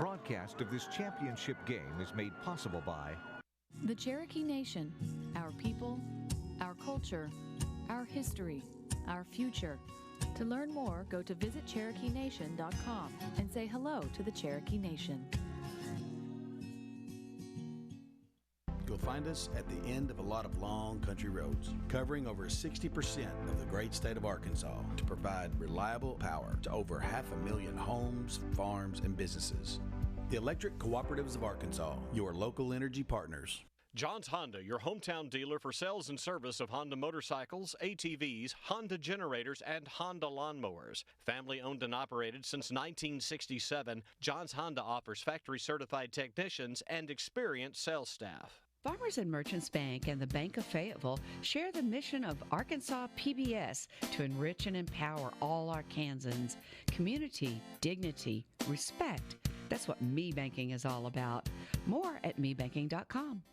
Broadcast of this championship game is made possible by the Cherokee Nation, our people, our culture, our history, our future. To learn more, go to visitcherokeenation.com and say hello to the Cherokee Nation. You'll find us at the end of a lot of long country roads, covering over 60% of the great state of Arkansas to provide reliable power to over 500,000 homes, farms, and businesses. The Electric Cooperatives of Arkansas, your local energy partners. John's Honda, your hometown dealer for sales and service of Honda motorcycles, ATVs, Honda generators, and Honda lawnmowers. Family owned and operated since 1967, John's Honda offers factory-certified technicians and experienced sales staff. Farmers and Merchants Bank and the Bank of Fayetteville share the mission of Arkansas PBS to enrich and empower all Arkansans. Community, dignity, respect. That's what Me Banking is all about. More at mebanking.com.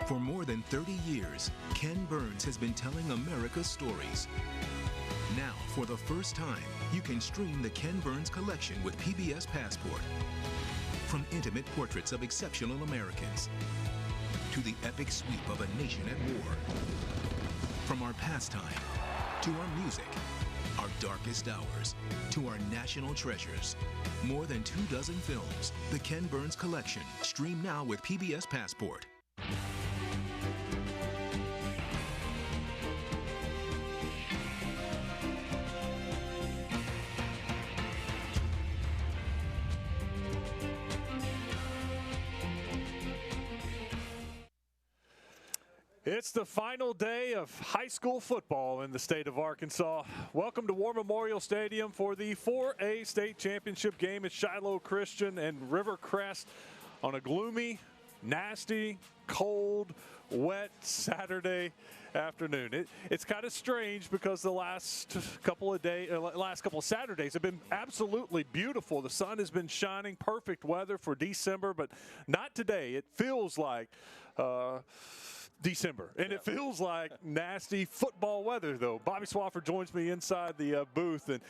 For more than 30 years, Ken Burns has been telling America's stories. Now, for the first time, you can stream the Ken Burns collection with PBS Passport. From intimate portraits of exceptional Americans to the epic sweep of a nation at war. From our pastime to our music, our darkest hours to our national treasures. More than 24 films. The Ken Burns collection. Stream now with PBS Passport. It's the final day of high school football in the state of Arkansas. Welcome to War Memorial Stadium for the 4A state championship game at Shiloh Christian and Rivercrest on a gloomy, nasty, cold, wet Saturday afternoon. It's kind of strange because the last couple of Saturdays have been absolutely beautiful. The sun has been shining, perfect weather for December, but not today. It feels like December, and it feels like nasty football weather, though. Bobby Swafford joins me inside the booth, and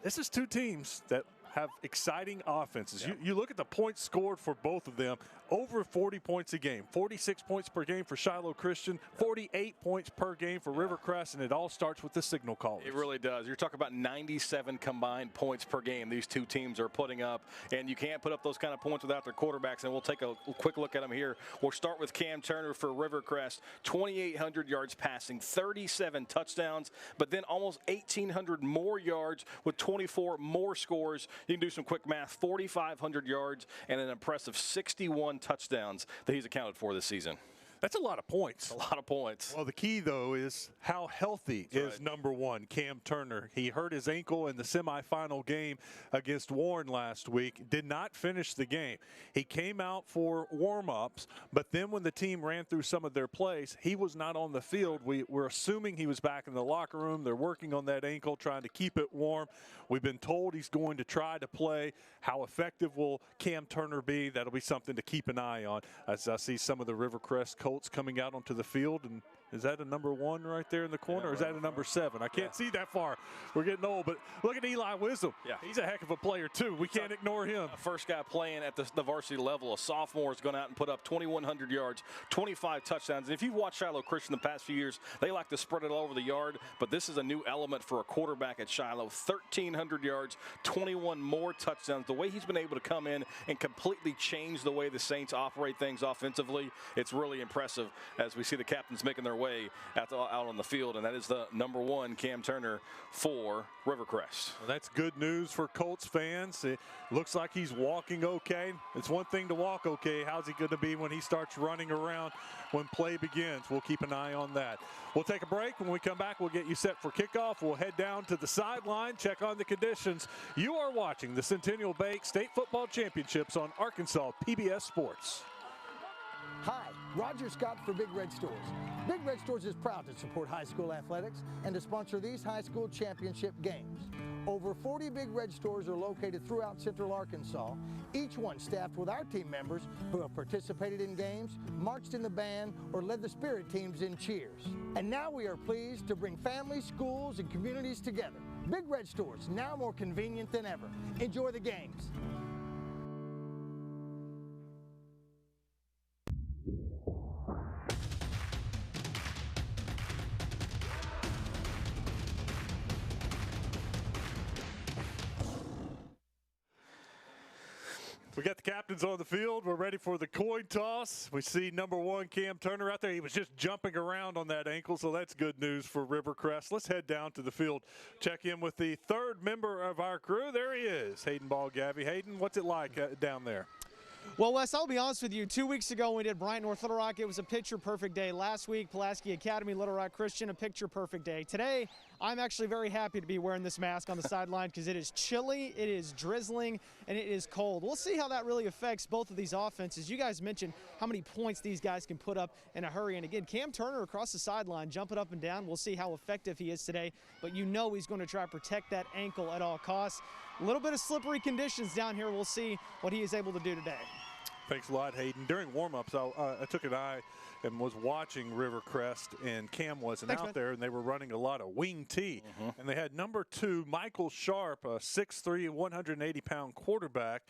this is two teams that have exciting offenses. Yeah. You look at the points scored for both of them, over 40 points a game, 46 points per game for Shiloh Christian, 48 points per game for Rivercrest, and it all starts with the signal callers. It really does. You're talking about 97 combined points per game these two teams are putting up, and you can't put up those kind of points without their quarterbacks, and we'll take a quick look at them here. We'll start with Cam Turner for Rivercrest, 2,800 yards passing, 37 touchdowns, but then almost 1,800 more yards with 24 more scores. You can do some quick math, 4,500 yards and an impressive 61 touchdowns that he's accounted for this season. That's a lot of points. A lot of points. Well, the key, though, is how healthy is number one, Cam Turner. He hurt his ankle in the semifinal game against Warren last week, did not finish the game. He came out for warm-ups, but then when the team ran through some of their plays, he was not on the field. We're assuming he was back in the locker room. They're working on that ankle, trying to keep it warm. We've been told he's going to try to play. How effective will Cam Turner be? That'll be something to keep an eye on as I see some of the Rivercrest Colts coming out onto the field. And is that a number 1 right there in the corner, or is that a number 7? I can't see that far. We're getting old, but look at Eli Wisdom. Yeah. He's a heck of a player, too. We can't ignore him. First guy playing at the varsity level, a sophomore, has gone out and put up 2,100 yards, 25 touchdowns. And if you've watched Shiloh Christian the past few years, they like to spread it all over the yard, but this is a new element for a quarterback at Shiloh. 1,300 yards, 21 more touchdowns. The way he's been able to come in and completely change the way the Saints operate things offensively, it's really impressive as we see the captains making their way out on the field, and that is the number 1, Cam Turner, for Rivercrest. Well, that's good news for Colts fans. It looks like he's walking okay. It's one thing to walk okay. How's he going to be when he starts running around when play begins? We'll keep an eye on that. We'll take a break. When we come back, we'll get you set for kickoff. We'll head down to the sideline, check on the conditions. You are watching the Centennial Bank State Football Championships on Arkansas PBS Sports. Hi, Roger Scott for Big Red Stores. Big Red Stores is proud to support high school athletics and to sponsor these high school championship games. Over 40 Big Red Stores are located throughout Central Arkansas, each one staffed with our team members who have participated in games, marched in the band, or led the spirit teams in cheers. And now we are pleased to bring families, schools, and communities together. Big Red Stores, now more convenient than ever. Enjoy the games. We got the captains on the field. We're ready for the coin toss. We see number 1, Cam Turner, out there. He was just jumping around on that ankle, so that's good news for Rivercrest. Let's head down to the field, check in with the third member of our crew. There he is, Hayden Ball-Gavy. Hayden, what's it like down there? Well, Wes, I'll be honest with you. 2 weeks ago when we did Bryant North Little Rock, it was a picture-perfect day. Last week, Pulaski Academy, Little Rock Christian, a picture-perfect day. Today, I'm actually very happy to be wearing this mask on the sideline because it is chilly, it is drizzling, and it is cold. We'll see how that really affects both of these offenses. You guys mentioned how many points these guys can put up in a hurry. And again, Cam Turner across the sideline, jumping up and down. We'll see how effective he is today, but you know he's going to try to protect that ankle at all costs. A little bit of slippery conditions down here. We'll see what he is able to do today. Thanks a lot, Hayden. During warm-ups, I took an eye and was watching Rivercrest, and Cam wasn't out there, and they were running a lot of wing T. And they had number 2, Michael Sharp, a 6'3", 180-pound quarterback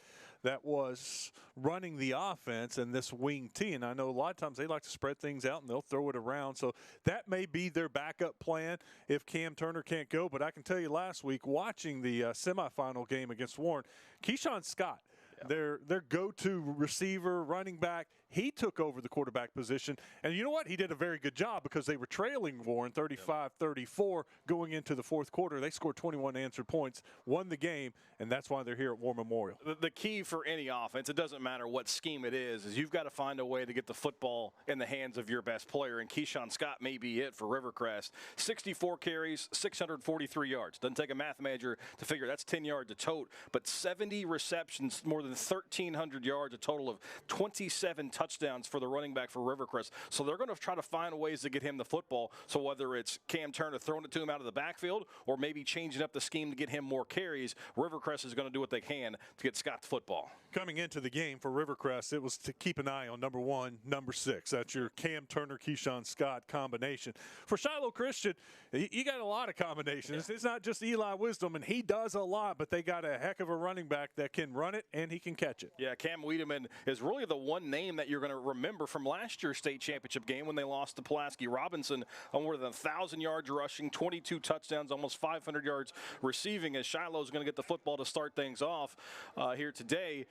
that was running the offense in this wing T. And I know a lot of times they like to spread things out, and they'll throw it around. So that may be their backup plan if Cam Turner can't go. But I can tell you last week, watching the semifinal game against Warren, Keyshawn Scott, their go-to receiver, running back, he took over the quarterback position. And you know what? He did a very good job because they were trailing Warren 35-34 going into the fourth quarter. They scored 21 answered points, won the game, and that's why they're here at War Memorial. The key for any offense, it doesn't matter what scheme it is you've got to find a way to get the football in the hands of your best player, and Keyshawn Scott may be it for Rivercrest. 64 carries, 643 yards. Doesn't take a math major to figure that's 10 yards a tote, but 70 receptions, more than 1,300 yards, a total of 27 touchdowns for the running back for Rivercrest. So they're going to try to find ways to get him the football. So whether it's Cam Turner throwing it to him out of the backfield or maybe changing up the scheme to get him more carries, Rivercrest is going to do what they can to get Scott the football. Coming into the game for Rivercrest, it was to keep an eye on number 1, number 6. That's your Cam Turner, Keyshawn Scott combination. For Shiloh Christian, you got a lot of combinations. It's not just Eli Wisdom, and he does a lot, but they got a heck of a running back that can run it and he can catch it. Yeah, Cam Wiedemann is really the one name that you're going to remember from last year's state championship game when they lost to Pulaski Robinson on more than 1,000 yards rushing, 22 touchdowns, almost 500 yards receiving, as Shiloh's going to get the football to start things off here today.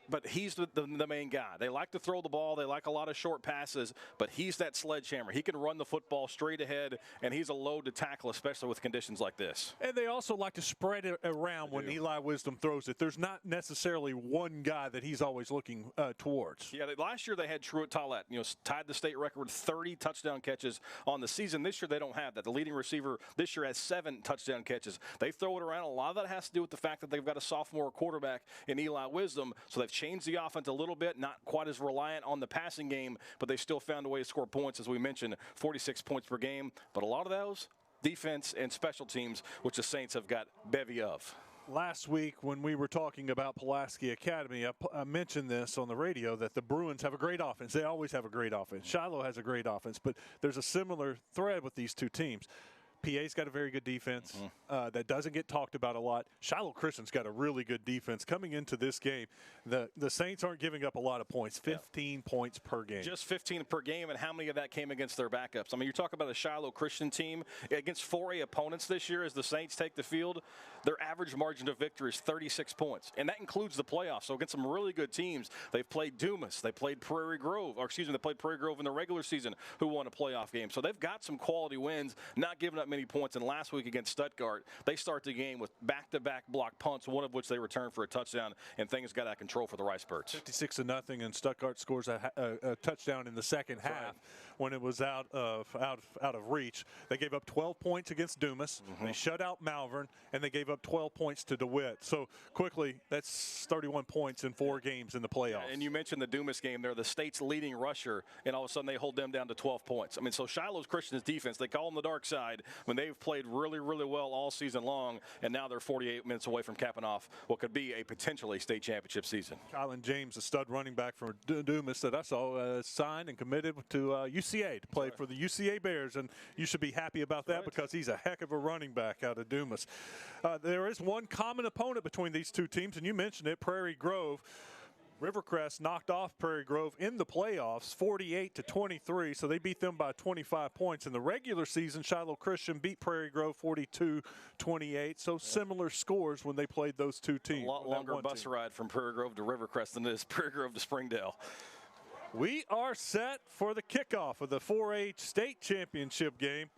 But he's the main guy. They like to throw the ball. They like a lot of short passes, but he's that sledgehammer. He can run the football straight ahead, and he's a load to tackle, especially with conditions like this. And they also like to spread it around when Eli Wisdom throws it. There's not necessarily one guy that he's always looking towards. Yeah, last year they had Truett Tollett, tied the state record with 30 touchdown catches on the season. This year they don't have that. The leading receiver this year has 7 touchdown catches. They throw it around. A lot of that has to do with the fact that they've got a sophomore quarterback in Eli Wisdom, so they've changed the offense a little bit, not quite as reliant on the passing game, but they still found a way to score points, as we mentioned, 46 points per game. But a lot of those, defense and special teams, which the Saints have got bevy of. Last week when we were talking about Pulaski Academy, I mentioned this on the radio that the Bruins have a great offense. They always have a great offense. Shiloh has a great offense, but there's a similar thread with these two teams. PA's got a very good defense that doesn't get talked about a lot. Shiloh Christian's got a really good defense. Coming into this game, the Saints aren't giving up a lot of points, 15 points per game. Just 15 per game, and how many of that came against their backups? I mean, you're talking about a Shiloh Christian team against 4A opponents this year as the Saints take the field. Their average margin of victory is 36 points, and that includes the playoffs. So against some really good teams, they've played Dumas, they played Prairie Grove, they played Prairie Grove in the regular season, who won a playoff game. So they've got some quality wins, not giving up many points. And last week against Stuttgart, they start the game with back-to-back block punts, one of which they returned for a touchdown, and things got out of control for the Rice Birds. 56-0, and Stuttgart scores a touchdown in the second half. when it was out of reach. They gave up 12 points against Dumas. They shut out Malvern, and they gave up 12 points to DeWitt. So quickly, that's 31 points in 4 games in the playoffs. And you mentioned the Dumas game. They're the state's leading rusher, and all of a sudden they hold them down to 12 points. I mean, so Shiloh's Christian's defense, they call them the dark side when they've played really, really well all season long, and now they're 48 minutes away from capping off what could be a potentially state championship season. Kylan James, a stud running back from Dumas that I saw, signed and committed to UCA to play for the UCA Bears, and you should be happy about that because he's a heck of a running back out of Dumas. There is one common opponent between these two teams, and you mentioned it, Prairie Grove. Rivercrest knocked off Prairie Grove in the playoffs 48-23, so they beat them by 25 points. In the regular season, Shiloh Christian beat Prairie Grove 42-28, so similar scores when they played those two teams. A lot longer bus ride from Prairie Grove to Rivercrest than it is Prairie Grove to Springdale. We are set for the kickoff of the 4-H state championship game.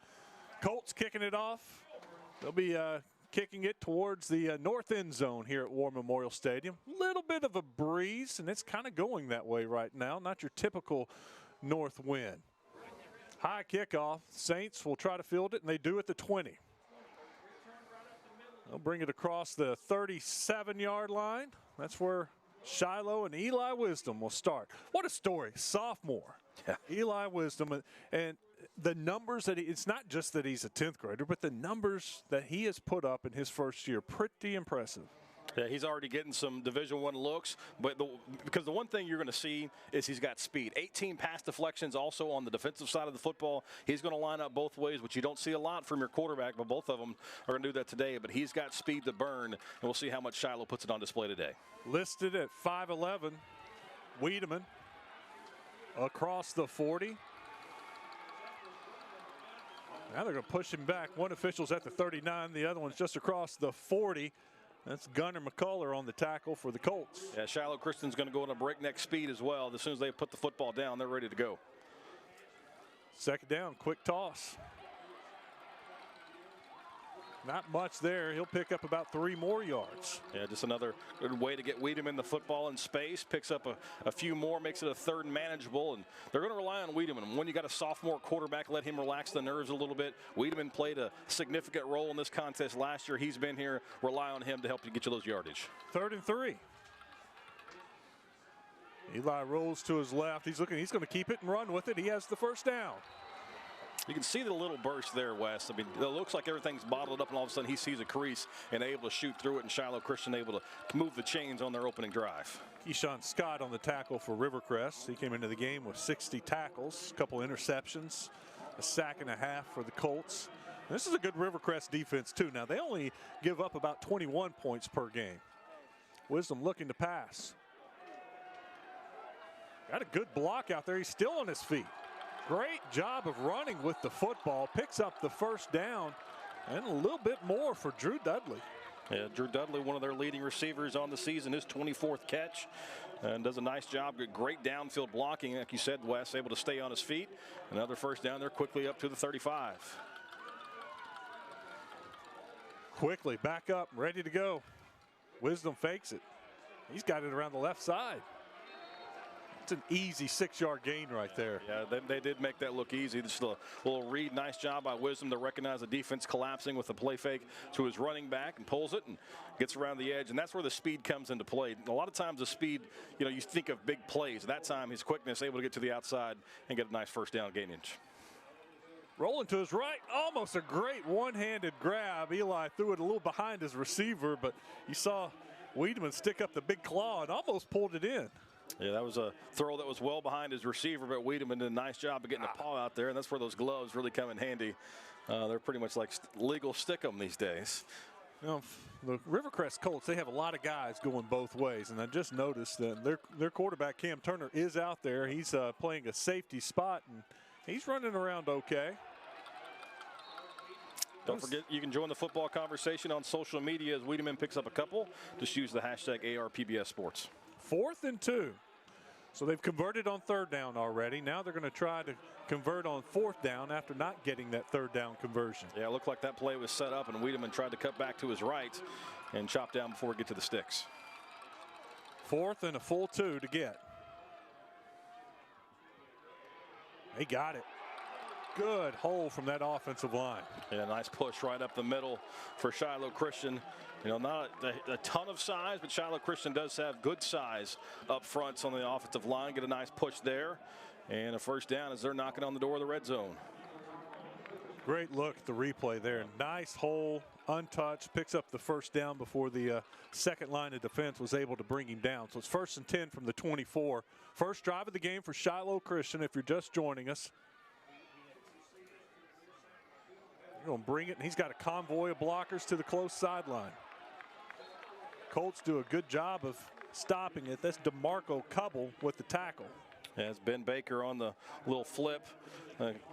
Colts kicking it off. They'll be kicking it towards the north end zone here at War Memorial Stadium. Little bit of a breeze, and it's kind of going that way right now. Not your typical north wind. High kickoff. Saints will try to field it, and they do at the 20. They'll bring it across the 37-yard line. That's where Shiloh and Eli Wisdom will start. What a story. Sophomore. Yeah. Eli Wisdom. And the numbers that it's not just that he's a 10th grader, but the numbers that he has put up in his first year, pretty impressive. Yeah, he's already getting some Division I looks, but because the one thing you're going to see is he's got speed. 18 pass deflections also on the defensive side of the football. He's going to line up both ways, which you don't see a lot from your quarterback, but both of them are going to do that today. But he's got speed to burn, and we'll see how much Shiloh puts it on display today. Listed at 5'11", Wiedemann across the 40. Now they're going to push him back. One official's at the 39, the other one's just across the 40. That's Gunnar McCullough on the tackle for the Colts. Yeah, Shiloh Christian's going to go at a breakneck speed as well. As soon as they put the football down, they're ready to go. Second down, quick toss. Not much there. He'll pick up about 3 more yards. Yeah, just another good way to get Wiedemann the football in space. Picks up a few more, makes it a third and manageable. And they're going to rely on Wiedemann. When you got a sophomore quarterback, let him relax the nerves a little bit. Wiedemann played a significant role in this contest last year. He's been here. Rely on him to help you get you those yardage. 3rd and 3. Eli rolls to his left. He's going to keep it and run with it. He has the first down. You can see the little burst there, Wes. I mean, it looks like everything's bottled up, and all of a sudden he sees a crease and able to shoot through it, and Shiloh Christian able to move the chains on their opening drive. Keyshawn Scott on the tackle for Rivercrest. He came into the game with 60 tackles, a couple interceptions, a sack and a half for the Colts. And this is a good Rivercrest defense, too. Now, they only give up about 21 points per game. Wisdom looking to pass. Got a good block out there. He's still on his feet. Great job of running with the football. Picks up the first down and a little bit more for Drew Dudley. Yeah, Drew Dudley, one of their leading receivers on the season, his 24th catch, and does a nice job. Great downfield blocking, like you said, Wes, able to stay on his feet. Another first down there, quickly up to the 35. Quickly back up, ready to go. Wisdom fakes it. He's got it around the left side. It's an easy 6-yard gain right there. Yeah, they did make that look easy. Just a little read. Nice job by Wisdom to recognize the defense collapsing with a play fake to his running back and pulls it and gets around the edge. And that's where the speed comes into play. A lot of times the speed, you think of big plays. That time his quickness, able to get to the outside and get a nice first down gainage. Rolling to his right, almost a great one-handed grab. Eli threw it a little behind his receiver, but you saw Wiedemann stick up the big claw and almost pulled it in. Yeah, that was a throw that was well behind his receiver, but Wiedemann did a nice job of getting a paw out there, and that's where those gloves really come in handy. They're pretty much like legal stick-em these days. The Rivercrest Colts, they have a lot of guys going both ways, and I just noticed that their quarterback, Cam Turner, is out there. He's playing a safety spot, and he's running around okay. Don't forget, you can join the football conversation on social media as Wiedemann picks up a couple. Just use the hashtag ARPBSSports. 4th and 2. So they've converted on 3rd down already. Now they're going to try to convert on 4th down after not getting that 3rd down conversion. Yeah, it looked like that play was set up, and Wiedemann tried to cut back to his right and chop down before we get to the sticks. 4th and a full 2 to get. He got it. Good hole from that offensive line. Yeah, nice push right up the middle for Shiloh Christian. You know, not a ton of size, but Shiloh Christian does have good size up front on the offensive line. Get a nice push there. And a first down as they're knocking on the door of the red zone. Great look at the replay there. Nice hole, untouched, picks up the first down before the second line of defense was able to bring him down. So it's 1st and 10 from the 24. First drive of the game for Shiloh Christian if you're just joining us. You're going to bring it, and he's got a convoy of blockers to the close sideline. Colts do a good job of stopping it. That's DeMarco Cubble with the tackle. As Ben Baker on the little flip,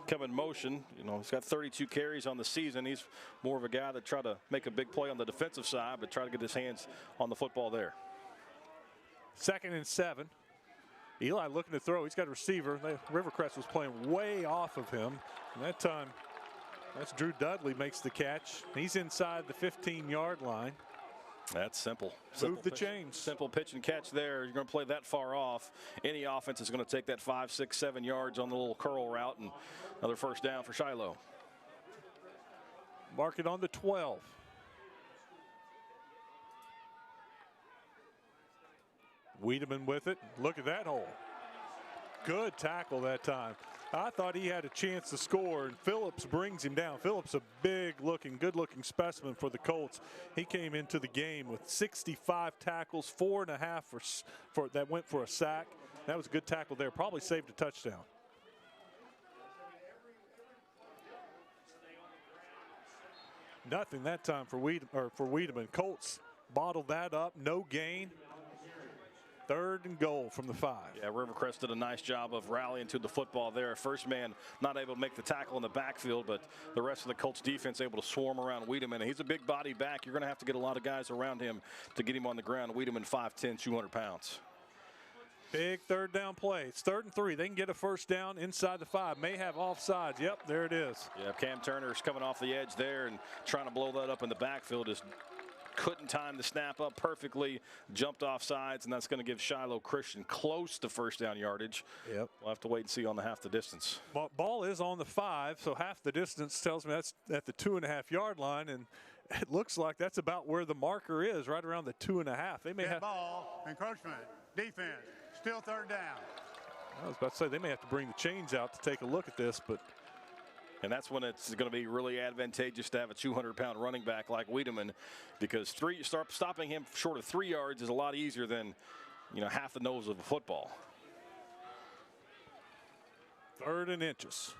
come in motion. You know, he's got 32 carries on the season. He's more of a guy that try to make a big play on the defensive side, but try to get his hands on the football there. 2nd and 7. Eli looking to throw. He's got a receiver. Rivercrest was playing way off of him. And that time, that's Drew Dudley makes the catch. He's inside the 15-yard line. That's simple. Move the chains. Simple pitch and catch there. You're going to play that far off. Any offense is going to take that 5, 6, 7 yards on the little curl route, and another first down for Shiloh. Mark it on the 12. Wiedemann with it. Look at that hole. Good tackle that time. I thought he had a chance to score, and Phillips brings him down. Phillips, a big-looking, good-looking specimen for the Colts. He came into the game with 65 tackles, 4.5 that went for a sack. That was a good tackle there. Probably saved a touchdown. Nothing that time for Wiedemann. Colts bottled that up. No gain. 3rd and goal from the 5. Yeah, Rivercrest did a nice job of rallying to the football there. First man not able to make the tackle in the backfield, but the rest of the Colts defense able to swarm around Wiedemann. He's a big body back. You're going to have to get a lot of guys around him to get him on the ground. Wiedemann 5'10", 200 pounds. Big 3rd down play. It's 3rd and 3. They can get a first down inside the 5. May have offsides. Yep, there it is. Yeah, Cam Turner's coming off the edge there and trying to blow that up in the backfield. Couldn't time the snap up perfectly, jumped off sides, and that's going to give Shiloh Christian close to first down yardage. Yep. We'll have to wait and see on the half the distance. Ball is on the 5, so half the distance tells me that's at the 2.5-yard line, and it looks like that's about where the marker is, right around the 2.5. They may have ball, encroachment, defense, still 3rd down. I was about to say they may have to bring the chains out to take a look at this, but. And that's when it's going to be really advantageous to have a 200-pound running back like Wiedemann, because stopping him short of 3 yards is a lot easier than, you know, half the nose of a football. 3rd and inches.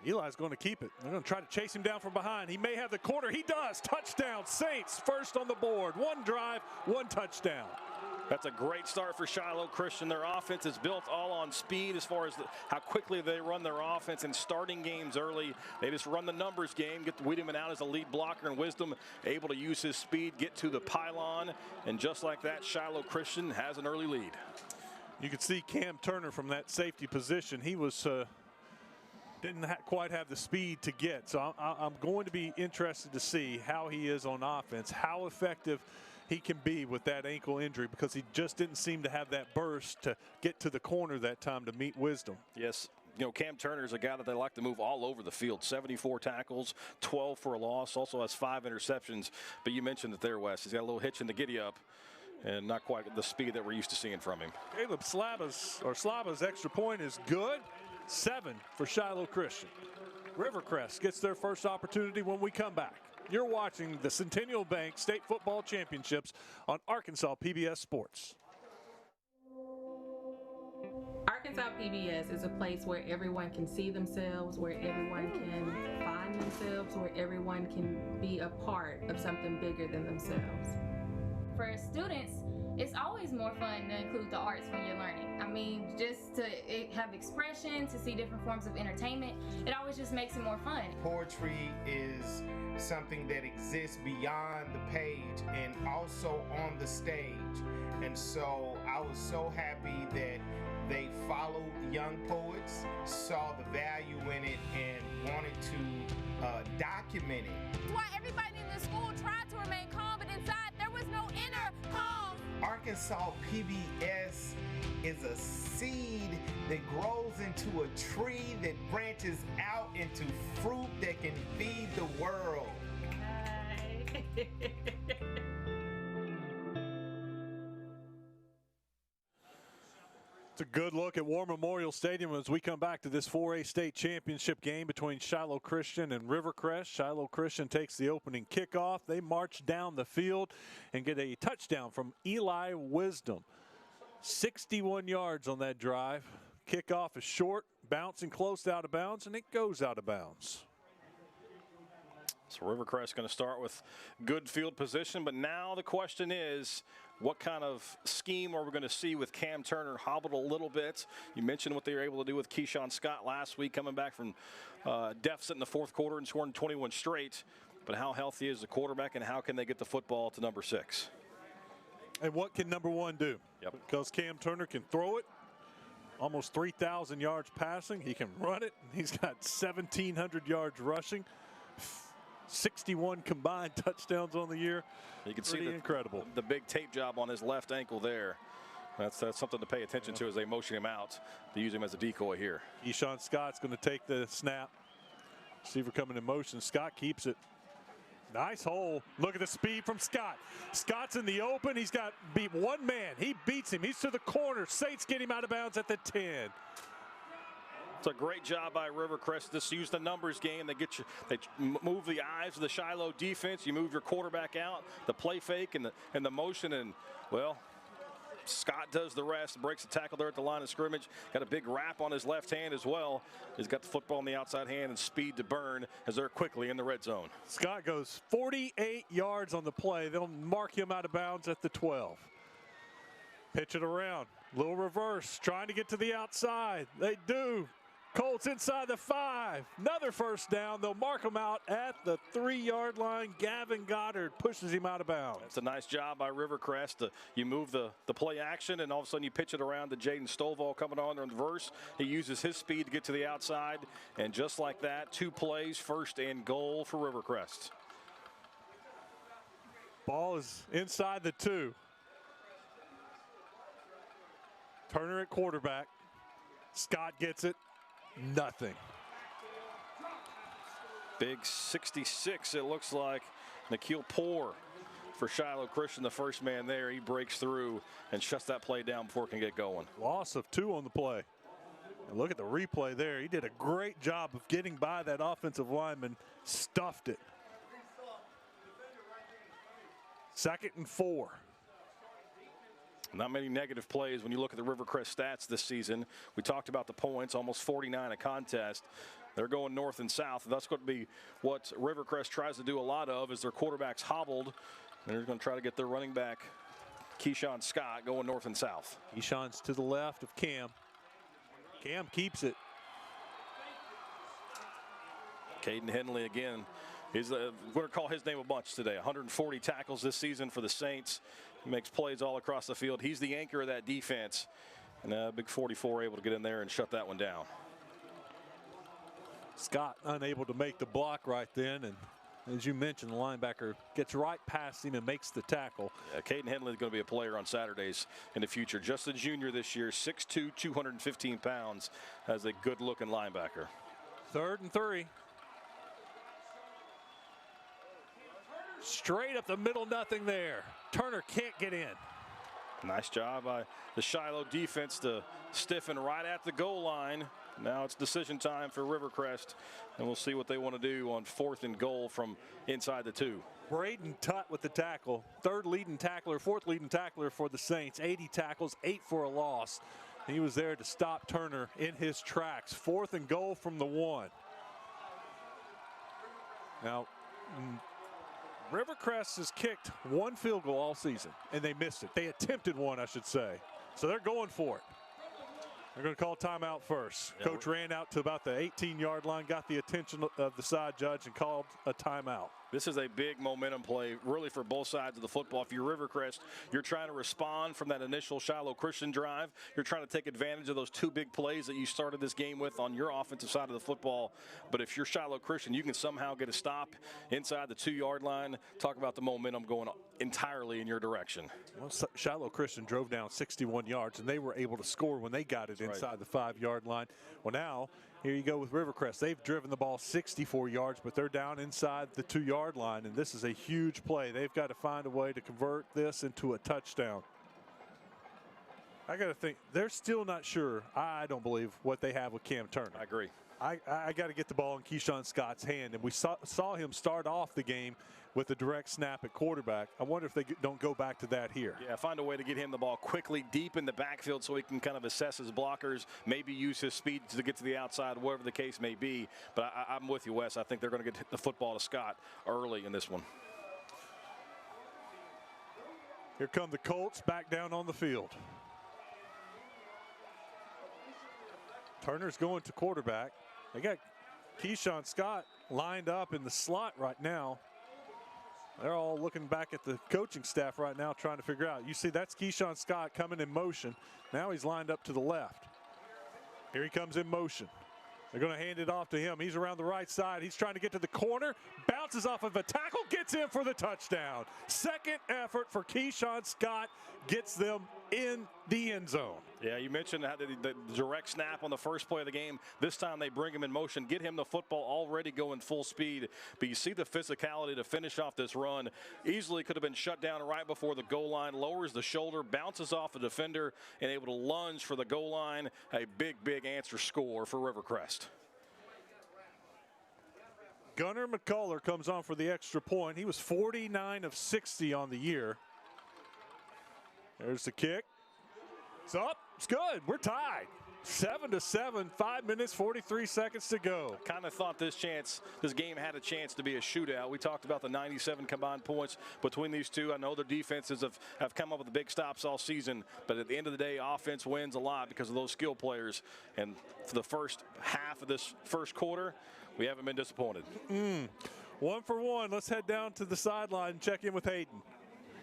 Eli's going to keep it. They're going to try to chase him down from behind. He may have the corner. He does. Touchdown, Saints. First on the board. 1 drive, 1 touchdown. That's a great start for Shiloh Christian. Their offense is built all on speed as far as how quickly they run their offense and starting games early. They just run the numbers game, get Wiedemann out as a lead blocker, and Wisdom able to use his speed, get to the pylon, and just like that, Shiloh Christian has an early lead. You can see Cam Turner from that safety position. He was didn't quite have the speed to get. So I'm going to be interested to see how he is on offense, how effective he can be with that ankle injury, because he just didn't seem to have that burst to get to the corner that time to meet Wisdom. Yes. You know, Cam Turner is a guy that they like to move all over the field. 74 tackles, 12 for a loss, also has 5 interceptions. But you mentioned it there, Wes. He's got a little hitch in the giddy up and not quite the speed that we're used to seeing from him. Caleb Slava's extra point is good. 7 for Shiloh Christian. Rivercrest gets their first opportunity when we come back. You're watching the Centennial Bank State Football Championships on Arkansas PBS Sports. Arkansas PBS is a place where everyone can see themselves, where everyone can find themselves, where everyone can be a part of something bigger than themselves. For students, it's always more fun to include the arts when you're learning. I mean, just to have expression, to see different forms of entertainment, it always just makes it more fun. Poetry is something that exists beyond the page and also on the stage. And so I was so happy that they followed young poets, saw the value in it, and wanted to document it. Why everybody in the school tried to remain calm, but inside there was no inner calm. Arkansas PBS is a seed that grows into a tree that branches out into fruit that can feed the world. It's a good look at War Memorial Stadium as we come back to this 4A state championship game between Shiloh Christian and Rivercrest. Shiloh Christian takes the opening kickoff. They march down the field and get a touchdown from Eli Wisdom. 61 yards on that drive. Kickoff is short, bouncing close to out of bounds, and it goes out of bounds. So Rivercrest going to start with good field position, but now the question is, what kind of scheme are we going to see with Cam Turner hobbled a little bit? You mentioned what they were able to do with Keyshawn Scott last week, coming back from deficit in the fourth quarter and scoring 21 straight. But how healthy is the quarterback, and how can they get the football to number 6? And what can number 1 do? Yep. Because Cam Turner can throw it, almost 3,000 yards passing. He can run it. He's got 1,700 yards rushing. 61 combined touchdowns on the year. You can Pretty see incredible. The big tape job on his left ankle there. That's something to pay attention to as they motion him out to use him as a decoy here. Keyshawn Scott's going to take the snap. Receiver coming in motion. Scott keeps it. Nice hole. Look at the speed from Scott. Scott's in the open. He's got beat one man. He beats him. He's to the corner. Saints get him out of bounds at the 10. It's a great job by Rivercrest. Just use the numbers game. They move the eyes of the Shiloh defense. You move your quarterback out, the play fake and the motion, and well, Scott does the rest. Breaks the tackle there at the line of scrimmage. Got a big wrap on his left hand as well. He's got the football in the outside hand and speed to burn as they're quickly in the red zone. Scott goes 48 yards on the play. They'll mark him out of bounds at the 12. Pitch it around. Little reverse. Trying to get to the outside. They do. Colts inside the 5. Another first down. They'll mark him out at the 3-yard line. Gavin Goddard pushes him out of bounds. It's a nice job by Rivercrest. You move the play action, and all of a sudden you pitch it around to Jaden Stovall coming on the reverse. He uses his speed to get to the outside, and just like that, 2 plays, first and goal for Rivercrest. Ball is inside the 2. Turner at quarterback. Scott gets it. Nothing. Big 66, it looks like. Nikhil Poor for Shiloh Christian, the first man there. He breaks through and shuts that play down before it can get going. Loss of 2 on the play. And look at the replay there. He did a great job of getting by that offensive lineman. Stuffed it. 2nd and 4. Not many negative plays when you look at the Rivercrest stats this season. We talked about the points, almost 49 a contest. They're going north and south. That's going to be what Rivercrest tries to do a lot of, is their quarterback's hobbled. And they're going to try to get their running back, Keyshawn Scott, going north and south. Keyshawn's to the left of Cam. Cam keeps it. Caden Henley again. We're going to call his name a bunch today. 140 tackles this season for the Saints. He makes plays all across the field. He's the anchor of that defense. And big 44 able to get in there and shut that one down. Scott unable to make the block right then. And as you mentioned, the linebacker gets right past him and makes the tackle. Yeah, Caden Henley is going to be a player on Saturdays in the future. Just a junior this year, 6'2", 215 pounds, as a good-looking linebacker. 3rd and 3. Straight up the middle, nothing there. Turner can't get in. Nice job by the Shiloh defense to stiffen right at the goal line. Now it's decision time for Rivercrest, and we'll see what they want to do on 4th and goal from inside the 2. Braden Tutt with the tackle. 4th leading tackler for the Saints. 80 tackles, 8 for a loss. He was there to stop Turner in his tracks. 4th and goal from the 1. Now, Rivercrest has kicked 1 field goal all season, and they missed it. They attempted 1, I should say. So they're going for it. They're going to call timeout first. Yeah, Coach ran out to about the 18-yard line, got the attention of the side judge, and called a timeout. This is a big momentum play, really, for both sides of the football. If you're Rivercrest, you're trying to respond from that initial Shiloh Christian drive. You're trying to take advantage of those 2 big plays that you started this game with on your offensive side of the football. But if you're Shiloh Christian, you can somehow get a stop inside the 2-yard line. Talk about the momentum going entirely in your direction. Well, Shiloh Christian drove down 61 yards, and they were able to score when they got it inside the 5-yard line. Well, now, here you go with Rivercrest. They've driven the ball 64 yards, but they're down inside the 2-yard line, and this is a huge play. They've got to find a way to convert this into a touchdown. I got to think, they're still not sure, I don't believe, what they have with Cam Turner. I agree. I got to get the ball in Keyshawn Scott's hand, and we saw him start off the game with a direct snap at quarterback. I wonder if they don't go back to that here. Yeah, find a way to get him the ball quickly deep in the backfield so he can kind of assess his blockers, maybe use his speed to get to the outside, whatever the case may be. But I'm with you, Wes. I think they're going to get the football to Scott early in this one. Here come the Colts back down on the field. Turner's going to quarterback. They got Keyshawn Scott lined up in the slot right now. They're all looking back at the coaching staff right now trying to figure out. You see, that's Keyshawn Scott coming in motion. Now he's lined up to the left. Here he comes in motion. They're going to hand it off to him. He's around the right side. He's trying to get to the corner. Bounces off of a tackle. Gets in for the touchdown. Second effort for Keyshawn Scott. Gets them in the end zone. Yeah, you mentioned the direct snap on the first play of the game. This time they bring him in motion, get him the football already going full speed. But you see the physicality to finish off this run. Easily could have been shut down right before the goal line. Lowers the shoulder, bounces off the defender, and able to lunge for the goal line. A big, big answer score for Rivercrest. Gunnar McCullough comes on for the extra point. He was 49 of 60 on the year. There's the kick. It's up. It's good. We're tied. 7-7, 5 minutes, 43 seconds to go. I kind of thought this game had a chance to be a shootout. We talked about the 97 combined points between these two. I know their defenses have come up with the big stops all season, but at the end of the day, offense wins a lot because of those skill players. And for the first half of this first quarter, we haven't been disappointed. 1 for 1. Let's head down to the sideline and check in with Hayden.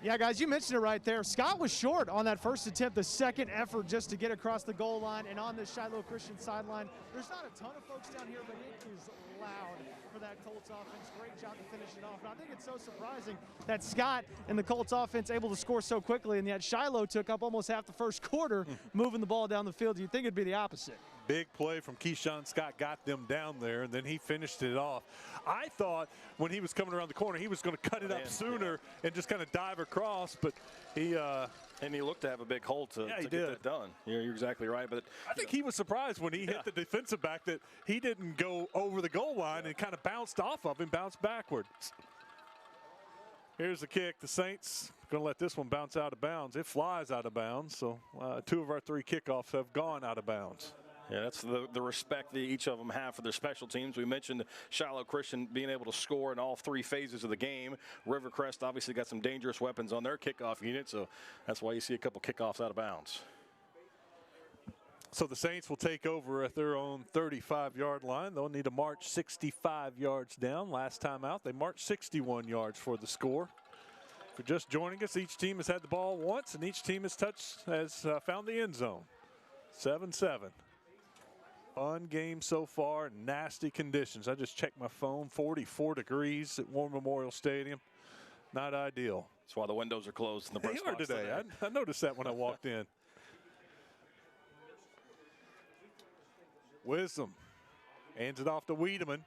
Yeah, guys, you mentioned it right there. Scott was short on that first attempt, the second effort just to get across the goal line. And on the Shiloh Christian sideline, there's not a ton of folks down here, but it is loud for that Colts offense. Great job to finish it off. And I think it's so surprising that Scott and the Colts offense able to score so quickly, and yet Shiloh took up almost half the first quarter moving the ball down the field. You'd think it'd be the opposite. Big play from Keyshawn Scott got them down there, and then he finished it off. I thought when he was coming around the corner, he was going to cut it up sooner and just kind of dive across, but he and he looked to have a big hole to get that done. You're exactly right. But I think he was surprised when he hit the defensive back that he didn't go over the goal line and kind of bounced off of him, bounced backwards. Here's the kick. The Saints going to let this one bounce out of bounds. It flies out of bounds, so 2 of our 3 kickoffs have gone out of bounds. Yeah, that's the respect that each of them have for their special teams. We mentioned Shiloh Christian being able to score in all 3 phases of the game. Rivercrest obviously got some dangerous weapons on their kickoff unit, so that's why you see a couple kickoffs out of bounds. So the Saints will take over at their own 35-yard line. They'll need to march 65 yards down. Last time out, they marched 61 yards for the score. If you're just joining us, each team has had the ball once, and each team has found the end zone. 7-7. Fun game so far. Nasty conditions. I just checked my phone. 44 degrees at War Memorial Stadium. Not ideal. That's why the windows are closed in the press box today. I noticed that when I walked in. Wisdom hands it off to Wiedemann.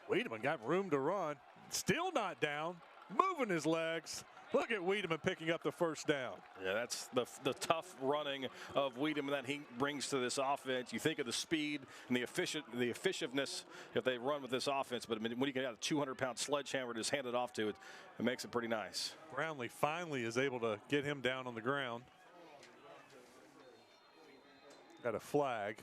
Wiedemann got room to run. Still not down. Moving his legs. Look at Wiedemann picking up the first down. Yeah, that's the tough running of Wiedemann that he brings to this offense. You think of the speed and the effectiveness if they run with this offense, but when you get out a 200-pound sledgehammer to just hand it off to it, it makes it pretty nice. Brownlee finally is able to get him down on the ground. Got a flag.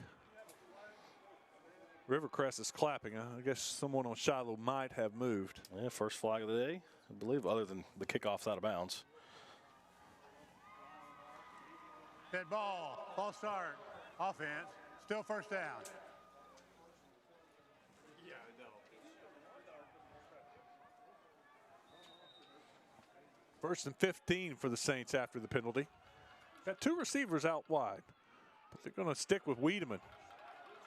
Rivercrest is clapping. I guess someone on Shiloh might have moved. Yeah, first flag of the day, I believe, other than the kickoffs out of bounds. Dead ball. Ball start. Offense. Still first down. First and 15 for the Saints after the penalty. Got 2 receivers out wide, but they're going to stick with Wiedemann.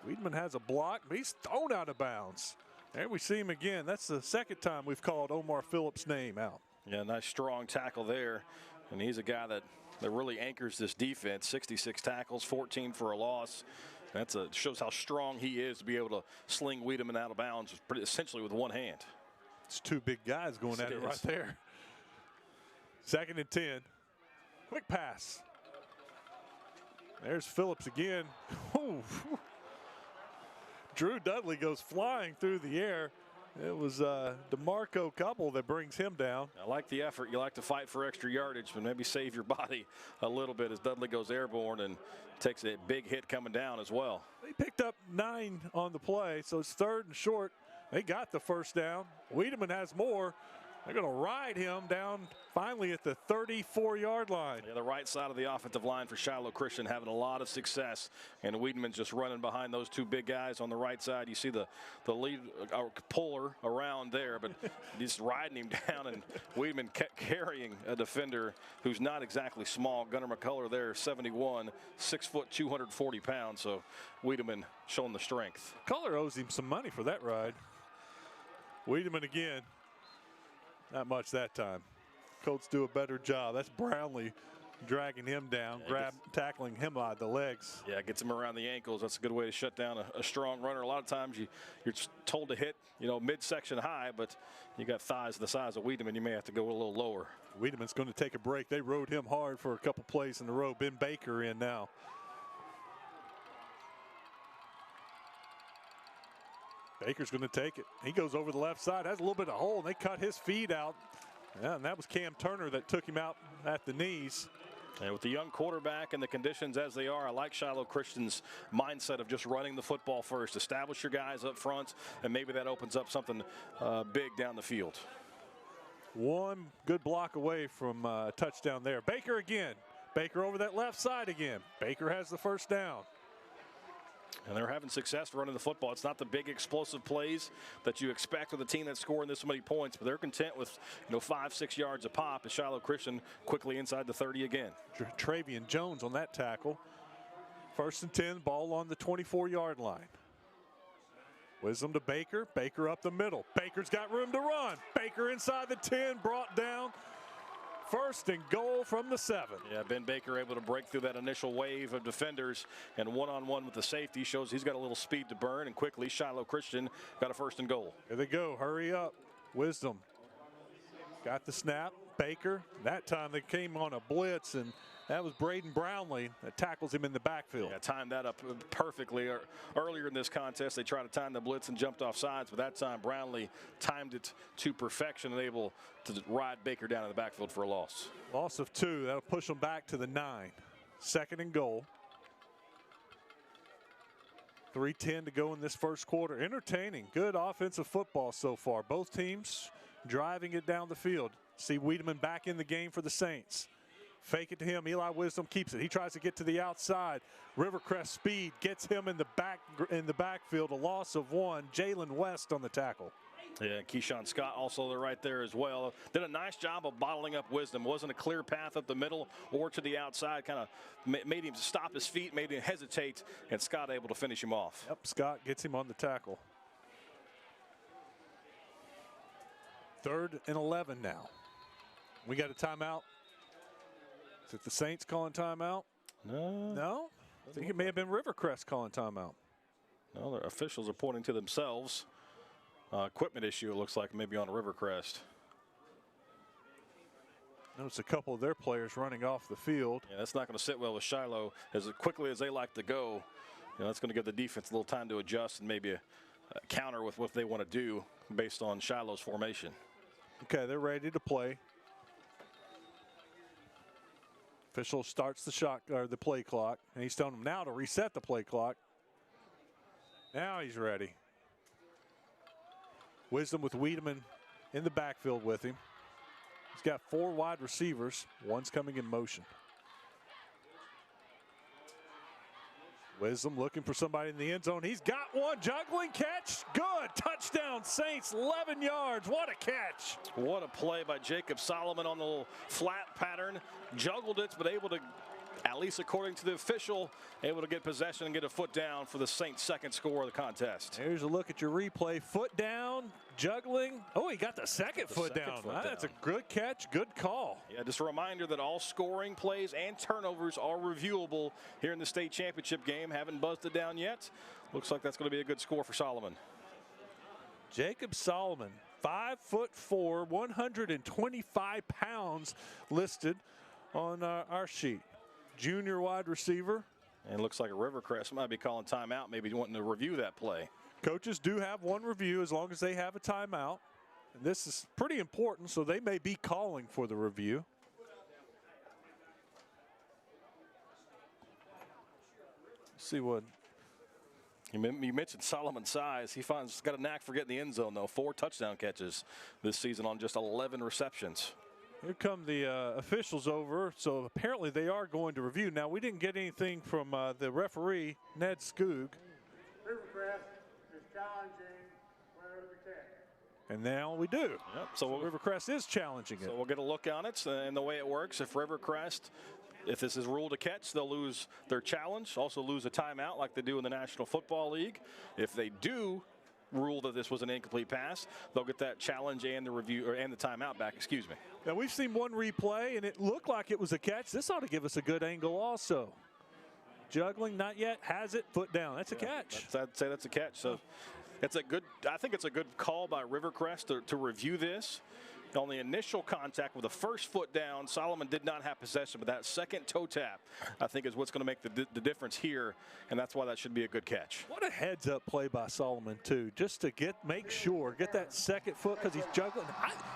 Wiedemann has a block, but he's thrown out of bounds. There we see him again. That's the second time we've called Omar Phillips' name out. Yeah, nice strong tackle there. And he's a guy that really anchors this defense. 66 tackles, 14 for a loss. That shows how strong he is to be able to sling Wiedemann out of bounds essentially with one hand. It's two big guys going at it right there. 2nd and 10. Quick pass. There's Phillips again. Ooh. Drew Dudley goes flying through the air. It was DeMarco Couple that brings him down. I like the effort. You like to fight for extra yardage, but maybe save your body a little bit as Dudley goes airborne and takes a big hit coming down as well. They picked up 9 on the play, so it's 3rd and short. They got the first down. Wiedemann has more. They're going to ride him down finally at the 34-yard line. Yeah, the right side of the offensive line for Shiloh Christian having a lot of success, and Wiedemann's just running behind those two big guys on the right side. You see the lead puller around there, but he's riding him down, and Wiedemann carrying a defender who's not exactly small. Gunnar McCullough there, 71, 6 foot, 240 pounds. So Wiedemann showing the strength. McCullough owes him some money for that ride. Wiedemann again. Not much that time. Colts do a better job. That's Brownlee dragging him down, tackling him by the legs. Yeah, gets him around the ankles. That's a good way to shut down a strong runner. A lot of times you're told to hit, midsection high, but you got thighs the size of Wiedemann. You may have to go a little lower. Wiedemann's going to take a break. They rode him hard for a couple plays in a row. Ben Baker in now. Baker's going to take it. He goes over the left side, has a little bit of hole, and they cut his feet out. Yeah, and that was Cam Turner that took him out at the knees. And with the young quarterback and the conditions as they are, I like Shiloh Christian's mindset of just running the football first. Establish your guys up front, and maybe that opens up something big down the field. One good block away from a touchdown there. Baker again. Baker over that left side again. Baker has the first down. And they're having success running the football. It's not the big explosive plays that you expect with a team that's scoring this many points, but they're content with 5-6 yards a pop as Shiloh Christian quickly inside the 30 again. Travian Jones on that tackle. 1st and 10, ball on the 24-yard line. Wisdom to Baker. Baker up the middle. Baker's got room to run. Baker inside the 10, brought down. 1st and goal from the 7. Yeah, Ben Baker able to break through that initial wave of defenders, and one-on-one with the safety shows he's got a little speed to burn, and quickly Shiloh Christian got a 1st and goal. Here they go. Hurry up. Wisdom got the snap. Baker, that time they came on a blitz, and that was Braden Brownlee that tackles him in the backfield. Yeah, timed that up perfectly. Earlier in this contest, they tried to time the blitz and jumped off sides, but that time Brownlee timed it to perfection and able to ride Baker down in the backfield for a loss. Loss of 2. That'll push them back to the 9. 2nd and goal. 3:10 to go in this first quarter. Entertaining, good offensive football so far. Both teams driving it down the field. See Wiedemann back in the game for the Saints. Fake it to him. Eli Wisdom keeps it. He tries to get to the outside. Rivercrest speed gets him in the backfield. A loss of 1. Jalen West on the tackle. Yeah, Keyshawn Scott also right there as well. Did a nice job of bottling up Wisdom. Wasn't a clear path up the middle or to the outside. Kind of made him stop his feet, made him hesitate, and Scott able to finish him off. Yep, Scott gets him on the tackle. 3rd and 11 now. We got a timeout. Is it the Saints calling timeout? No? I think it may have been Rivercrest calling timeout. No, the officials are pointing to themselves. Equipment issue, it looks like, maybe on Rivercrest. Notice a couple of their players running off the field. Yeah, that's not going to sit well with Shiloh. As quickly as they like to go, that's going to give the defense a little time to adjust and maybe a counter with what they want to do based on Shiloh's formation. Okay, they're ready to play. Official starts the play clock, and he's telling them now to reset the play clock. Now he's ready. Wisdom with Wiedemann in the backfield with him. He's got 4 wide receivers. One's coming in motion. Wisdom looking for somebody in the end zone. He's got one. Juggling catch. Good. Touchdown Saints. 11 yards. What a catch. What a play by Jacob Solomon on the little flat pattern. Juggled it, but able to At least according to the official, able to get possession and get a foot down for the Saints' second score of the contest. Here's a look at your replay. Foot down, juggling. Oh, he got the second foot down. That's a good catch, good call. Yeah, just a reminder that all scoring plays and turnovers are reviewable here in the state championship game. Haven't buzzed it down yet. Looks like that's going to be a good score for Solomon. Jacob Solomon, 5'4", 125 pounds listed on our sheet. Junior wide receiver. And it looks like a Rivercrest might be calling timeout, maybe wanting to review that play. Coaches do have one review as long as they have a timeout. And this is pretty important, so they may be calling for the review. Let's see what. You mentioned Solomon's size. He's got a knack for getting the end zone, though. 4 touchdown catches this season on just 11 receptions. Here come the officials over, so apparently they are going to review. Now, we didn't get anything from the referee, Ned Skoog. Rivercrest is challenging where the catch. And now we do. Yep. So Rivercrest is challenging it. So we'll get a look on it and the way it works. If Rivercrest, if this is ruled a catch, they'll lose their challenge, also lose a timeout like they do in the National Football League. If they do rule that this was an incomplete pass, they'll get that challenge and the review and the timeout back. Excuse me. Now we've seen one replay and it looked like it was a catch. This ought to give us a good angle also. Juggling, not yet. Has it, foot down. That's a catch. I'd say that's a catch. So it's a good. I think it's a good call by Rivercrest to review this. On the initial contact with the first foot down, Solomon did not have possession, but that second toe tap, I think, is what's going to make the difference here, and that's why that should be a good catch. What a heads-up play by Solomon, too, just to get that second foot because he's juggling.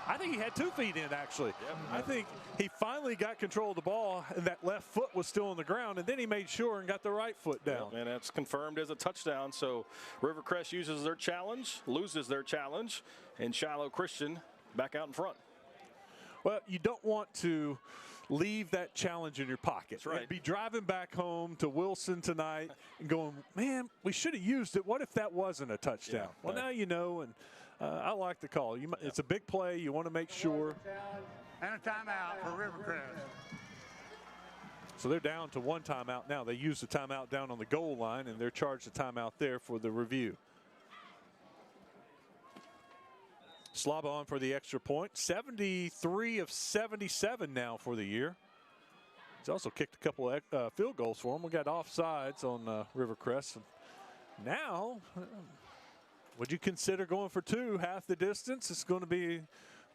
I think he had 2 feet in, actually. Yep. I think he finally got control of the ball, and that left foot was still on the ground, and then he made sure and got the right foot down. Yep, and that's confirmed as a touchdown. So Rivercrest uses their challenge, loses their challenge, and Shiloh Christian back out in front. Well, you don't want to leave that challenge in your pocket. That's right. Be driving back home to Wilson tonight and going, man, we should have used it. What if that wasn't a touchdown? Yeah, well, now you know, and I like the call. It's a big play. You want to make sure. And a timeout for Rivercrest. So they're down to 1 timeout now. They used the timeout down on the goal line, and they're charged a timeout there for the review. Slaba on for the extra point. 73 of 77 now for the year. He's also kicked a couple of field goals for him. We got offsides on Rivercrest. Now, would you consider going for 2, half the distance? It's going to be,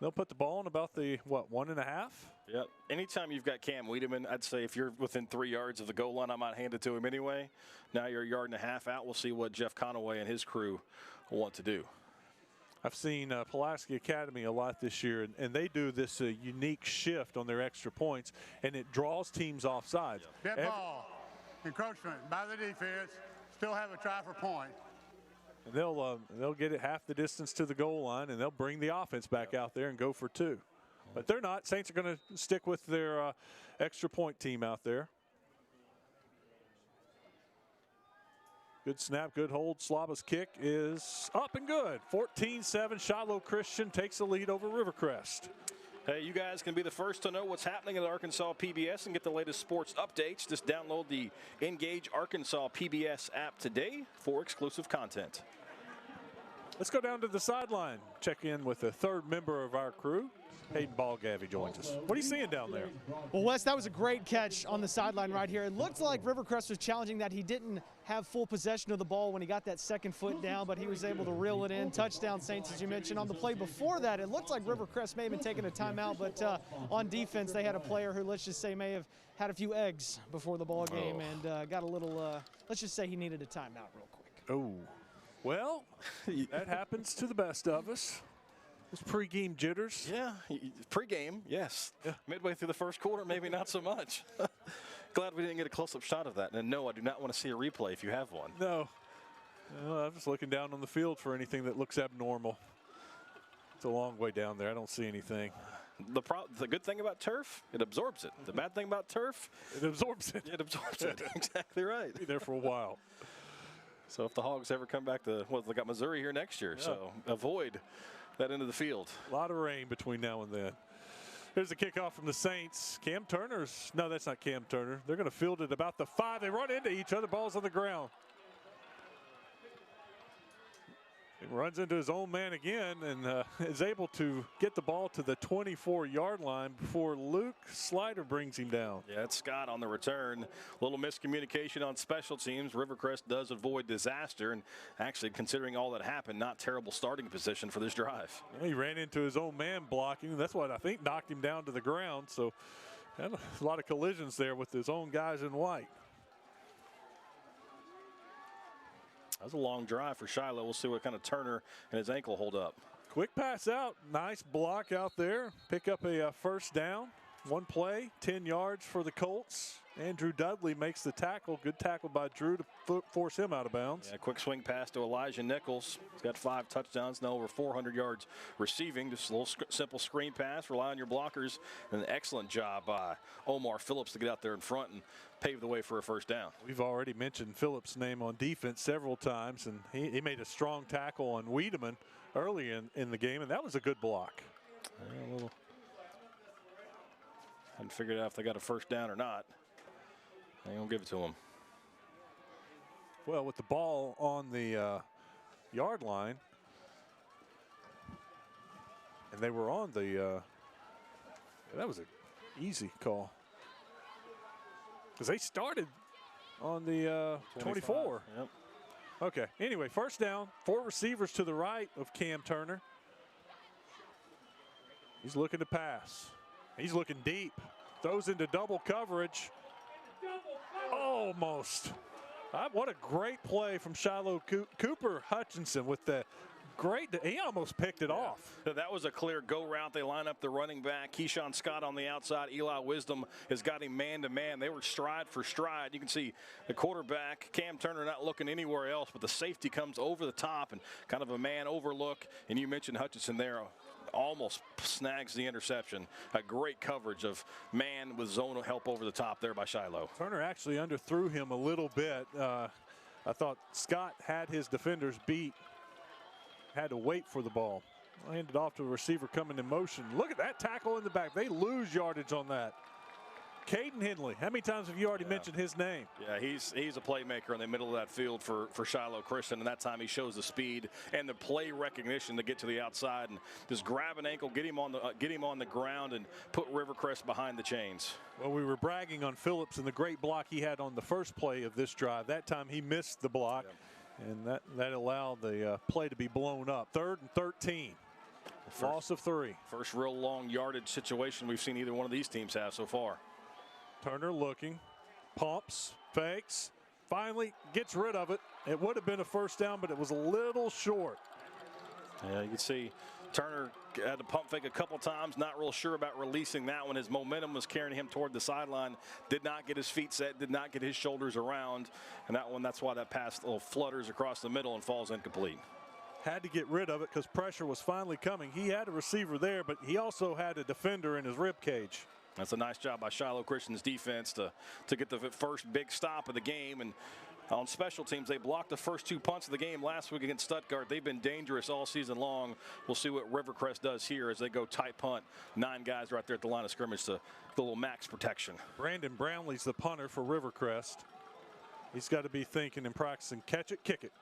they'll put the ball in about the, 1.5? Yep. Anytime you've got Cam Wiedemann, I'd say if you're within 3 yards of the goal line, I might hand it to him anyway. Now you're 1.5 yards out. We'll see what Jeff Conaway and his crew want to do. I've seen Pulaski Academy a lot this year, and they do this unique shift on their extra points, and it draws teams off sides. Dead ball, encroachment by the defense, still have a try for point. And they'll get it half the distance to the goal line, and they'll bring the offense back out there and go for 2. But they're not. Saints are going to stick with their extra point team out there. Good snap, good hold. Slaba's kick is up and good. 14-7. Shiloh Christian takes the lead over Rivercrest. Hey, you guys can be the first to know what's happening at Arkansas PBS and get the latest sports updates. Just download the Engage Arkansas PBS app today for exclusive content. Let's go down to the sideline. Check in with the 3rd member of our crew. Hayden Ballgavy joins us. What are you seeing down there? Well, Wes, that was a great catch on the sideline right here. It looked like Rivercrest was challenging that he didn't have full possession of the ball when he got that second foot down, but he was able to reel it in. Touchdown, Saints, as you mentioned. On the play before that, it looked like Rivercrest may have been taking a timeout, but on defense, they had a player who, let's just say, may have had a few eggs before the ball game and got a little, let's just say he needed a timeout real quick. Oh, well, that happens to the best of us. Those pregame jitters. Yeah, pregame, yes. Yeah. Midway through the first quarter, maybe not so much. Glad we didn't get a close-up shot of that. And no, I do not want to see a replay if you have one. No. I'm just looking down on the field for anything that looks abnormal. It's a long way down there. I don't see anything. The good thing about turf, it absorbs it. The bad thing about turf, it absorbs it. It absorbs it. Exactly right. Be there for a while. So if the Hogs ever come back to, well, they got Missouri here next year, so avoid that end of the field. A lot of rain between now and then. There's a kickoff from the Saints. Cam Turner's, no, that's not Cam Turner. They're going to field it about the 5. They run into each other. Ball's on the ground. He runs into his own man again and is able to get the ball to the 24-yard line before Luke Slider brings him down. Yeah, it's Scott on the return. A little miscommunication on special teams. Rivercrest does avoid disaster, and actually, considering all that happened, not terrible starting position for this drive. He ran into his own man blocking. That's what I think knocked him down to the ground. So had a lot of collisions there with his own guys in white. That was a long drive for Shiloh. We'll see what kind of Turner and his ankle hold up. Quick pass out. Nice block out there. Pick up a first down. One play, 10 yards for the Colts. Andrew Dudley makes the tackle. Good tackle by Drew to force him out of bounds. Yeah, quick swing pass to Elijah Nichols. He's got 5 touchdowns, now over 400 yards receiving. Just a little simple screen pass. Rely on your blockers. And an excellent job by Omar Phillips to get out there in front and pave the way for a first down. We've already mentioned Phillips' name on defense several times, and he made a strong tackle on Wiedemann early in the game, and that was a good block. Hadn't figured out if they got a first down or not. They don't give it to him. Well, with the ball on the yard line, and they were on the, that was an easy call. Because they started on the 24. Yep. Okay, anyway, first down, 4 receivers to the right of Cam Turner. He's looking to pass. He's looking deep. Throws into double coverage. Almost. What a great play from Shiloh. Cooper Hutchinson with the great, he almost picked it off. That was a clear go route. They line up the running back. Keyshawn Scott on the outside. Eli Wisdom has got him man to man. They were stride for stride. You can see the quarterback, Cam Turner, not looking anywhere else, but the safety comes over the top and kind of a man overlook. And you mentioned Hutchinson there. Almost snags the interception. A great coverage of man with zone help over the top there by Shiloh. Turner actually underthrew him a little bit. I thought Scott had his defenders beat. Had to wait for the ball. Handed off to a receiver coming in motion. Look at that tackle in the back. They lose yardage on that. Caden Henley, how many times have you already mentioned his name? Yeah, he's a playmaker in the middle of that field for Shiloh Christian, and that time he shows the speed and the play recognition to get to the outside and just grab an ankle, get him on the ground, and put Rivercrest behind the chains. Well, we were bragging on Phillips and the great block he had on the first play of this drive. That time he missed the block, and that allowed the play to be blown up. 3rd and 13. Loss of 3. First real long yardage situation we've seen either one of these teams have so far. Turner looking, pumps, fakes, finally gets rid of it. It would have been a first down, but it was a little short. Yeah, you can see Turner had to pump fake a couple times, not real sure about releasing that one. His momentum was carrying him toward the sideline, did not get his feet set, did not get his shoulders around, and that's why that pass little flutters across the middle and falls incomplete. Had to get rid of it because pressure was finally coming. He had a receiver there, but he also had a defender in his rib cage. That's a nice job by Shiloh Christian's defense to get the first big stop of the game. And on special teams, they blocked the first 2 punts of the game last week against Stuttgart. They've been dangerous all season long. We'll see what Rivercrest does here as they go tight punt. 9 guys right there at the line of scrimmage to the little max protection. Brandon Brownlee's the punter for Rivercrest. He's got to be thinking and practicing catch it, kick it.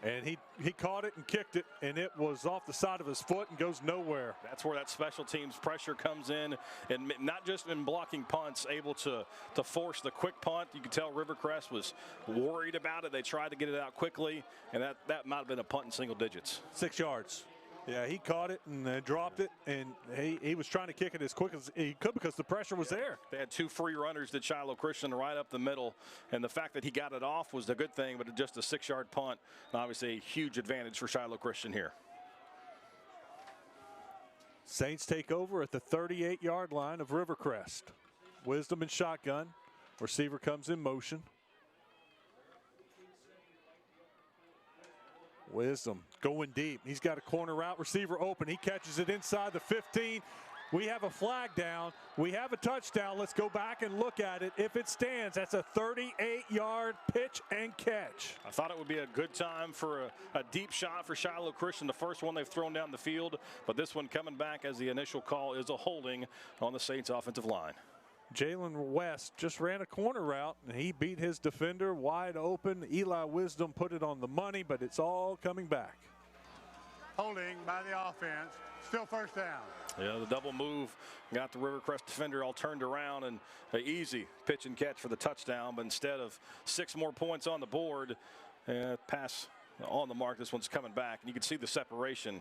And he caught it and kicked it, and it was off the side of his foot and goes nowhere. That's where that special teams pressure comes in, and not just in blocking punts, able to force the quick punt. You can tell Rivercrest was worried about it. They tried to get it out quickly, and that might have been a punt in single digits. 6 yards. Yeah, he caught it and dropped it, and he was trying to kick it as quick as he could because the pressure was there. They had 2 free runners that Shiloh Christian right up the middle, and the fact that he got it off was a good thing, but just a 6-yard punt, and obviously a huge advantage for Shiloh Christian here. Saints take over at the 38-yard line of Rivercrest. Wisdom and shotgun. Receiver comes in motion. Wisdom going deep. He's got a corner route, receiver open. He catches it inside the 15. We have a flag down. We have a touchdown. Let's go back and look at it. If it stands, that's a 38-yard pitch and catch. I thought it would be a good time for a deep shot for Shiloh Christian, the first one they've thrown down the field. But this one coming back as the initial call is a holding on the Saints offensive line. Jalen West just ran a corner route, and he beat his defender wide open. Eli Wisdom put it on the money, but it's all coming back. Holding by the offense. Still first down. Yeah, the double move got the Rivercrest defender all turned around, and an easy pitch and catch for the touchdown. But instead of 6 more points on the board, pass on the mark, this one's coming back. And you can see the separation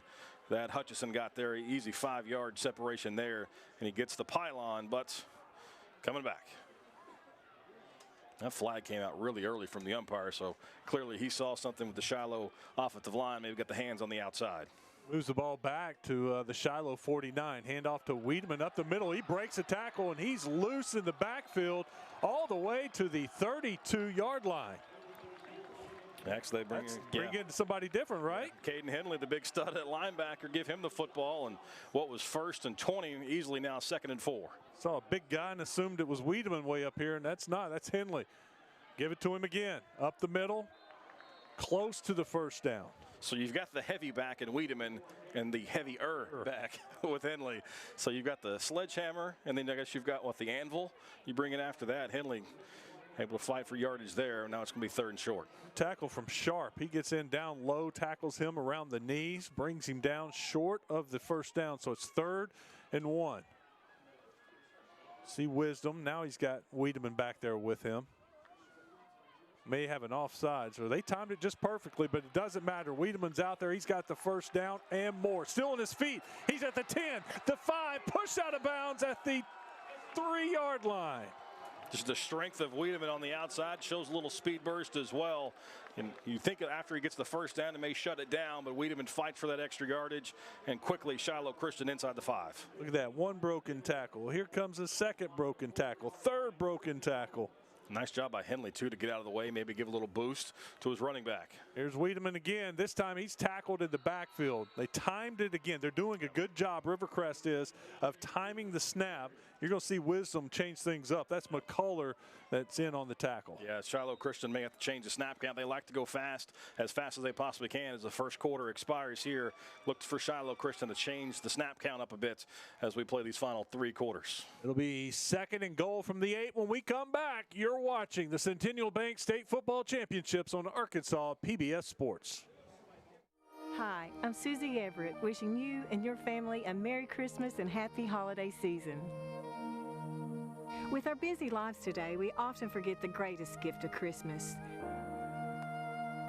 that Hutchison got there. Easy 5-yard separation there, and he gets the pylon, but coming back. That flag came out really early from the umpire, so clearly he saw something with the Shiloh offensive line, maybe got the hands on the outside. Moves the ball back to the Shiloh 49. Handoff to Wiedemann up the middle. He breaks a tackle, and he's loose in the backfield all the way to the 32-yard line. Actually, they bring in somebody different, right? Caden Henley, the big stud at linebacker, give him the football, and what was 1st and 20, easily now 2nd and 4. Saw a big guy and assumed it was Wiedemann way up here, and that's not. That's Henley. Give it to him again. Up the middle, close to the first down. So you've got the heavy back in Wiedemann and the heavier back with Henley. So you've got the sledgehammer, and then I guess you've got, what, the anvil? You bring it after that. Henley able to fight for yardage there. Now it's going to be 3rd and short. Tackle from Sharp. He gets in down low, tackles him around the knees, brings him down short of the first down. So it's 3rd and 1. See Wisdom. Now he's got Wiedemann back there with him. May have an offside, so they timed it just perfectly, but it doesn't matter. Wiedemann's out there. He's got the first down and more. Still on his feet. He's at the 10, the 5, pushed out of bounds at the 3-yard line. Just the strength of Wiedemann on the outside shows a little speed burst as well. And you think after he gets the first down, it may shut it down, but Wiedemann fights for that extra yardage, and quickly Shiloh Christian inside the 5. Look at that, 1 broken tackle. Here comes a 2nd broken tackle, 3rd broken tackle. Nice job by Henley, too, to get out of the way, maybe give a little boost to his running back. Here's Wiedemann again. This time he's tackled in the backfield. They timed it again. They're doing a good job, Rivercrest is, of timing the snap. You're going to see Wisdom change things up. That's McCullough that's in on the tackle. Yeah, Shiloh Christian may have to change the snap count. They like to go fast as they possibly can as the first quarter expires here. Look for Shiloh Christian to change the snap count up a bit as we play these final 3 quarters. It'll be 2nd and goal from the 8 when we come back. You're watching the Centennial Bank State Football Championships on Arkansas PBS Sports. Hi, I'm Susie Everett, wishing you and your family a Merry Christmas and Happy Holiday Season. With our busy lives today, we often forget the greatest gift of Christmas.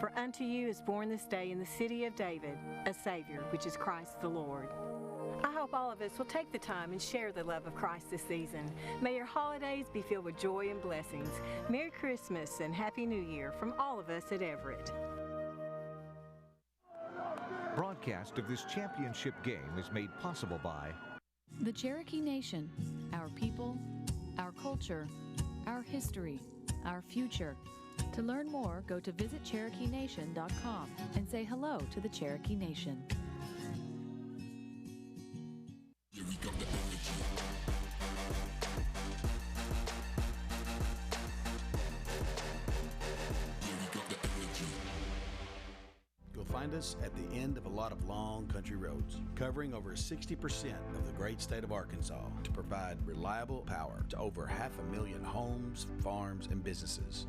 For unto you is born this day in the city of David a Savior, which is Christ the Lord. I hope all of us will take the time and share the love of Christ this season. May your holidays be filled with joy and blessings. Merry Christmas and Happy New Year from all of us at Everett. Broadcast of this championship game is made possible by the Cherokee Nation, our people, our culture, our history, our future. To learn more, go to visitcherokeenation.com and say hello to the Cherokee Nation. You'll find us at the end of a lot of long country roads, covering over 60% of the great state of Arkansas to provide reliable power to over 500,000 homes, farms, and businesses.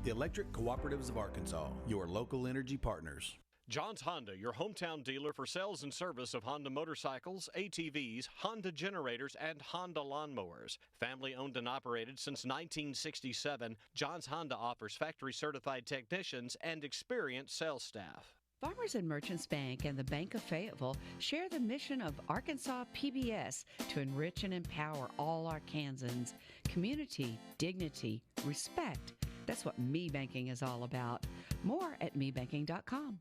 The Electric Cooperatives of Arkansas, your local energy partners. John's Honda, your hometown dealer for sales and service of Honda motorcycles, ATVs, Honda generators, and Honda lawnmowers. Family owned and operated since 1967, John's Honda offers factory-certified technicians and experienced sales staff. Farmers and Merchants Bank and the Bank of Fayetteville share the mission of Arkansas PBS to enrich and empower all Arkansans. Community, dignity, respect. That's what Me Banking is all about. More at mebanking.com.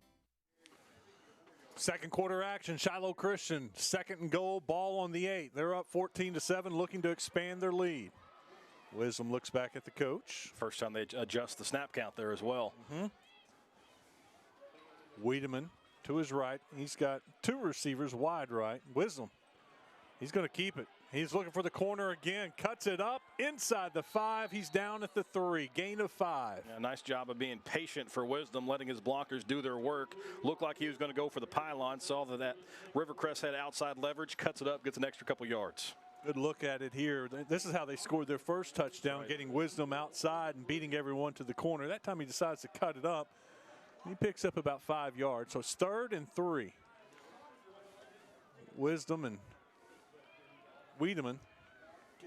2nd quarter action, Shiloh Christian, 2nd and goal, ball on the 8. They're up 14-7, looking to expand their lead. Wisdom looks back at the coach. First time they adjust the snap count there as well. Wiedemann to his right. He's got 2 receivers wide right. Wisdom, he's going to keep it. He's looking for the corner again, cuts it up inside the 5. He's down at the 3, gain of 5. Yeah, nice job of being patient for Wisdom, letting his blockers do their work. Looked like he was going to go for the pylon, saw that Rivercrest had outside leverage, cuts it up, gets an extra couple yards. Good look at it here. This is how they scored their first touchdown, getting Wisdom outside and beating everyone to the corner. That time he decides to cut it up. He picks up about 5 yards, so it's 3rd and 3. Wisdom and Wiedemann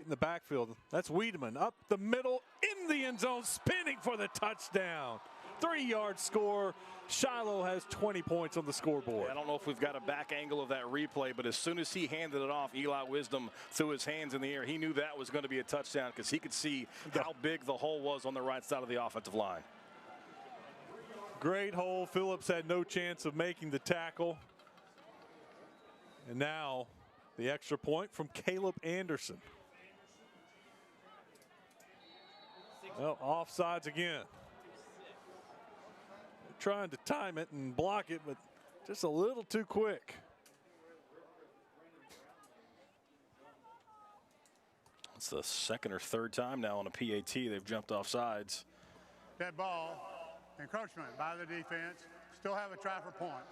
in the backfield. That's Wiedemann up the middle in the end zone, spinning for the touchdown. 3-yard score. Shiloh has 20 points on the scoreboard. Yeah, I don't know if we've got a back angle of that replay, but as soon as he handed it off, Eli Wisdom threw his hands in the air. He knew that was going to be a touchdown because he could see how big the hole was on the right side of the offensive line. Great hole. Phillips had no chance of making the tackle. And now the extra point from Caleb Anderson. Well, offsides again. They're trying to time it and block it, but just a little too quick. It's the 2nd or 3rd time now on a PAT they've jumped offsides. Dead ball, encroachment by the defense. Still have a try for point.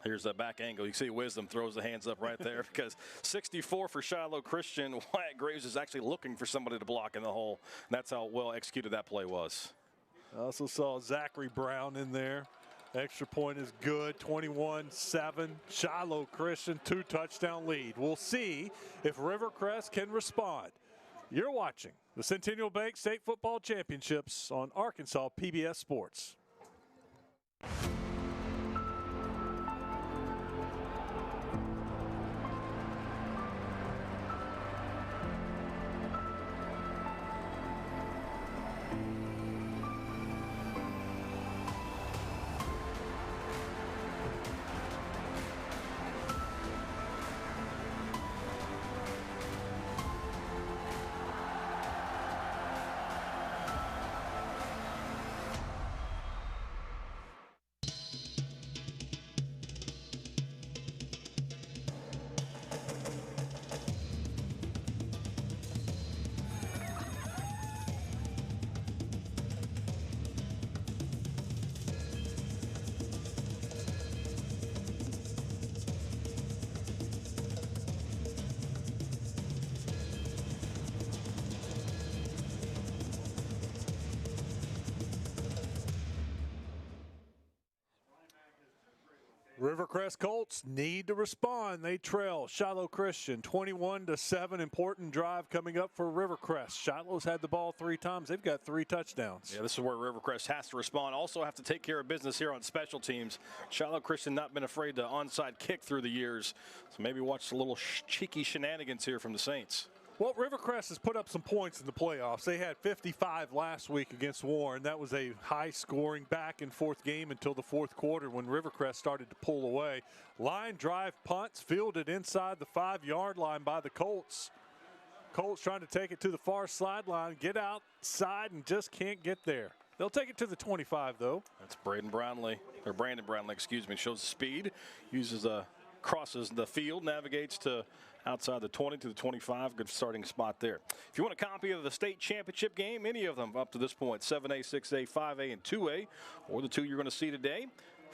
Here's that back angle. You see Wisdom throws the hands up right there because 64 for Shiloh Christian. Wyatt Graves is actually looking for somebody to block in the hole. That's how well executed that play was. I also saw Zachary Brown in there. Extra point is good. 21-7. Shiloh Christian 2-touchdown lead. We'll see if Rivercrest can respond. You're watching the Centennial Bank State Football Championships on Arkansas PBS Sports. Rivercrest Colts need to respond. They trail Shiloh Christian 21-7. Important drive coming up for Rivercrest. Shiloh's had the ball 3 times. They've got 3 touchdowns. Yeah, this is where Rivercrest has to respond. Also have to take care of business here on special teams. Shiloh Christian not been afraid to onside kick through the years. So maybe watch a little cheeky shenanigans here from the Saints. Well, Rivercrest has put up some points in the playoffs. They had 55 last week against Warren. That was a high-scoring back-and-forth game until the 4th quarter when Rivercrest started to pull away. Line drive punts fielded inside the 5-yard line by the Colts. Colts trying to take it to the far sideline, get outside, and just can't get there. They'll take it to the 25, though. That's Brandon Brownlee, excuse me, shows the speed, uses crosses the field, navigates to outside the 20 to the 25. Good starting spot there. If you want a copy of the state championship game, any of them up to this point, 7A, 6A, 5A, and 2A, or the 2 you're going to see today,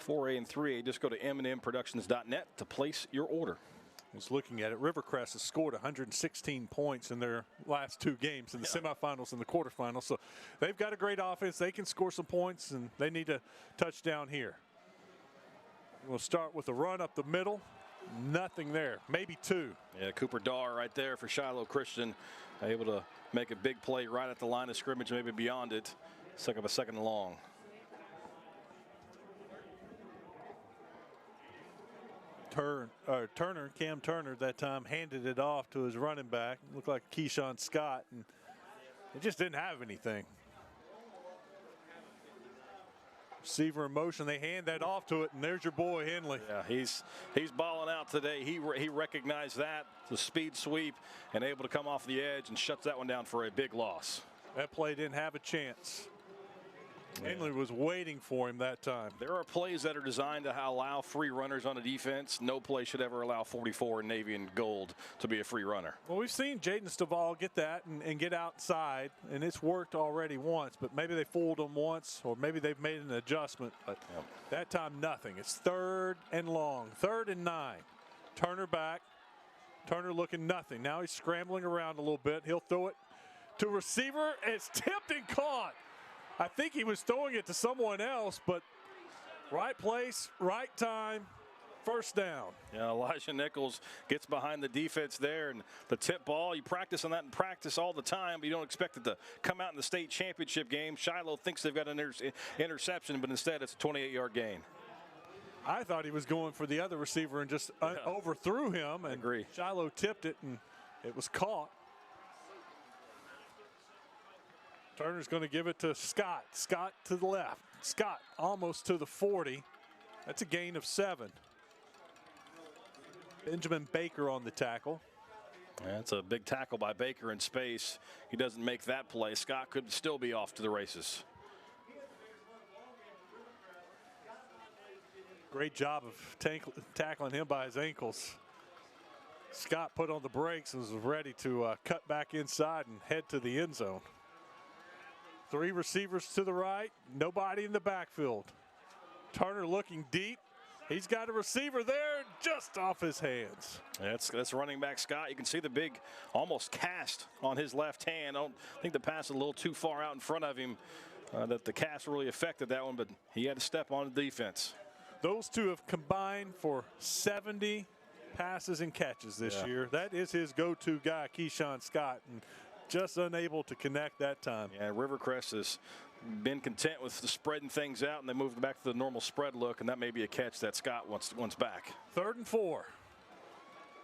4A and 3A, just go to mnmproductions.net to place your order. I was looking at it. Rivercrest has scored 116 points in their last 2 games, in the semifinals and the quarterfinals. So they've got a great offense. They can score some points, and they need a touchdown here. We'll start with a run up the middle. Nothing there, maybe 2. Yeah, Cooper Darr right there for Shiloh Christian, able to make a big play right at the line of scrimmage, maybe beyond it. Second of a second long. Cam Turner at that time handed it off to his running back. Looked like Keyshawn Scott, and it just didn't have anything. Receiver in motion, they hand that off to it, and there's your boy Henley. Yeah, he's balling out today. He recognized that, the speed sweep, and able to come off the edge and shuts that one down for a big loss. That play didn't have a chance. Henley was waiting for him that time. There are plays that are designed to allow free runners on a defense. No play should ever allow 44 in Navy and gold to be a free runner. Well, we've seen Jaden Stovall get that and get outside, and it's worked already once, but maybe they fooled him once, or maybe they've made an adjustment. But that time, nothing. It's 3rd and long, 3rd and 9. Turner back. Turner looking nothing. Now he's scrambling around a little bit. He'll throw it to receiver. It's tipped and caught. I think he was throwing it to someone else, but right place, right time, first down. Yeah, Elijah Nichols gets behind the defense there, and the tip ball, you practice on that in practice all the time, but you don't expect it to come out in the state championship game. Shiloh thinks they've got an interception, but instead it's a 28-yard gain. I thought he was going for the other receiver and just overthrew him, and agree. Shiloh tipped it, and it was caught. Turner's going to give it to Scott. Scott to the left. Scott almost to the 40. That's a gain of 7. Benjamin Baker on the tackle. That's a big tackle by Baker in space. He doesn't make that play. Scott could still be off to the races. Great job of tackling him by his ankles. Scott put on the brakes and was ready to cut back inside and head to the end zone. 3 receivers to the right, nobody in the backfield. Turner looking deep. He's got a receiver there just off his hands. That's running back Scott. You can see the big almost cast on his left hand. I don't think the pass is a little too far out in front of him, that the cast really affected that one, but he had to step on the defense. Those two have combined for 70 passes and catches this year. That is his go-to guy, Keyshawn Scott, and just unable to connect that time. Yeah, Rivercrest has been content with spreading things out, and they moved back to the normal spread look, and that may be a catch that Scott wants back. 3rd and 4.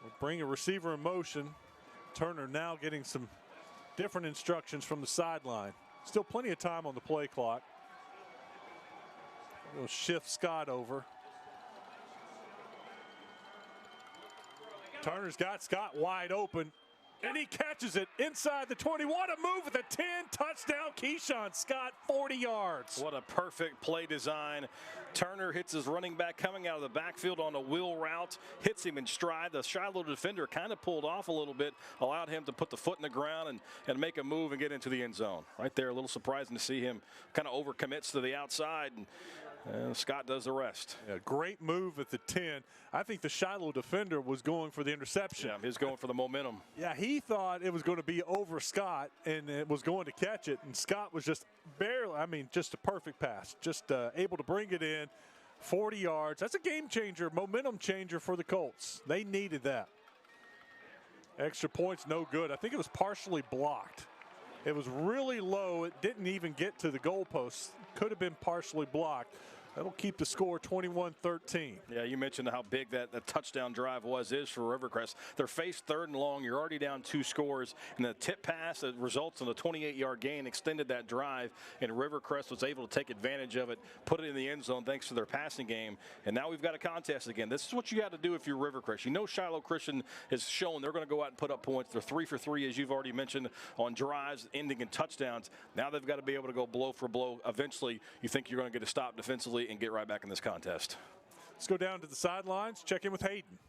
We'll bring a receiver in motion. Turner now getting some different instructions from the sideline. Still plenty of time on the play clock. We'll shift Scott over. Turner's got Scott wide open, and he catches it inside the 20. What a move with a 10, touchdown Keyshawn Scott, 40 yards. What a perfect play design. Turner hits his running back coming out of the backfield on a wheel route, hits him in stride. The Shiloh defender kind of pulled off a little bit, allowed him to put the foot in the ground and make a move and get into the end zone. Right there, a little surprising to see him kind of overcommits to the outside, and Scott does the rest. Yeah, great move at the 10. I think the Shiloh defender was going for the interception. Yeah, he was going for the momentum. Yeah, he thought it was going to be over Scott and it was going to catch it. And Scott was just barely, just a perfect pass. Just able to bring it in, 40 yards. That's a game changer, momentum changer for the Colts. They needed that. Extra points, no good. I think it was partially blocked. It was really low. It didn't even get to the goalpost. Could have been partially blocked. That'll keep the score 21-13. Yeah, you mentioned how big that touchdown drive is for Rivercrest. They're faced 3rd and long. You're already down 2 scores. And the tip pass that results in a 28-yard gain extended that drive. And Rivercrest was able to take advantage of it, put it in the end zone thanks to their passing game. And now we've got a contest again. This is what you got to do if you're Rivercrest. You know Shiloh Christian has shown they're going to go out and put up points. They're 3 for 3, as you've already mentioned, on drives ending in touchdowns. Now they've got to be able to go blow for blow. Eventually, you think you're going to get a stop defensively and get right back in this contest. Let's go down to the sidelines, check in with Hayden.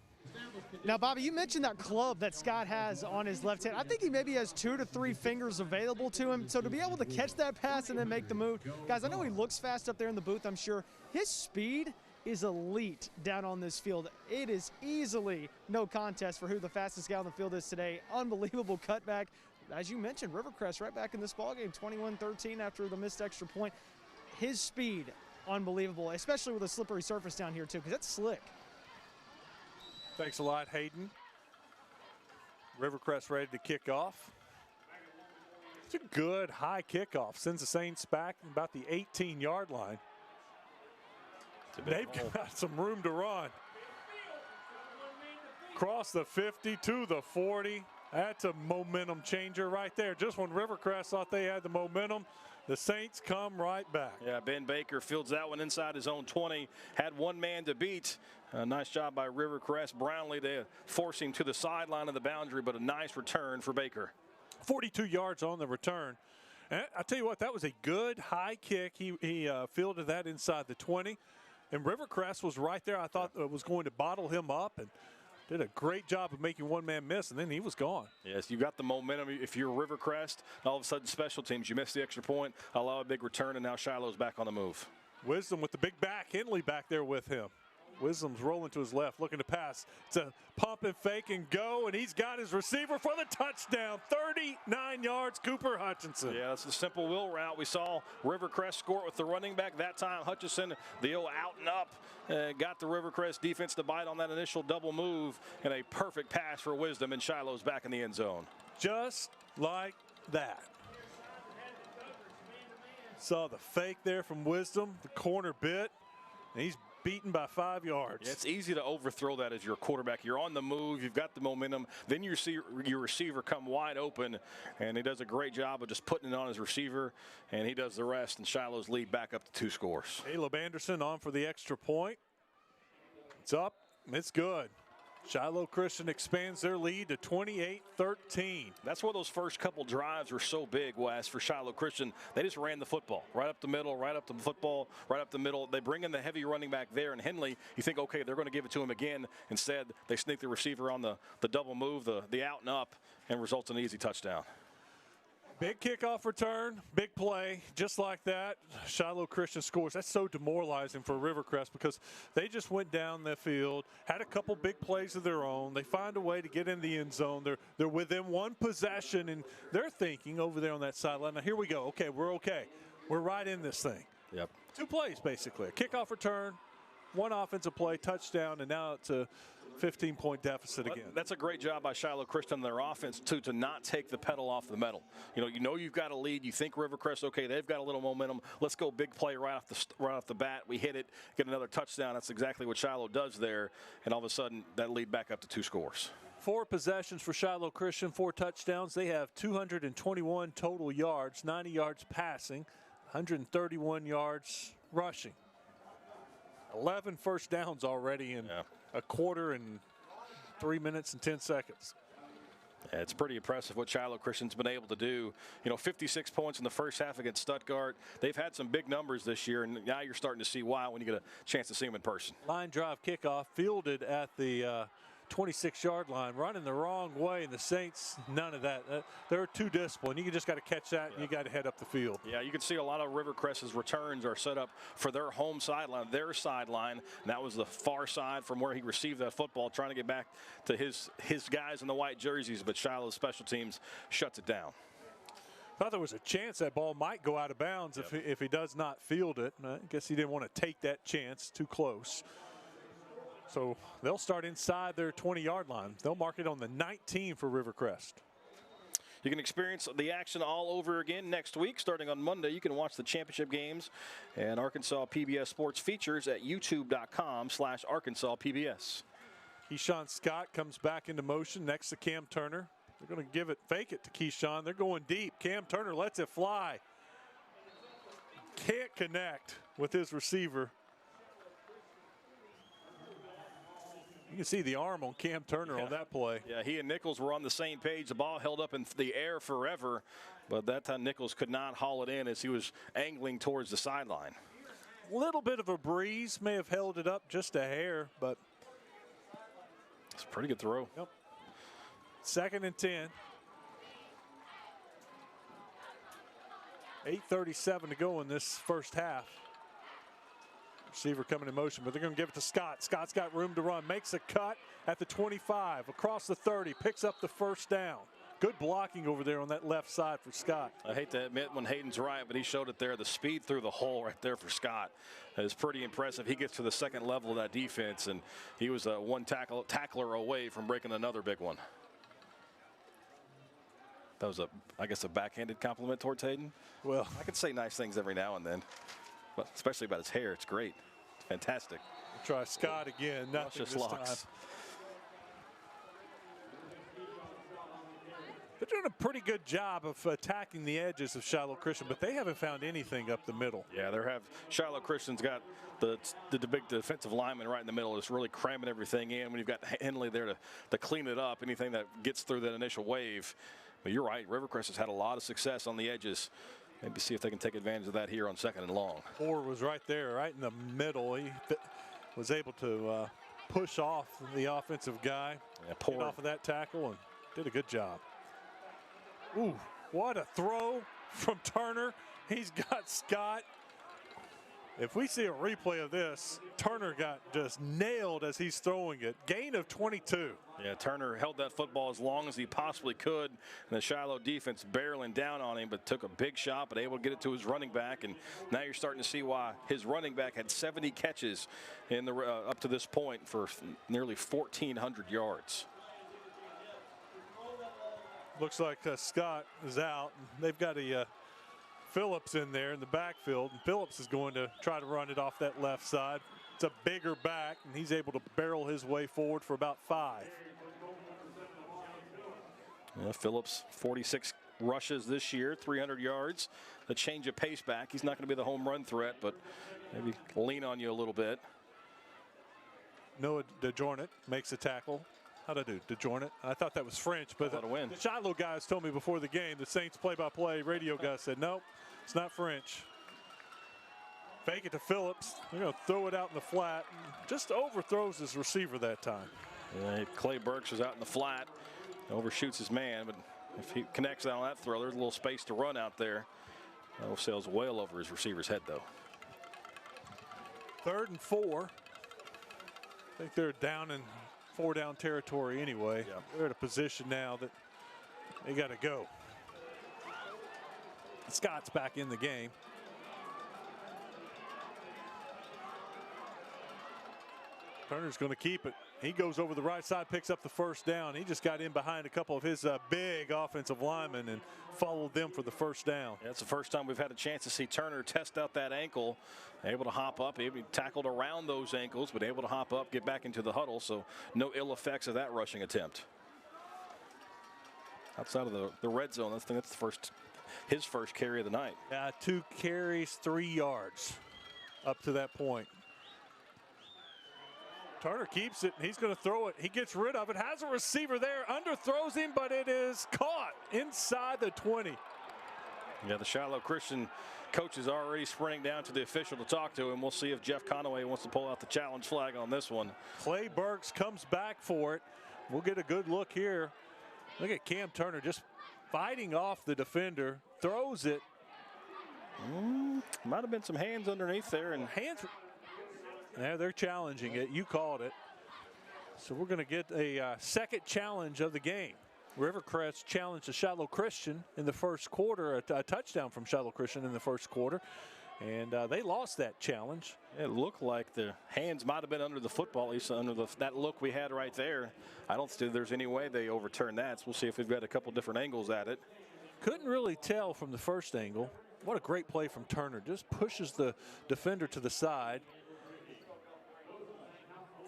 Now, Bobby, you mentioned that club that Scott has on his left hand. I think he maybe has 2 to 3 fingers available to him. So to be able to catch that pass and then make the move, guys, I know he looks fast up there in the booth, I'm sure. His speed is elite down on this field. It is easily no contest for who the fastest guy on the field is today. Unbelievable cutback. As you mentioned, Rivercrest right back in this ballgame, 21-13 after the missed extra point. His speed, unbelievable, especially with a slippery surface down here too, because that's slick. Thanks a lot, Hayden. Rivercrest ready to kick off. It's a good high kickoff. Sends the Saints back about the 18-yard line. They've got some room to run. Cross the 50 to the 40. That's a momentum changer right there. Just when Rivercrest thought they had the momentum, the Saints come right back. Yeah, Ben Baker fields that one inside his own 20. Had one man to beat. Nice job by Rivercrest. Brownlee to force him to the sideline of the boundary, but a nice return for Baker. 42 yards on the return. And I tell you what, that was a good high kick. He fielded that inside the 20. And Rivercrest was right there. I thought it was going to bottle him up and did a great job of making one man miss, and then he was gone. Yes, you got the momentum. If you're Rivercrest, all of a sudden special teams, you miss the extra point, allow a big return, and now Shiloh's back on the move. Wisdom with the big back. Henley back there with him. Wisdom's rolling to his left, looking to pass. It's a pump and fake and go, and he's got his receiver for the touchdown. 39 yards, Cooper Hutchinson. Yeah, that's a simple wheel route. We saw Rivercrest score it with the running back. That time, Hutchinson, the old out and up, got the Rivercrest defense to bite on that initial double move, and a perfect pass for Wisdom, and Shiloh's back in the end zone. Just like that. Saw the fake there from Wisdom, the corner bit, and he's beaten by 5 yards. Yeah, it's easy to overthrow that as your quarterback. You're on the move, you've got the momentum, then you see your receiver come wide open, and he does a great job of just putting it on his receiver, and he does the rest, and Shiloh's lead back up to 2 scores. Caleb Anderson on for the extra point. It's up, it's good. Shiloh Christian expands their lead to 28-13. That's why those first couple drives were so big, Wes, for Shiloh Christian. They just ran the football right up the middle, right up the football, right up the middle. They bring in the heavy running back there, and Henley, you think, okay, they're going to give it to him again. Instead, they sneak the receiver on the double move, the out and up, and results in an easy touchdown. Big kickoff return, big play, just like that. Shiloh Christian scores. That's so demoralizing for Rivercrest because they just went down the field, had a couple big plays of their own. They find a way to get in the end zone. They're within one possession, and they're thinking over there on that sideline, now here we go. Okay, we're okay. We're right in this thing. Yep. 2 plays, basically. A kickoff return, one offensive play, touchdown, and now it's a 15-point deficit again. That's a great job by Shiloh Christian and their offense, too, to not take the pedal off the metal. You know you've got a lead. You think Rivercrest, okay, they've got a little momentum. Let's go big play right off the bat. We hit it, get another touchdown. That's exactly what Shiloh does there, and all of a sudden that lead back up to 2 scores. 4 possessions for Shiloh Christian, 4 touchdowns. They have 221 total yards, 90 yards passing, 131 yards rushing. 11 first downs already in a quarter and 3 minutes and 10 seconds. Yeah, it's pretty impressive what Shiloh Christian's been able to do. 56 points in the first half against Stuttgart. They've had some big numbers this year, and now you're starting to see why when you get a chance to see them in person. Line drive kickoff fielded at the 26-yard line, running the wrong way, and the Saints, none of that. They're too disciplined. You just got to catch that, and you got to head up the field. Yeah, you can see a lot of Rivercrest's returns are set up for their home sideline, their sideline. And that was the far side from where he received that football, trying to get back to his guys in the white jerseys, but Shiloh's special teams shuts it down. Thought there was a chance that ball might go out of bounds if he does not field it. I guess he didn't want to take that chance, too close. So they'll start inside their 20-yard line. They'll mark it on the 19 for Rivercrest. You can experience the action all over again next week. Starting on Monday, you can watch the championship games and Arkansas PBS Sports features at youtube.com/ArkansasPBS. Keyshawn Scott comes back into motion next to Cam Turner. They're going to fake it to Keyshawn. They're going deep. Cam Turner lets it fly. Can't connect with his receiver. You can see the arm on Cam Turner on that play. Yeah, he and Nichols were on the same page. The ball held up in the air forever, but that time Nichols could not haul it in as he was angling towards the sideline. A little bit of a breeze may have held it up just a hair, but it's a pretty good throw. Yep. 2nd and 10. 8:37 to go in this first half. Receiver coming in motion, but they're going to give it to Scott. Scott's got room to run. Makes a cut at the 25, across the 30, picks up the first down. Good blocking over there on that left side for Scott. I hate to admit when Hayden's right, but he showed it there. The speed through the hole right there for Scott is pretty impressive. He gets to the second level of that defense, and he was one tackler away from breaking another big one. That was, I guess, a backhanded compliment towards Hayden. Well, I could say nice things every now and then. But especially about his hair, it's great. It's fantastic. We'll try Scott again. Nothing this time. They're doing a pretty good job of attacking the edges of Shiloh Christian, but they haven't found anything up the middle. Yeah, Shiloh Christian's got the big defensive lineman right in the middle, is really cramming everything in. When you've got Henley there to clean it up, anything that gets through that initial wave. But you're right, Rivercrest has had a lot of success on the edges. Maybe see if they can take advantage of that here on 2nd and long. Orr was right there, right in the middle. He was able to push off the offensive guy, get off of that tackle, and did a good job. Ooh, what a throw from Turner. He's got Scott. If we see a replay of this, Turner got just nailed as he's throwing it. Gain of 22. Yeah, Turner held that football as long as he possibly could. And the Shiloh defense barreling down on him, but took a big shot, but able to get it to his running back. And now you're starting to see why his running back had 70 catches in the up to this point for nearly 1,400 yards. Looks like Scott is out. They've got a Phillips in there in the backfield, and Phillips is going to try to run it off that left side. It's a bigger back, and he's able to barrel his way forward for about 5. Yeah, Phillips, 46 rushes this year, 300 yards. A change of pace back. He's not going to be the home run threat, but maybe lean on you a little bit. Noah DeJornett makes a tackle. How'd I do? DeJornett? I thought that was French, but the Shiloh guys told me before the game, the Saints play-by-play radio guy said, nope, it's not French. Fake it to Phillips. They're going to throw it out in the flat. Just overthrows his receiver that time. Yeah, Clay Burks was out in the flat. Overshoots his man, but if he connects on that throw, there's a little space to run out there. That sails well over his receiver's head, though. 3rd and 4. I think they're down in 4-down territory anyway. Yeah. They're at a position now that they got to go. Scott's back in the game. Turner's going to keep it. He goes over the right side, picks up the 1st down. He just got in behind a couple of his big offensive linemen and followed them for the 1st down. Yeah, it's the first time we've had a chance to see Turner test out that ankle. Able to hop up, able to tackled around those ankles, but able to hop up, get back into the huddle. So no ill effects of that rushing attempt. Outside of the red zone, I think that's his first carry of the night. 2 carries, 3 yards up to that point. Turner keeps it, and he's going to throw it. He gets rid of it, has a receiver there, underthrows him, but it is caught inside the 20. Yeah, the Shiloh Christian coach is already sprinting down to the official to talk to him. We'll see if Jeff Conaway wants to pull out the challenge flag on this one. Clay Burks comes back for it. We'll get a good look here. Look at Cam Turner just fighting off the defender, throws it. Might have been some hands underneath there. And hands. Yeah, they're challenging it. You called it. So we're going to get a second challenge of the game. Rivercrest challenged the Shiloh Christian in the 1st quarter, a touchdown from Shiloh Christian in the 1st quarter, and they lost that challenge. It looked like the hands might have been under the football, at least under that look we had right there. I don't think there's any way they overturn that, so we'll see if we've got a couple different angles at it. Couldn't really tell from the 1st angle. What a great play from Turner. Just pushes the defender to the side.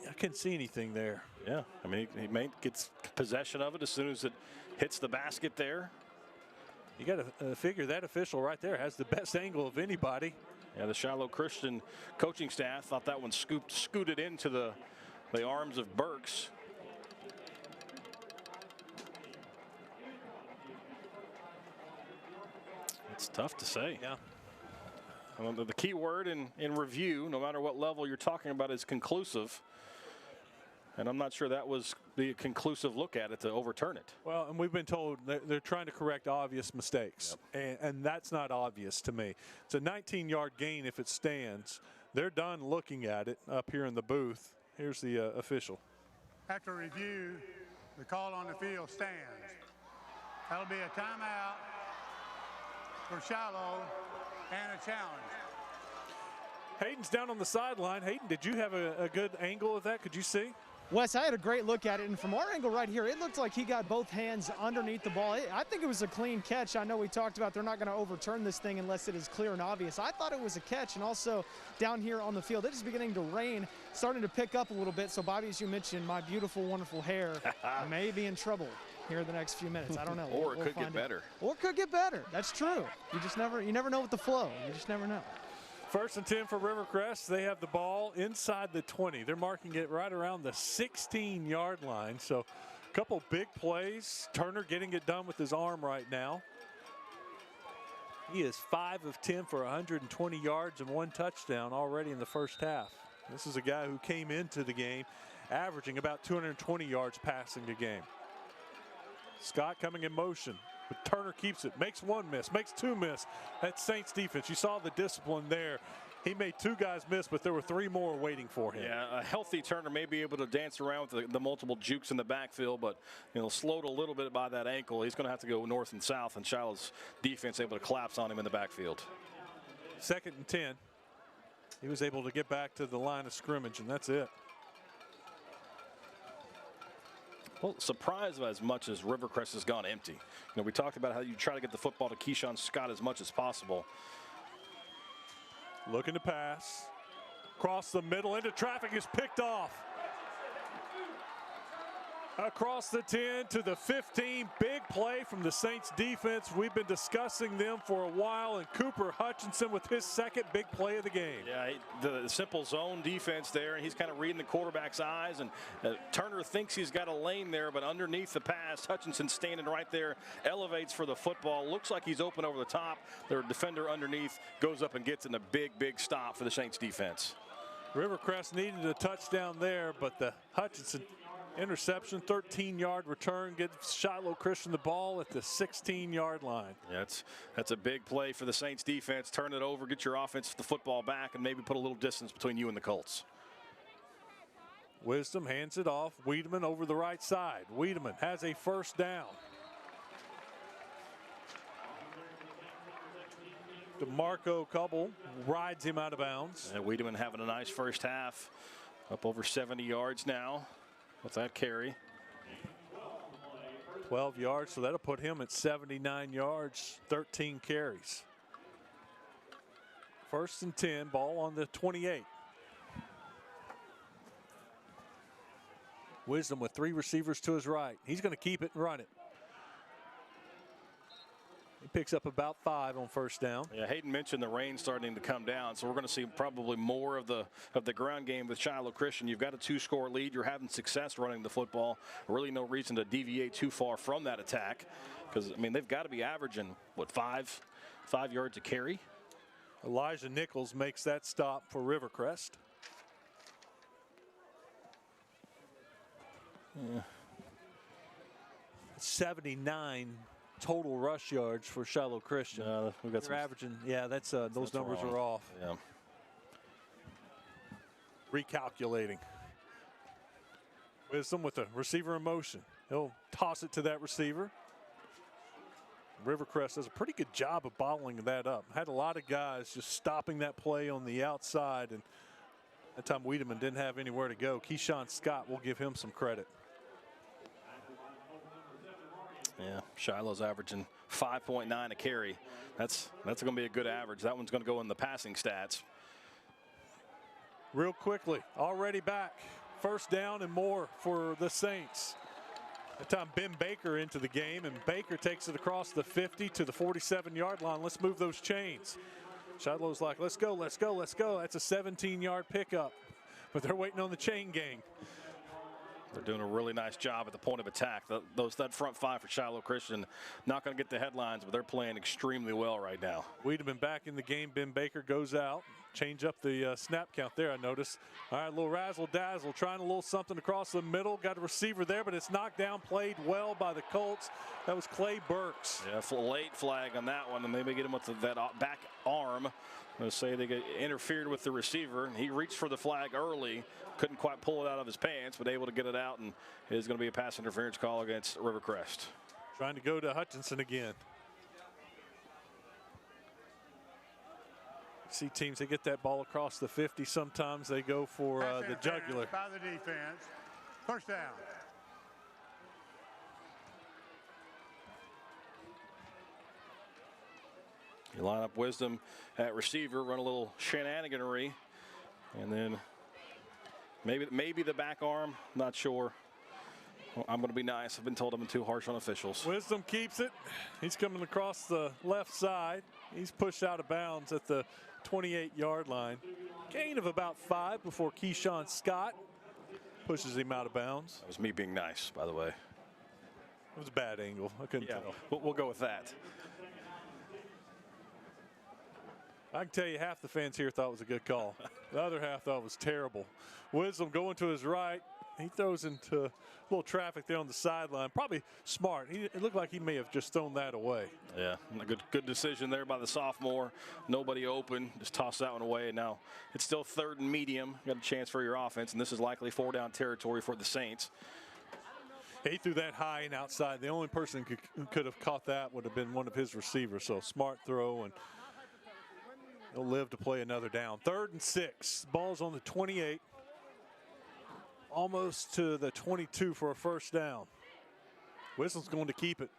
I couldn't see anything there. Yeah, I mean, he gets possession of it as soon as it hits the basket there. You got to figure that official right there has the best angle of anybody. Yeah, the Shiloh Christian coaching staff thought that one scooted into the arms of Burks. It's tough to say. Yeah. The key word in review, no matter what level you're talking about, is conclusive. And I'm not sure that was the conclusive look at it to overturn it. Well, and we've been told they're trying to correct obvious mistakes. Yep. And that's not obvious to me. It's a 19-yard gain if it stands. They're done looking at it up here in the booth. Here's the official. After review, the call on the field stands. That'll be a timeout for Shiloh and a challenge. Hayden's down on the sideline. Hayden, did you have a good angle of that? Could you see? Wes, I had a great look at it, and from our angle right here, it looked like he got both hands underneath the ball. I think it was a clean catch. I know we talked about they're not going to overturn this thing unless it is clear and obvious. I thought it was a catch, and also down here on the field, it is beginning to rain, starting to pick up a little bit. So, Bobby, as you mentioned, my beautiful, wonderful hair may be in trouble here in the next few minutes. I don't know. Or it could get better. Or it could get better. That's true. You never know with the flow. You just never know. 1st and 10 for Rivercrest. They have the ball inside the 20. They're marking it right around the 16-yard line. So a couple big plays. Turner getting it done with his arm right now. He is 5 of 10 for 120 yards and 1 touchdown already in the first half. This is a guy who came into the game averaging about 220 yards passing a game. Scott coming in motion, but Turner keeps it, makes 1 miss, makes 2 miss. That's Saints defense. You saw the discipline there. He made 2 guys miss, but there were 3 more waiting for him. Yeah, a healthy Turner may be able to dance around with the multiple jukes in the backfield, but slowed a little bit by that ankle. He's going to have to go north and south, and Shiloh's defense able to collapse on him in the backfield. 2nd and 10. He was able to get back to the line of scrimmage, and that's it. Well, surprised as much as Rivercrest has gone empty. We talked about how you try to get the football to Keyshawn Scott as much as possible. Looking to pass. Across the middle, into traffic, is picked off. Across the 10 to the 15. Big play from the Saints defense. We've been discussing them for a while, and Cooper Hutchinson with his 2nd big play of the game. Yeah, the simple zone defense there, and he's kind of reading the quarterback's eyes, and Turner thinks he's got a lane there, but underneath the pass, Hutchinson standing right there, elevates for the football. Looks like he's open over the top. Their defender underneath goes up and gets in a big stop for the Saints defense. Rivercrest needed a touchdown there, but the Hutchinson interception, 13-yard return, gives Shiloh Christian the ball at the 16-yard line. Yeah, that's a big play for the Saints defense. Turn it over, get your offense the football back, and maybe put a little distance between you and the Colts. Wisdom hands it off. Wiedemann over the right side. Wiedemann has a first down. DeMarco Cubble rides him out of bounds. And Wiedemann having a nice first half, up over 70 yards now with that carry. 12 yards, so that'll put him at 79 yards, 13 carries. 1st and 10, ball on the 28. Wisdom with 3 receivers to his right. He's going to keep it and run it. He picks up about 5 on first down. Yeah, Hayden mentioned the rain starting to come down, so we're going to see probably more of the ground game with Shiloh Christian. You've got a 2-score lead. You're having success running the football. Really no reason to deviate too far from that attack, because I mean they've got to be averaging what 5 yards a carry. Elijah Nichols makes that stop for Rivercrest. Yeah. 79 total rush yards for Shiloh Christian. We've got They're averaging, yeah, those numbers are off. Yeah. Recalculating. Wisdom with a receiver in motion. He'll toss it to that receiver. Rivercrest does a pretty good job of bottling that up. Had a lot of guys just stopping that play on the outside, and that time Wiedemann didn't have anywhere to go. Keyshawn Scott will give him some credit. Yeah, Shiloh's averaging 5.9 a carry. That's going to be a good average. That one's going to go in the passing stats. Real quickly, already back. First down and more for the Saints. That time Ben Baker into the game, and Baker takes it across the 50 to the 47-yard line. Let's move those chains. Shiloh's like, let's go, let's go, let's go. That's a 17-yard pickup, but they're waiting on the chain gang. They're doing a really nice job at the point of attack. That front 5 for Shiloh Christian, not going to get the headlines, but they're playing extremely well right now. Wiedemann back in the game. Ben Baker goes out. Change up the snap count there, I noticed. All right, a little razzle-dazzle, trying a little something across the middle. Got a receiver there, but it's knocked down, played well by the Colts. That was Clay Burks. Yeah, late flag on that one, and maybe get him with that back arm. I'm going to say they interfered with the receiver. He reached for the flag early, couldn't quite pull it out of his pants, but able to get it out, and it is going to be a pass interference call against Rivercrest. Trying to go to Hutchinson again. See teams, they get that ball across the 50. Sometimes they go for the jugular. By the defense. First down. You line up Wisdom at receiver, run a little shenaniganery, and then maybe the back arm, not sure. Well, I'm going to be nice. I've been told I've been too harsh on officials. Wisdom keeps it. He's coming across the left side. He's pushed out of bounds at the 28-yard line. Gain of about 5 before Keyshawn Scott pushes him out of bounds. That was me being nice, by the way. It was a bad angle. I couldn't tell. We'll go with that. I can tell you half the fans here thought it was a good call. The other half thought it was terrible. Wisdom going to his right. He throws into a little traffic there on the sideline. Probably smart. It looked like he may have just thrown that away. Yeah, a good decision there by the sophomore. Nobody open. Just toss that one away. And now it's still 3rd and medium. Got a chance for your offense, and this is likely 4-down territory for the Saints. He threw that high and outside. The only person who could have caught that would have been one of his receivers. So smart throw, and he'll live to play another down. 3rd and 6. Ball's on the 28. Almost to the 22 for a first down. Wisdom's going to keep it.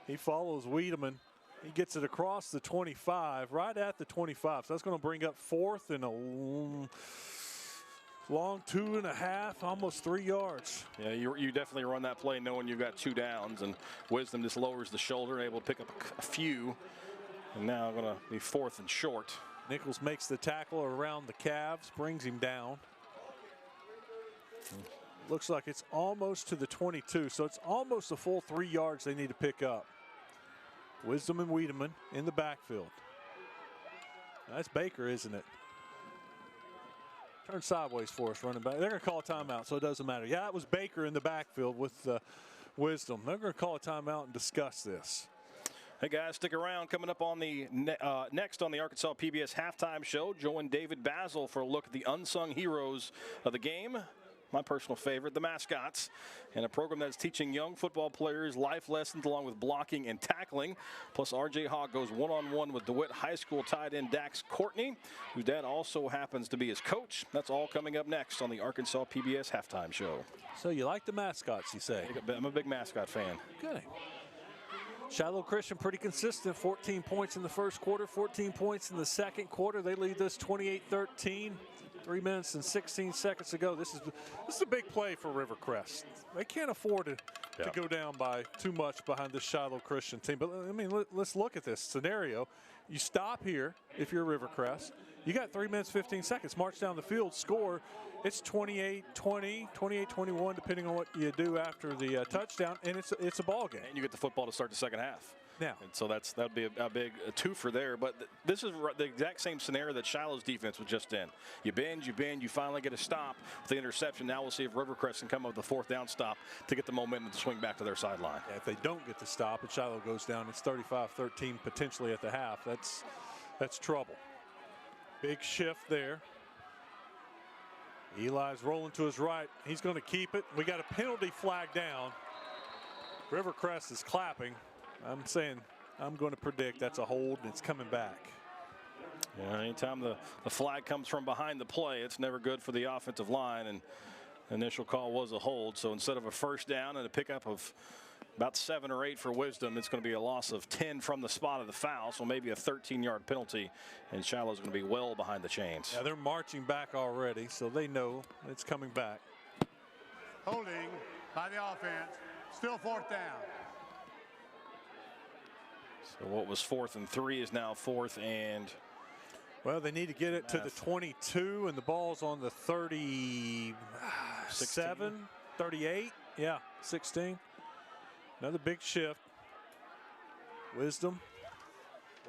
He follows Wiedemann. He gets it across the 25, right at the 25. So that's going to bring up 4th and a long 2.5, almost 3 yards. Yeah, you definitely run that play knowing you've got 2 downs, and Wisdom just lowers the shoulder, able to pick up a few. And now going to be 4th and short. Nichols makes the tackle around the calves, brings him down. Looks like it's almost to the 22, so it's almost a full 3 yards they need to pick up. Wisdom and Wiedemann in the backfield. That's Baker, isn't it? Turn sideways for us, running back. They're going to call a timeout, so it doesn't matter. Yeah, it was Baker in the backfield with Wisdom. They're going to call a timeout and discuss this. Hey guys, stick around. Coming up on the next on the Arkansas PBS halftime show, join David Basil for a look at the unsung heroes of the game. My personal favorite, the mascots, and a program that's teaching young football players life lessons along with blocking and tackling. Plus, R.J. Hawk goes one-on-one with DeWitt High School tight end Dax Courtney, whose dad also happens to be his coach. That's all coming up next on the Arkansas PBS halftime show. So you like the mascots, you say? I'm a big mascot fan. Good. Shiloh Christian pretty consistent. 14 points in the first quarter, 14 points in the second quarter. They lead this 28-13. 3 minutes and 16 seconds to go. This is a big play for Rivercrest. They can't afford to go down by too much behind this Shiloh Christian team. But I mean, let's look at this scenario. You stop here if you're Rivercrest. You got 3 minutes, 15 seconds. March down the field, score. It's 28-20, 28-21, depending on what you do after the touchdown, and it's a ball game. And you get the football to start the second half. Now, and so that'd be a big twofer there. But this is the exact same scenario that Shiloh's defense was just in. You bend, you finally get a stop with the interception. Now we'll see if Rivercrest can come up with a 4th down stop to get the momentum to swing back to their sideline. Yeah, if they don't get the stop and Shiloh goes down, it's 35-13 potentially at the half. That's trouble. Big shift there. Eli's rolling to his right. He's going to keep it. We got a penalty flag down. Rivercrest is clapping. I'm saying, I'm going to predict that's a hold, and it's coming back. Yeah, anytime the flag comes from behind the play, it's never good for the offensive line, and the initial call was a hold. So instead of a first down and a pickup of about 7 or 8 for Wisdom, it's going to be a loss of 10 from the spot of the foul, so maybe a 13-yard penalty, and Shiloh's going to be well behind the chains. Yeah, they're marching back already, so they know it's coming back. Holding by the offense, still 4th down. So what was 4th and 3 is now 4th and... Well, they need to get it to the 22, and the ball's on the 37, 38. Yeah, 16. Another big shift. Wisdom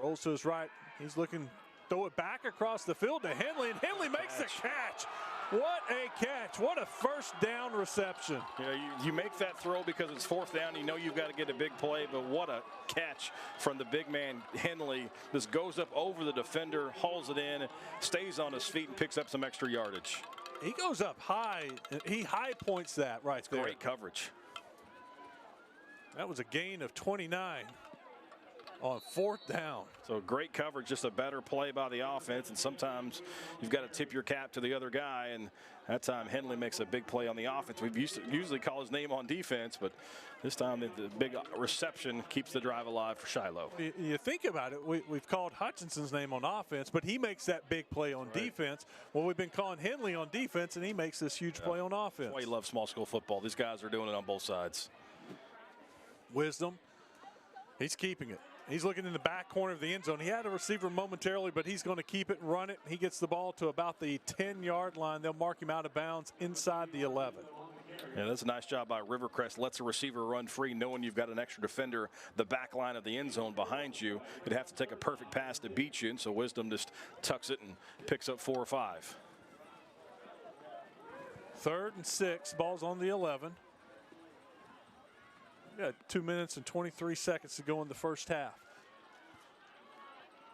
rolls to his right. He's looking, throw it back across the field to Henley, and Henley makes the catch. What a catch. What a first down reception. Yeah, you make that throw because it's 4th down. You know you've got to get a big play, but what a catch from the big man, Henley. This goes up over the defender, hauls it in, stays on his feet, and picks up some extra yardage. He goes up high. He high points that right there. Great coverage. That was a gain of 29 on 4th down. So great coverage, just a better play by the offense, and sometimes you've got to tip your cap to the other guy, and that time Henley makes a big play on the offense. We've usually call his name on defense, but this time the big reception keeps the drive alive for Shiloh. You think about it, we've called Hutchinson's name on offense, but he makes that big play on defense. Well, we've been calling Henley on defense, and he makes this huge play on offense. That's why you love small school football. These guys are doing it on both sides. Wisdom, he's keeping it. He's looking in the back corner of the end zone. He had a receiver momentarily, but he's going to keep it and run it. He gets the ball to about the 10-yard line. They'll mark him out of bounds inside the 11. Yeah, that's a nice job by Rivercrest. Lets a receiver run free, knowing you've got an extra defender, the back line of the end zone behind you. You'd have to take a perfect pass to beat you, and so Wisdom just tucks it and picks up 4 or 5. 3rd and 6, ball's on the 11. We got 2 minutes and 23 seconds to go in the first half.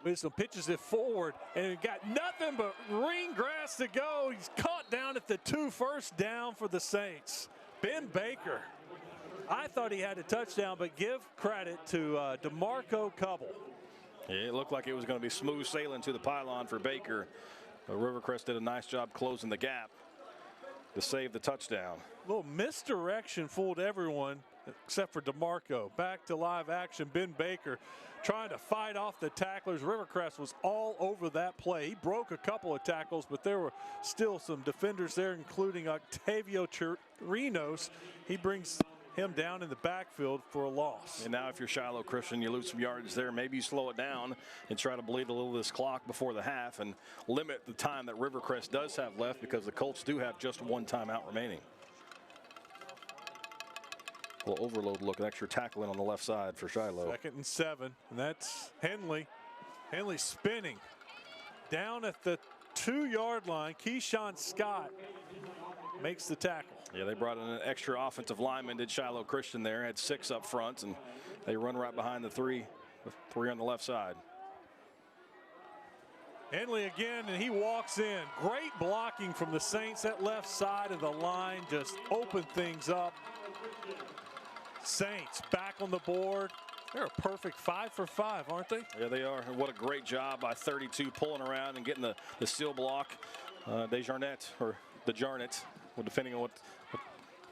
Wisdom pitches it forward, and he got nothing but green grass to go. He's caught down at the 2, first down for the Saints. Ben Baker. I thought he had a touchdown, but give credit to DeMarco Cubble. Yeah, it looked like it was going to be smooth sailing to the pylon for Baker. But Rivercrest did a nice job closing the gap to save the touchdown. A little misdirection fooled everyone except for DeMarco. Back to live action. Ben Baker trying to fight off the tacklers. Rivercrest was all over that play. He broke a couple of tackles, but there were still some defenders there, including Octavio Chirinos. He brings him down in the backfield for a loss. And now if you're Shiloh Christian, you lose some yards there. Maybe you slow it down and try to bleed a little of this clock before the half and limit the time that Rivercrest does have left, because the Colts do have just 1 timeout remaining. A little overload look, an extra tackling on the left side for Shiloh. 2nd and 7, and that's Henley. Henley spinning down at the 2-yard line. Keyshawn Scott makes the tackle. Yeah, they brought in an extra offensive lineman, did Shiloh Christian there, had 6 up front, and they run right behind the 3 on the left side. Henley again, and he walks in. Great blocking from the Saints. That left side of the line just opened things up. Saints back on the board. They're a perfect 5 for 5, aren't they? Yeah, they are. And what a great job by 32 pulling around and getting the seal block. Desjarnet, or DeJarnet, well, depending on what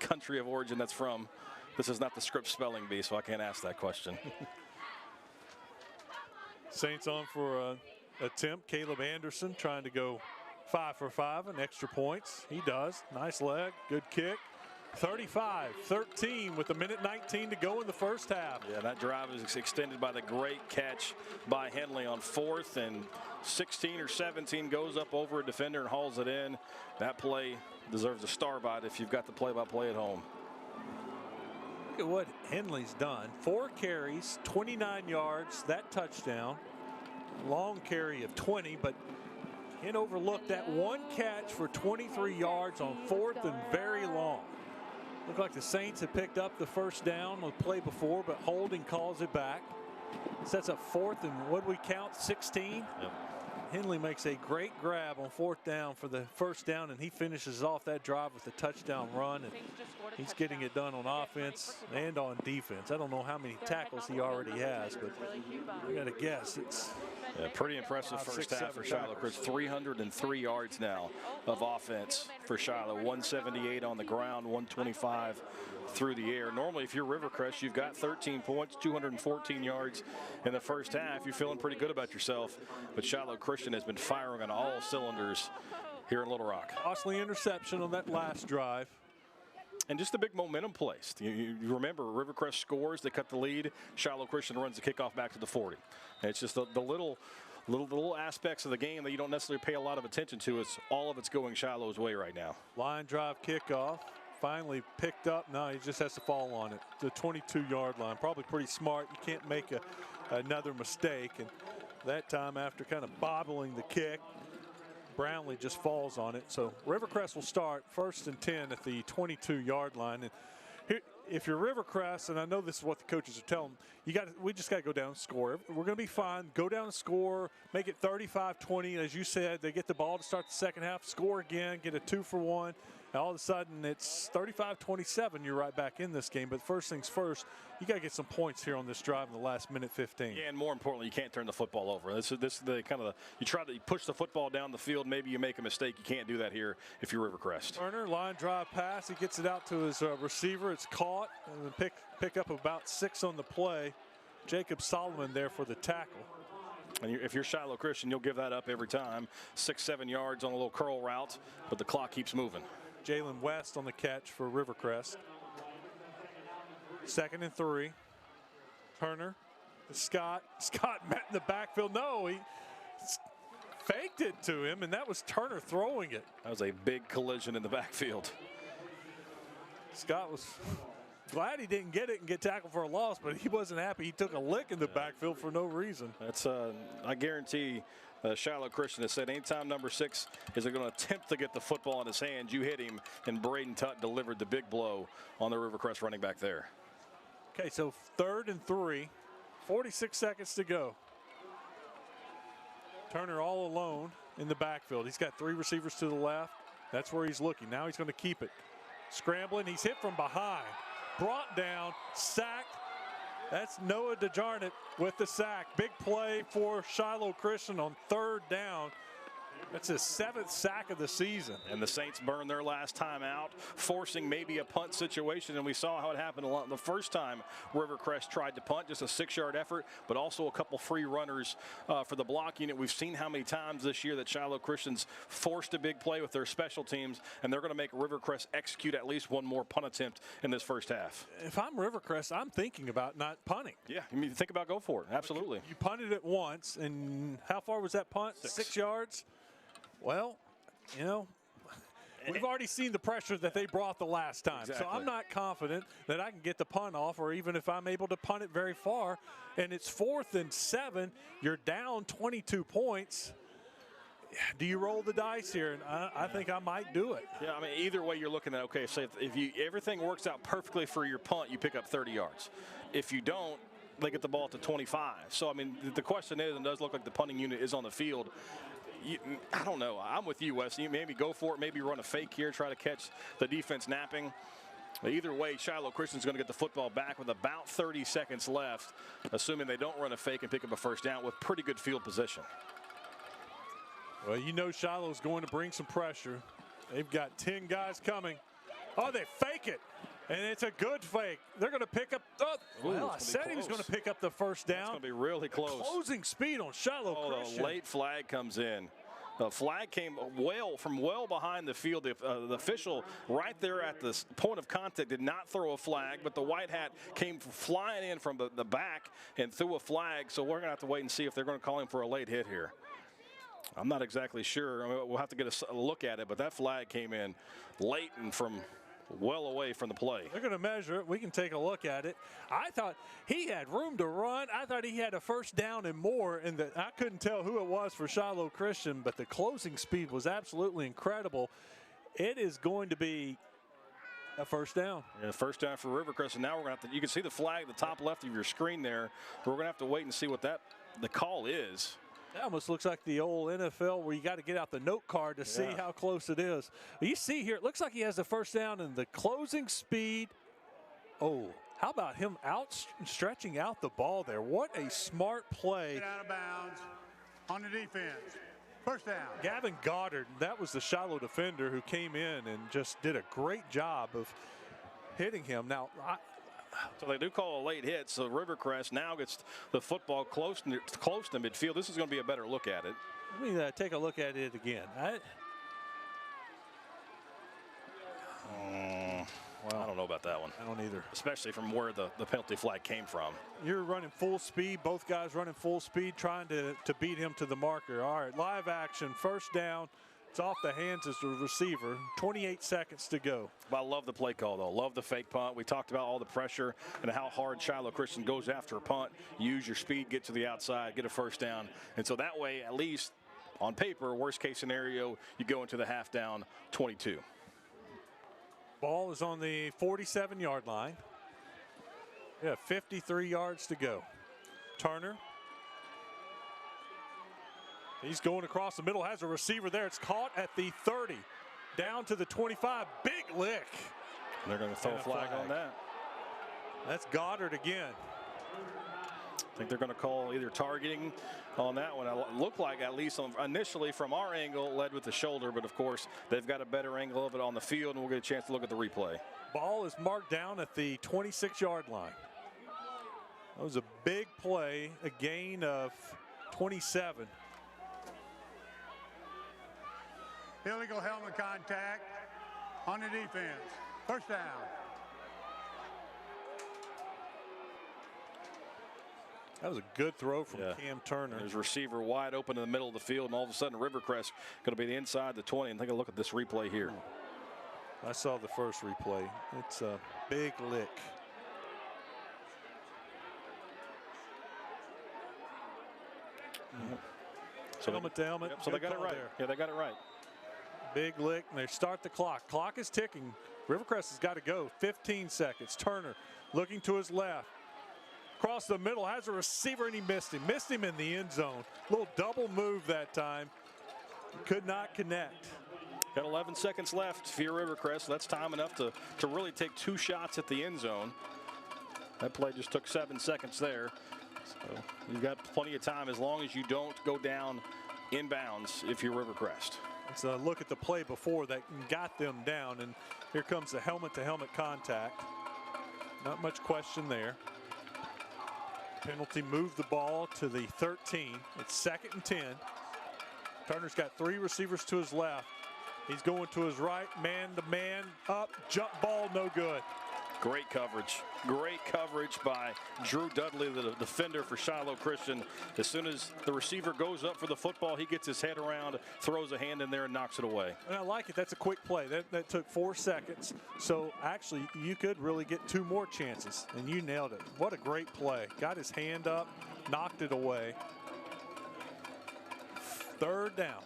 country of origin that's from. This is not the script spelling bee, so I can't ask that question. Saints on for an attempt. Caleb Anderson trying to go 5 for 5 and extra points. He does. Nice leg, good kick. 35-13 with 1:19 to go in the first half. Yeah, that drive is extended by the great catch by Henley on 4th and 16 or 17, goes up over a defender and hauls it in. That play deserves a star bite if you've got the play-by-play at home. Look at what Henley's done. 4 carries, 29 yards, that touchdown. Long carry of 20, but can't overlook that 1 catch for 23 yards on 4th and very long. Looked like the Saints had picked up the first down on the play before, but holding calls it back. Sets up 4th and what do we count, 16? Yep. Henley makes a great grab on 4th down for the first down, and he finishes off that drive with a touchdown run. And he's getting it done on offense and on defense. I don't know how many tackles he already has, but I got to guess it's pretty impressive first half for Shiloh. 303 yards now of offense for Shiloh. 178 on the ground, 125 through the air. Normally, if you're Rivercrest, you've got 13 points, 214 yards in the first half. You're feeling pretty good about yourself. But Shiloh Christian has been firing on all cylinders here in Little Rock. Costly interception on that last drive. And just a big momentum place. You remember, Rivercrest scores, they cut the lead. Shiloh Christian runs the kickoff back to the 40. And it's just the little aspects of the game that you don't necessarily pay a lot of attention to. It's all of it's going Shiloh's way right now. Line drive kickoff. Finally picked up. No, he just has to fall on it. The 22-yard line. Probably pretty smart. You can't make another mistake. And that time, after kind of bobbling the kick, Brownlee just falls on it. So Rivercrest will start 1st and 10 at the 22-yard line. And here, if you're Rivercrest, and I know this is what the coaches are telling them, we just got to go down and score. We're going to be fine. Go down and score. Make it 35-20. As you said, they get the ball to start the second half, score again, get a 2-for-1. And all of a sudden, it's 35-27. You're right back in this game. But first things first, you got to get some points here on this drive in the last minute 15. Yeah, and more importantly, you can't turn the football over. This is the kind of you try to push the football down the field. Maybe you make a mistake. You can't do that here if you're Rivercrest. Turner, line drive pass. He gets it out to his receiver. It's caught. And then pick up about 6 on the play. Jacob Solomon there for the tackle. And if you're Shiloh Christian, you'll give that up every time. 6-7 yards on a little curl route, but the clock keeps moving. Jalen West on the catch for Rivercrest. 2nd and 3. Turner, Scott met in the backfield. No, he faked it to him, and that was Turner throwing it. That was a big collision in the backfield. Scott was glad he didn't get it and get tackled for a loss, but he wasn't happy. He took a lick in the backfield for no reason. That's I guarantee Shiloh Christian has said anytime number 6 is going to attempt to get the football in his hands, you hit him, and Braden Tutt delivered the big blow on the Rivercrest running back there. Okay, so 3rd and 3, 46 seconds to go. Turner all alone in the backfield. He's got 3 receivers to the left. That's where he's looking. Now he's going to keep it. Scrambling, he's hit from behind. Brought down, sacked. That's Noah DeJarnett with the sack. Big play for Shiloh Christian on 3rd down. That's his 7th sack of the season. And the Saints burned their last time out, forcing maybe a punt situation. And we saw how it happened the first time Rivercrest tried to punt, just a 6-yard effort, but also a couple free runners for the block unit. We've seen how many times this year that Shiloh Christian's forced a big play with their special teams, and they're going to make Rivercrest execute at least one more punt attempt in this first half. If I'm Rivercrest, I'm thinking about not punting. Yeah, I mean, think about go for it. Absolutely. You punted it once, and how far was that punt? 6 yards? Well, you know, we've already seen the pressure that they brought the last time. Exactly. So I'm not confident that I can get the punt off, or even if I'm able to punt it very far. And it's 4th and 7. You're down 22 points. Do you roll the dice here? And I think I might do it. Yeah, I mean, either way you're looking at, okay, so if everything works out perfectly for your punt, you pick up 30 yards. If you don't, they get the ball to 25. So, I mean, the question is, and it does look like the punting unit is on the field. I don't know. I'm with you, Wes. You maybe go for it. Maybe run a fake here, try to catch the defense napping. But either way, Shiloh Christian's going to get the football back with about 30 seconds left, assuming they don't run a fake and pick up a first down with pretty good field position. Well, you know Shiloh's going to bring some pressure. They've got 10 guys coming. Oh, they fake it. And it's a good fake. They're going to pick up. I said he was going to pick up the first down. It's going to be really close. Closing speed on Shiloh Christian. The late flag comes in. The flag came from well behind the field. The official right there at the point of contact did not throw a flag, but the white hat came flying in from the back and threw a flag. So we're going to have to wait and see if they're going to call him for a late hit here. I'm not exactly sure. I mean, we'll have to get a look at it, but that flag came in late and from well away from the play. They're going to measure it. We can take a look at it. I thought he had room to run. I thought he had a first down and more, and I couldn't tell who it was for Shiloh Christian, but the closing speed was absolutely incredible. It is going to be a first down. Yeah, first down for Rivercrest, and now we're going to have to, you can see the flag at the top left of your screen there. We're going to have to wait and see what the call is. That almost looks like the old NFL where you got to get out the note card to see how close it is. You see here, it looks like he has the first down and the closing speed. Oh, how about him stretching out the ball there? What a smart play. Get out of bounds on the defense. First down. Gavin Goddard, that was the Shiloh defender who came in and just did a great job of hitting him. Now, so they do call a late hit, so Rivercrest now gets the football close to midfield. This is going to be a better look at it. Let me take a look at it again. Well, I don't know about that one. I don't either. Especially from where the penalty flag came from. You're running full speed. Both guys running full speed, trying to beat him to the marker. All right, live action, first down. It's off the hands of the receiver. 28 seconds to go. But I love the play call, though. Love the fake punt. We talked about all the pressure and how hard Shiloh Christian goes after a punt. Use your speed, get to the outside, get a first down. And so that way, at least on paper, worst case scenario, you go into the half down 22. Ball is on the 47-yard line. Yeah, 53 yards to go. Turner. He's going across the middle, has a receiver there. It's caught at the 30, down to the 25. Big lick. They're going to throw a flag on that. That's Goddard again. I think they're going to call either targeting on that one. It looked like, at least initially from our angle, led with the shoulder, but of course they've got a better angle of it on the field, and we'll get a chance to look at the replay. Ball is marked down at the 26-yard line. That was a big play, a gain of 27. Illegal helmet contact on the defense. First down. That was a good throw from Cam Turner. There's receiver wide open in the middle of the field, and all of a sudden Rivercrest going to be the inside the 20. And take a look at this replay here. I saw the first replay. It's a big lick. So helmet to helmet. Yep, so they got it right. There. Yeah, they got it right. Big lick, and they start the clock. Clock is ticking. Rivercrest has got to go. 15 seconds. Turner looking to his left. Across the middle, has a receiver, and he missed him. Missed him in the end zone. Little double move that time. Could not connect. Got 11 seconds left for your Rivercrest. That's time enough to really take 2 shots at the end zone. That play just took 7 seconds there. So you've got plenty of time as long as you don't go down inbounds if you're Rivercrest. Let's look at the play before that got them down, and here comes the helmet-to-helmet contact. Not much question there. Penalty moved the ball to the 13. It's 2nd and 10. Turner's got 3 receivers to his left. He's going to his right, man-to-man, up, jump ball, no good. Great coverage. Great coverage by Drew Dudley, the defender for Shiloh Christian. As soon as the receiver goes up for the football, he gets his head around, throws a hand in there, and knocks it away. And I like it. That's a quick play. That took 4 seconds. So actually, you could really get 2 more chances, and you nailed it. What a great play. Got his hand up, knocked it away. 3rd down.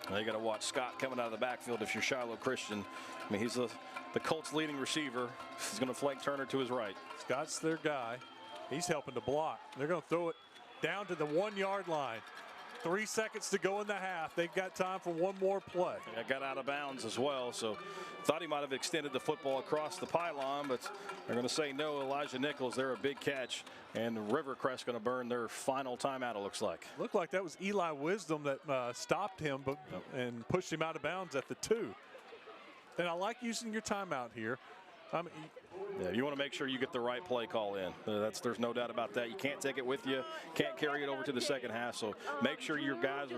Now you got to watch Scott coming out of the backfield if you're Shiloh Christian. I mean, he's the Colts leading receiver. He's going to flank Turner to his right. Scott's their guy. He's helping to block. They're going to throw it down to the 1-yard line. 3 seconds to go in the half. They've got time for 1 more play. Yeah, got out of bounds as well, so thought he might have extended the football across the pylon, but they're going to say no. Elijah Nichols, they're a big catch, and Rivercrest going to burn their final timeout, it looks like. Looked like that was Eli Wisdom that stopped him and pushed him out of bounds at the 2. And I like using your timeout here. Yeah, you want to make sure you get the right play call in. There's no doubt about that. You can't take it with you. Can't carry it over to the second half. So make sure your guys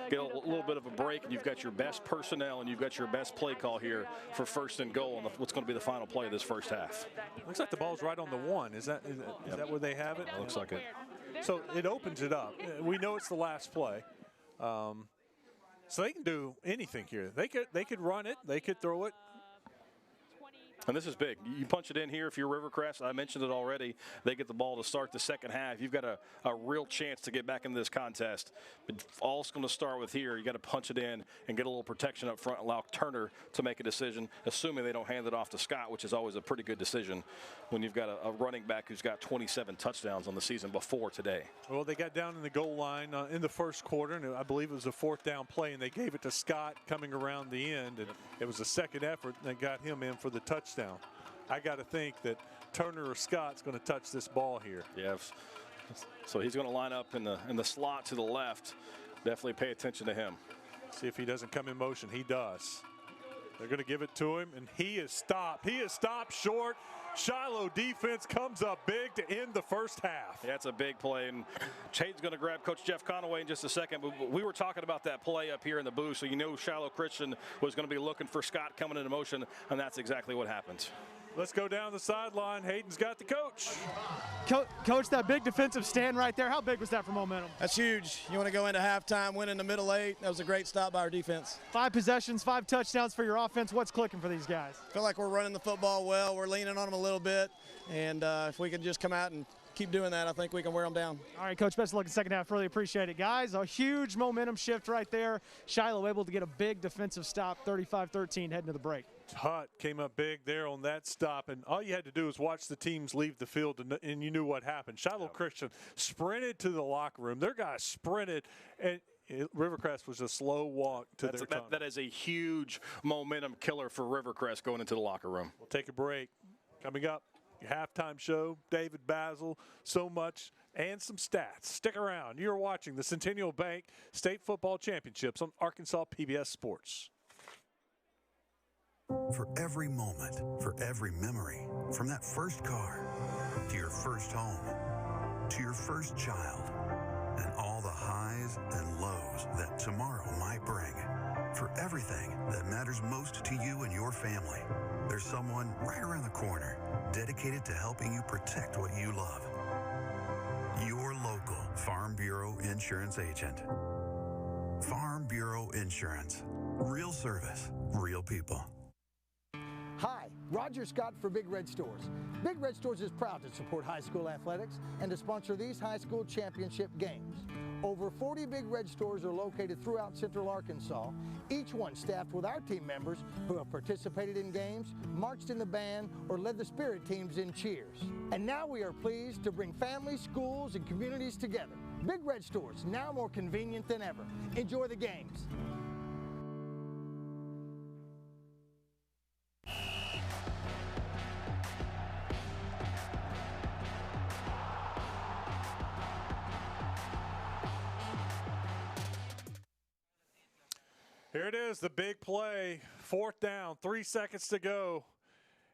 get a little bit of a break, and you've got your best personnel and you've got your best play call here for 1st and goal and what's going to be the final play of this first half. Looks like the ball's right on the 1. Is that where they have it? Looks like it. So it opens it up. We know it's the last play. So they can do anything here. They could run it. They could throw it. And this is big. You punch it in here if you're Rivercrest. I mentioned it already. They get the ball to start the second half. You've got a real chance to get back into this contest. But all it's going to start with here, you got to punch it in and get a little protection up front, allow Turner to make a decision, assuming they don't hand it off to Scott, which is always a pretty good decision when you've got a running back who's got 27 touchdowns on the season before today. Well, they got down in the goal line in the first quarter, and I believe it was a 4th down play, and they gave it to Scott coming around the end, and it was a second effort, and they got him in for the touchdown. I got to think that Turner or Scott's going to touch this ball here. Yeah, so he's going to line up in the slot to the left. Definitely pay attention to him. See if he doesn't come in motion. He does. They're going to give it to him, and he is stopped. He is stopped short. Shiloh defense comes up big to end the first half. Yeah, it's a big play, and Hayden's going to grab Coach Jeff Conaway in just a second. But we were talking about that play up here in the booth, so you know Shiloh Christian was going to be looking for Scott coming into motion, and that's exactly what happened. Let's go down the sideline. Hayden's got the coach. Coach, that big defensive stand right there, how big was that for momentum? That's huge. You want to go into halftime, win in the middle 8. That was a great stop by our defense. 5 possessions, 5 touchdowns for your offense. What's clicking for these guys? I feel like we're running the football well. We're leaning on them a little bit. And if we can just come out and keep doing that, I think we can wear them down. All right, Coach, best of luck in the second half. Really appreciate it. Guys, a huge momentum shift right there. Shiloh able to get a big defensive stop, 35-13, heading to the break. Hutt came up big there on that stop, and all you had to do was watch the teams leave the field, and you knew what happened. Shiloh Christian sprinted to the locker room. Their guys sprinted, and Rivercrest was a slow walk to their tunnel. That is a huge momentum killer for Rivercrest going into the locker room. We'll take a break. Coming up, your halftime show, David Basil, so much, and some stats. Stick around. You're watching the Centennial Bank State Football Championships on Arkansas PBS Sports. For every moment, for every memory, from that first car to your first home, to your first child, and all the highs and lows that tomorrow might bring. For everything that matters most to you and your family, there's someone right around the corner dedicated to helping you protect what you love. Your local Farm Bureau Insurance agent. Farm Bureau Insurance. Real service, real people. Hi, Roger Scott for Big Red Stores. Big Red Stores is proud to support high school athletics and to sponsor these high school championship games. Over 40 Big Red Stores are located throughout Central Arkansas, each one staffed with our team members who have participated in games, marched in the band, or led the spirit teams in cheers. And now we are pleased to bring families, schools, and communities together. Big Red Stores, now more convenient than ever. Enjoy the games. Here it is, the big play. 4th down, 3 seconds to go.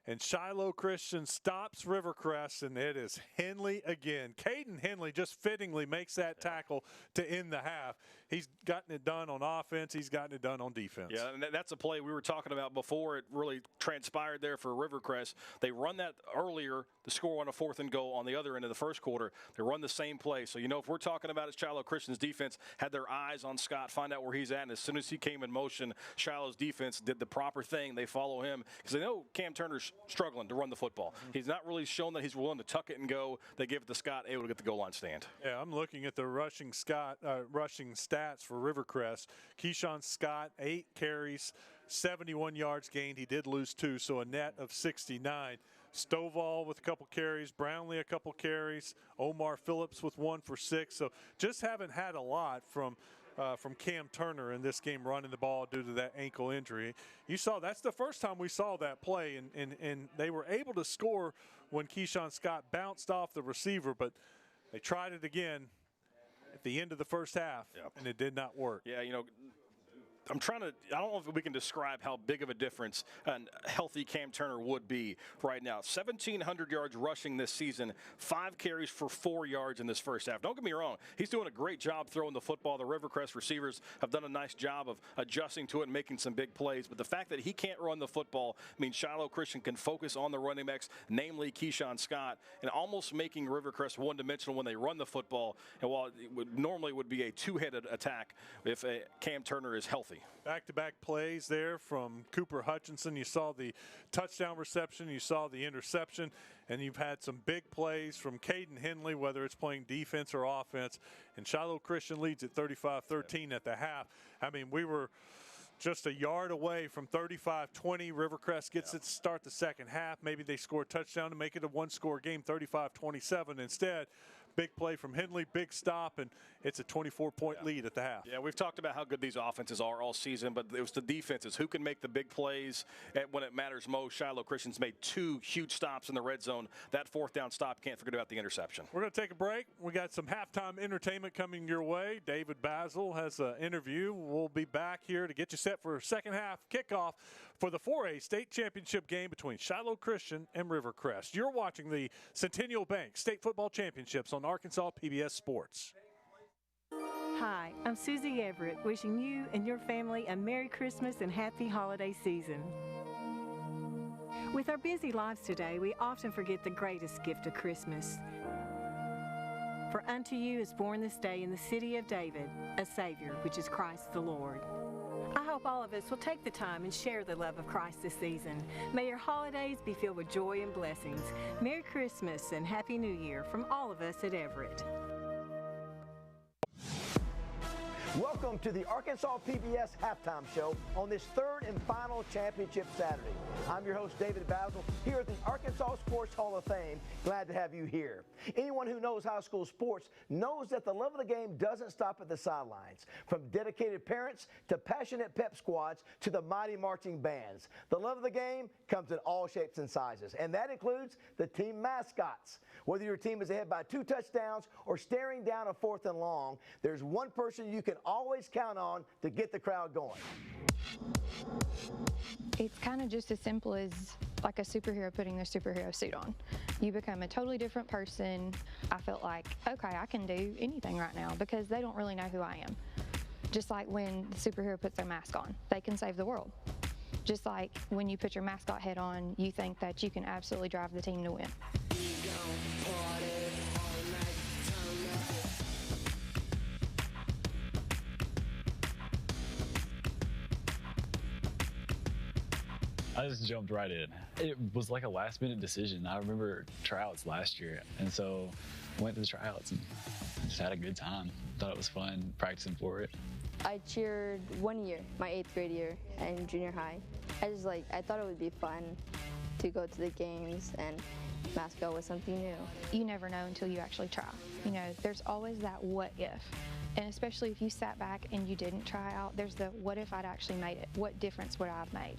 And Shiloh Christian stops Rivercrest, and it is Henley again. Caden Henley just fittingly makes that tackle to end the half. He's gotten it done on offense. He's gotten it done on defense. Yeah, and that's a play we were talking about before it really transpired there for Rivercrest. They run that earlier to score on a 4th and goal on the other end of the first quarter. They run the same play. So, you know, if we're talking about it, Shiloh Christian's defense had their eyes on Scott, find out where he's at, and as soon as he came in motion, Shiloh's defense did the proper thing. They follow him because they know Cam Turner's struggling to run the football. He's not really shown that he's willing to tuck it and go. They give it to Scott, able to get the goal line stand. Yeah, I'm looking at the rushing stats for Rivercrest. Keyshawn Scott, 8 carries, 71 yards gained. He did lose 2, so a net of 69. Stovall with a couple carries, Brownlee a couple carries, Omar Phillips with 1 for 6. So just haven't had a lot from Cam Turner in this game running the ball due to that ankle injury. You saw that's the first time we saw that play, and they were able to score when Keyshawn Scott bounced off the receiver, but they tried it again at the end of the first half, and it did not work. Yeah, you know, I don't know if we can describe how big of a difference a healthy Cam Turner would be right now. 1,700 yards rushing this season, 5 carries for 4 yards in this first half. Don't get me wrong. He's doing a great job throwing the football. The Rivercrest receivers have done a nice job of adjusting to it and making some big plays. But the fact that he can't run the football means Shiloh Christian can focus on the running backs, namely Keyshawn Scott, and almost making Rivercrest one-dimensional when they run the football. And while it normally would be a 2-headed attack if Cam Turner is healthy. Back-to-back plays there from Cooper Hutchinson. You saw the touchdown reception, you saw the interception, and you've had some big plays from Caden Henley, whether it's playing defense or offense. And Shiloh Christian leads at 35-13 at the half. I mean, we were just a yard away from 35-20. Rivercrest gets it to start the second half. Maybe they score a touchdown to make it a one-score game, 35-27. Instead, big play from Henley, big stop, and it's a 24-point lead at the half. Yeah, we've talked about how good these offenses are all season, but it was the defenses who can make the big plays when it matters most. Shiloh Christian's made 2 huge stops in the red zone. That 4th down stop, can't forget about the interception. We're going to take a break. We got some halftime entertainment coming your way. David Basil has an interview. We'll be back here to get you set for a second half kickoff for the 4A state championship game between Shiloh Christian and Rivercrest. You're watching the Centennial Bank State Football Championships on Arkansas PBS Sports. Hi, I'm Susie Everett, wishing you and your family a Merry Christmas and Happy Holiday Season. With our busy lives today, we often forget the greatest gift of Christmas. For unto you is born this day in the city of David a Savior, which is Christ the Lord. I hope all of us will take the time and share the love of Christ this season. May your holidays be filled with joy and blessings. Merry Christmas and Happy New Year from all of us at Everett. Welcome to the Arkansas PBS Halftime Show on this 3rd and final championship Saturday. I'm your host, David Basil, here at the Arkansas Sports Hall of Fame. Glad to have you here. Anyone who knows high school sports knows that the love of the game doesn't stop at the sidelines. From dedicated parents to passionate pep squads to the mighty marching bands. The love of the game comes in all shapes and sizes, and that includes the team mascots. Whether your team is ahead by 2 touchdowns or staring down a 4th and long, there's one person you can always count on to get the crowd going. It's kind of just as simple as like a superhero putting their superhero suit on. You become a totally different person. I felt like, okay, I can do anything right now because they don't really know who I am. Just like when the superhero puts their mask on, they can save the world. Just like when you put your mascot head on, you think that you can absolutely drive the team to win. I just jumped right in. It was like a last-minute decision. I remember tryouts last year, and so went to the tryouts and just had a good time. Thought it was fun practicing for it. I cheered 1 year, my 8th grade year in junior high. I thought it would be fun to go to the games, and mascot was something new. You never know until you actually try. You know, there's always that what if. And especially if you sat back and you didn't try out, there's the what if I'd actually made it? What difference would I have made?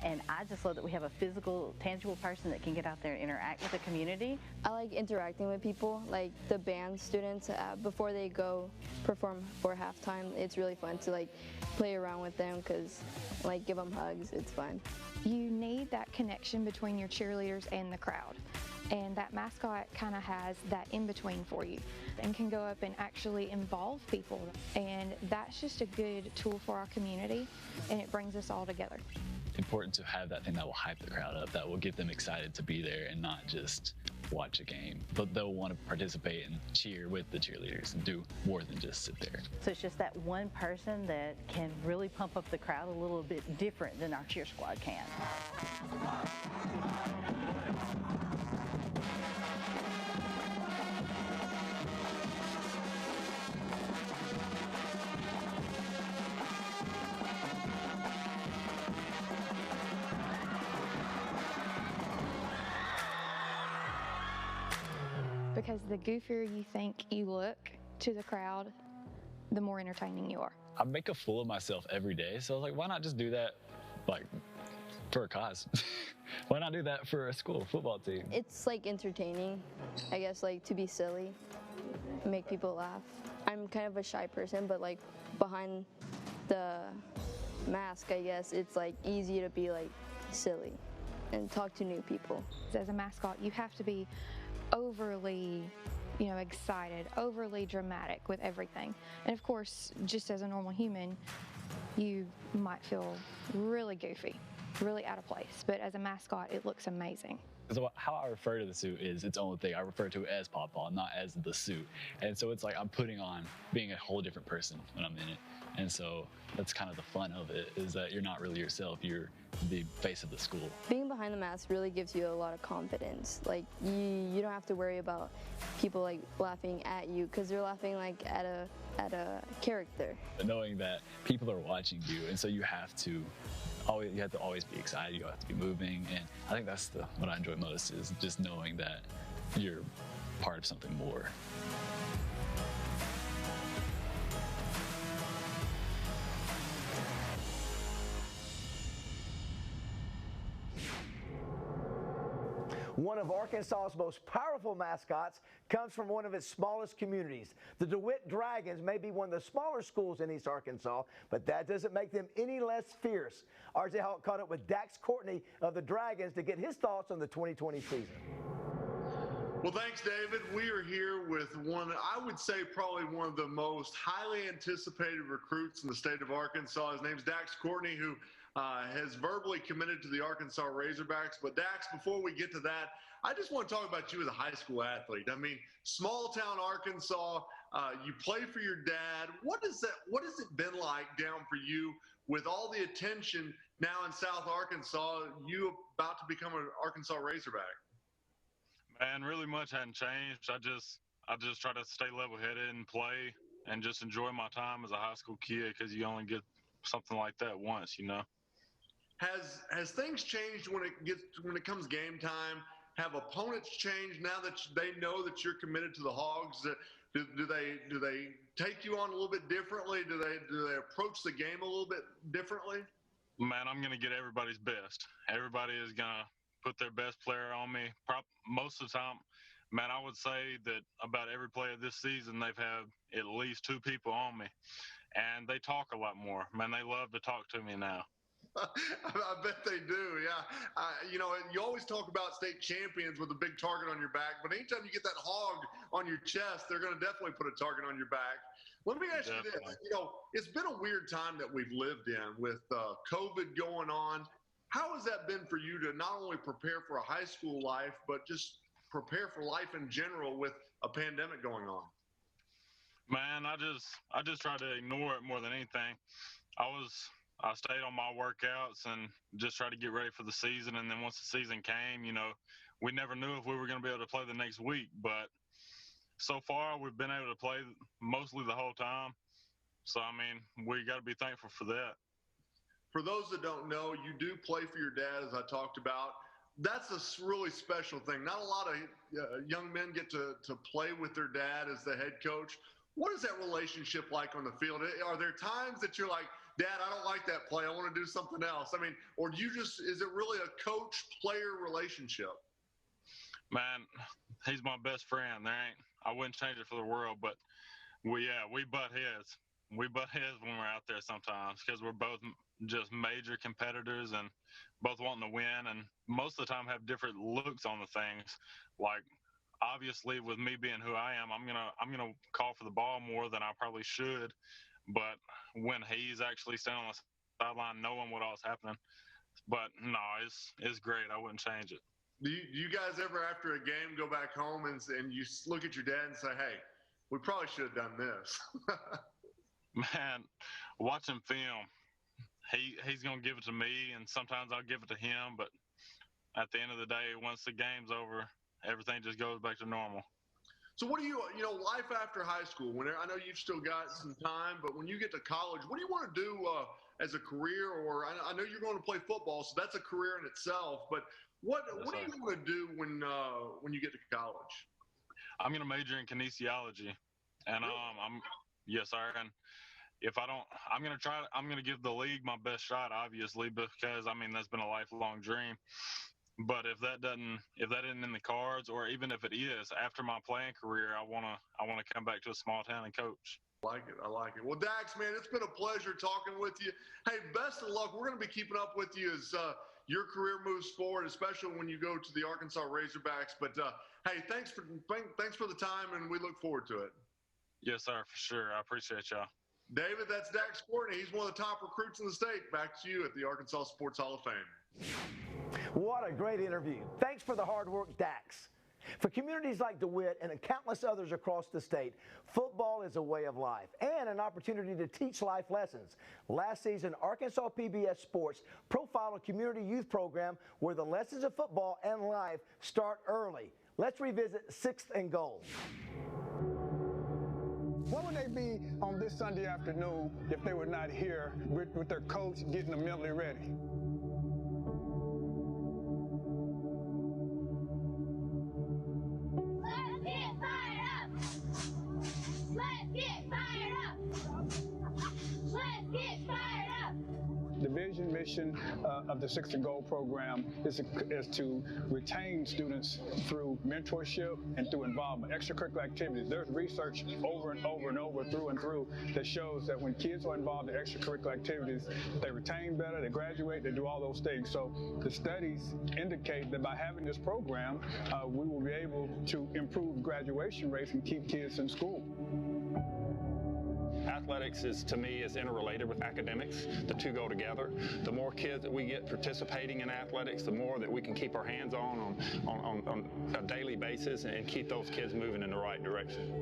And I just love that we have a physical, tangible person that can get out there and interact with the community. I like interacting with people, like the band students, before they go perform for halftime. It's really fun to play around with them because give them hugs. It's fun. You need that connection between your cheerleaders and the crowd. And that mascot kind of has that in between for you and can go up and actually involve people. And that's just a good tool for our community, and it brings us all together. Important to have that thing that will hype the crowd up, that will get them excited to be there and not just watch a game, but they'll want to participate and cheer with the cheerleaders and do more than just sit there. So it's just that one person that can really pump up the crowd a little bit different than our cheer squad can. Because the goofier you think you look to the crowd, the more entertaining you are. I make a fool of myself every day, so I was like, why not just do that, for a cause? Why not do that for a school football team? It's entertaining, I guess, to be silly, make people laugh. I'm kind of a shy person, but behind the mask, I guess, it's easy to be silly and talk to new people. As a mascot, you have to be overly, excited, overly dramatic with everything. And of course, just as a normal human, you might feel really goofy, really out of place. But as a mascot, it looks amazing. So how I refer to the suit is its own thing. I refer to it as Pawpaw, not as the suit. And so it's I'm putting on being a whole different person when I'm in it. And so that's kind of the fun of it, is that you're not really yourself. You're the face of the school. Being behind the mask really gives you a lot of confidence. You don't have to worry about people laughing at you, because they're laughing at a character. Knowing that people are watching you, and so you have to always be excited. You have to be moving, and I think that's what I enjoy most, is just knowing that you're part of something more. One of Arkansas's most powerful mascots comes from one of its smallest communities. The DeWitt Dragons may be one of the smaller schools in East Arkansas, but that doesn't make them any less fierce. RJ Hawk caught up with Dax Courtney of the Dragons to get his thoughts on the 2020 season. Well, thanks, David. We are here with I would say probably one of the most highly anticipated recruits in the state of Arkansas. His name's Dax Courtney, who has verbally committed to the Arkansas Razorbacks. But Dax, before we get to that, I just want to talk about you as a high school athlete. I mean, small town Arkansas, you play for your dad. What has it been like down for you with all the attention now in South Arkansas, you about to become an Arkansas Razorback? Man, really much hadn't changed. I just try to stay level-headed and play and just enjoy my time as a high school kid, because you only get something like that once, Has things changed when it comes game time? Have opponents changed now that they know that you're committed to the Hogs? Do they take you on a little bit differently? Do they approach the game a little bit differently? Man, I'm going to get everybody's best. Everybody is going to put their best player on me. Most of the time, man, I would say that about every play of this season, they've had at least 2 people on me. And they talk a lot more. Man, they love to talk to me now. I bet they do, yeah. You always talk about state champions with a big target on your back, but anytime you get that hog on your chest, they're going to definitely put a target on your back. Let me ask you this. It's been a weird time that we've lived in with COVID going on. How has that been for you to not only prepare for a high school life, but just prepare for life in general with a pandemic going on? Man, I just try to ignore it more than anything. I stayed on my workouts and just tried to get ready for the season. And then once the season came, we never knew if we were going to be able to play the next week. But so far, we've been able to play mostly the whole time. So, I mean, we got to be thankful for that. For those that don't know, you do play for your dad, as I talked about. That's a really special thing. Not a lot of young men get to play with their dad as the head coach. What is that relationship like on the field? Are there times that you're like, Dad, I don't like that play, I want to do something else? I mean, or is it really a coach-player relationship? Man, he's my best friend. I wouldn't change it for the world, but we butt heads. We butt heads when we're out there sometimes because we're both just major competitors and both wanting to win, and most of the time have different looks on the things. Like, obviously, with me being who I am, I'm gonna call for the ball more than I probably should. But when he's actually standing on the sideline, knowing what all's happening, but no, it's great. I wouldn't change it. Do you guys ever, after a game, go back home and you look at your dad and say, "Hey, we probably should have done this"? Man, watching film, he's gonna give it to me, and sometimes I'll give it to him. But at the end of the day, once the game's over, everything just goes back to normal. So what do you life after high school? I know you've still got some time, but when you get to college, what do you want to do as a career? Or I know you're going to play football, so that's a career in itself. But what do you want to do when you get to college? I'm going to major in kinesiology, and yes, sir. And if I don't, I'm going to give the league my best shot, obviously, because that's been a lifelong dream. But if that isn't in the cards, or even if it is, after my playing career, I wanna come back to a small town and coach. I like it. Well, Dax, man, it's been a pleasure talking with you. Hey, best of luck. We're going to be keeping up with you as your career moves forward, especially when you go to the Arkansas Razorbacks. But hey, thanks for the time, and we look forward to it. Yes, sir, for sure. I appreciate y'all. David, that's Dax Courtney. He's one of the top recruits in the state. Back to you at the Arkansas Sports Hall of Fame. What a great interview. Thanks for the hard work, Dax. For communities like DeWitt and countless others across the state, football is a way of life and an opportunity to teach life lessons. Last season, Arkansas PBS Sports profiled a community youth program where the lessons of football and life start early. Let's revisit 6th and Goal. What would they be on this Sunday afternoon if they were not here with their coach getting them mentally ready? Let's get fired up! Let's get fired up! Let's get fired up! The vision mission of the 6th and Goal program is to retain students through mentorship and through involvement, extracurricular activities. There's research over and over and over, through and through, that shows that when kids are involved in extracurricular activities, they retain better, they graduate, they do all those things. So the studies indicate that by having this program, we will be able to improve graduation rates and keep kids in school. Athletics to me is interrelated with academics. The two go together. The more kids that we get participating in athletics, the more that we can keep our hands on a daily basis and keep those kids moving in the right direction.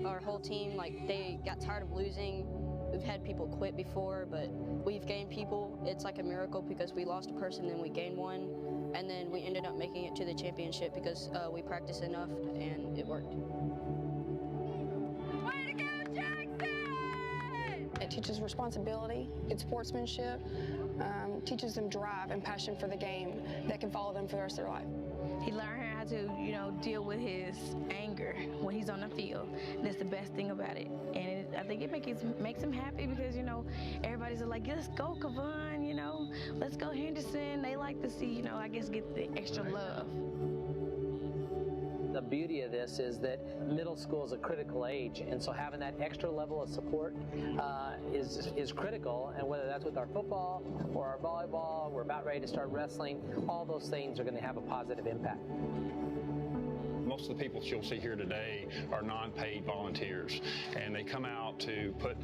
Our whole team, they got tired of losing. We've had people quit before, but we've gained people. It's like a miracle because we lost a person, then we gained one, and then we ended up making it to the championship because we practiced enough and it worked. It teaches responsibility, it's sportsmanship, teaches them drive and passion for the game that can follow them for the rest of their life. He learned how to, deal with his anger when he's on the field. That's the best thing about it. And I think it makes him happy because, everybody's like, let's go, Kavon, let's go, Henderson. They like to see, get the extra love. The beauty of this is that middle school is a critical age, and so having that extra level of support is critical, and whether that's with our football or our volleyball, we're about ready to start wrestling, all those things are going to have a positive impact. most of the people you'll see here today are non-paid volunteers, and they come out to put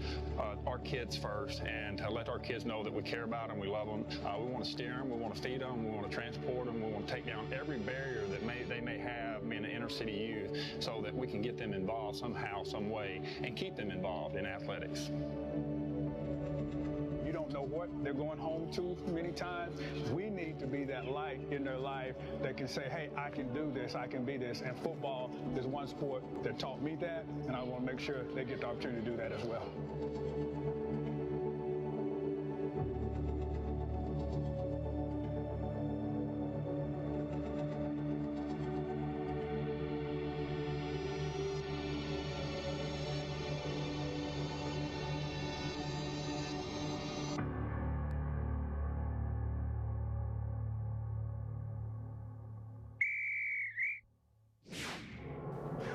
our kids first and to let our kids know that we care about them, we love them. We want to steer them, we want to feed them, we want to transport them, we want to take down every barrier that they may have being an inner city youth so that we can get them involved somehow, some way, and keep them involved in athletics. You don't know what they're going home to many times. We need to be that light in their life that can say, hey, I can do this, I can be this. And football is one sport that taught me that, and I want to make sure they get the opportunity to do that as well.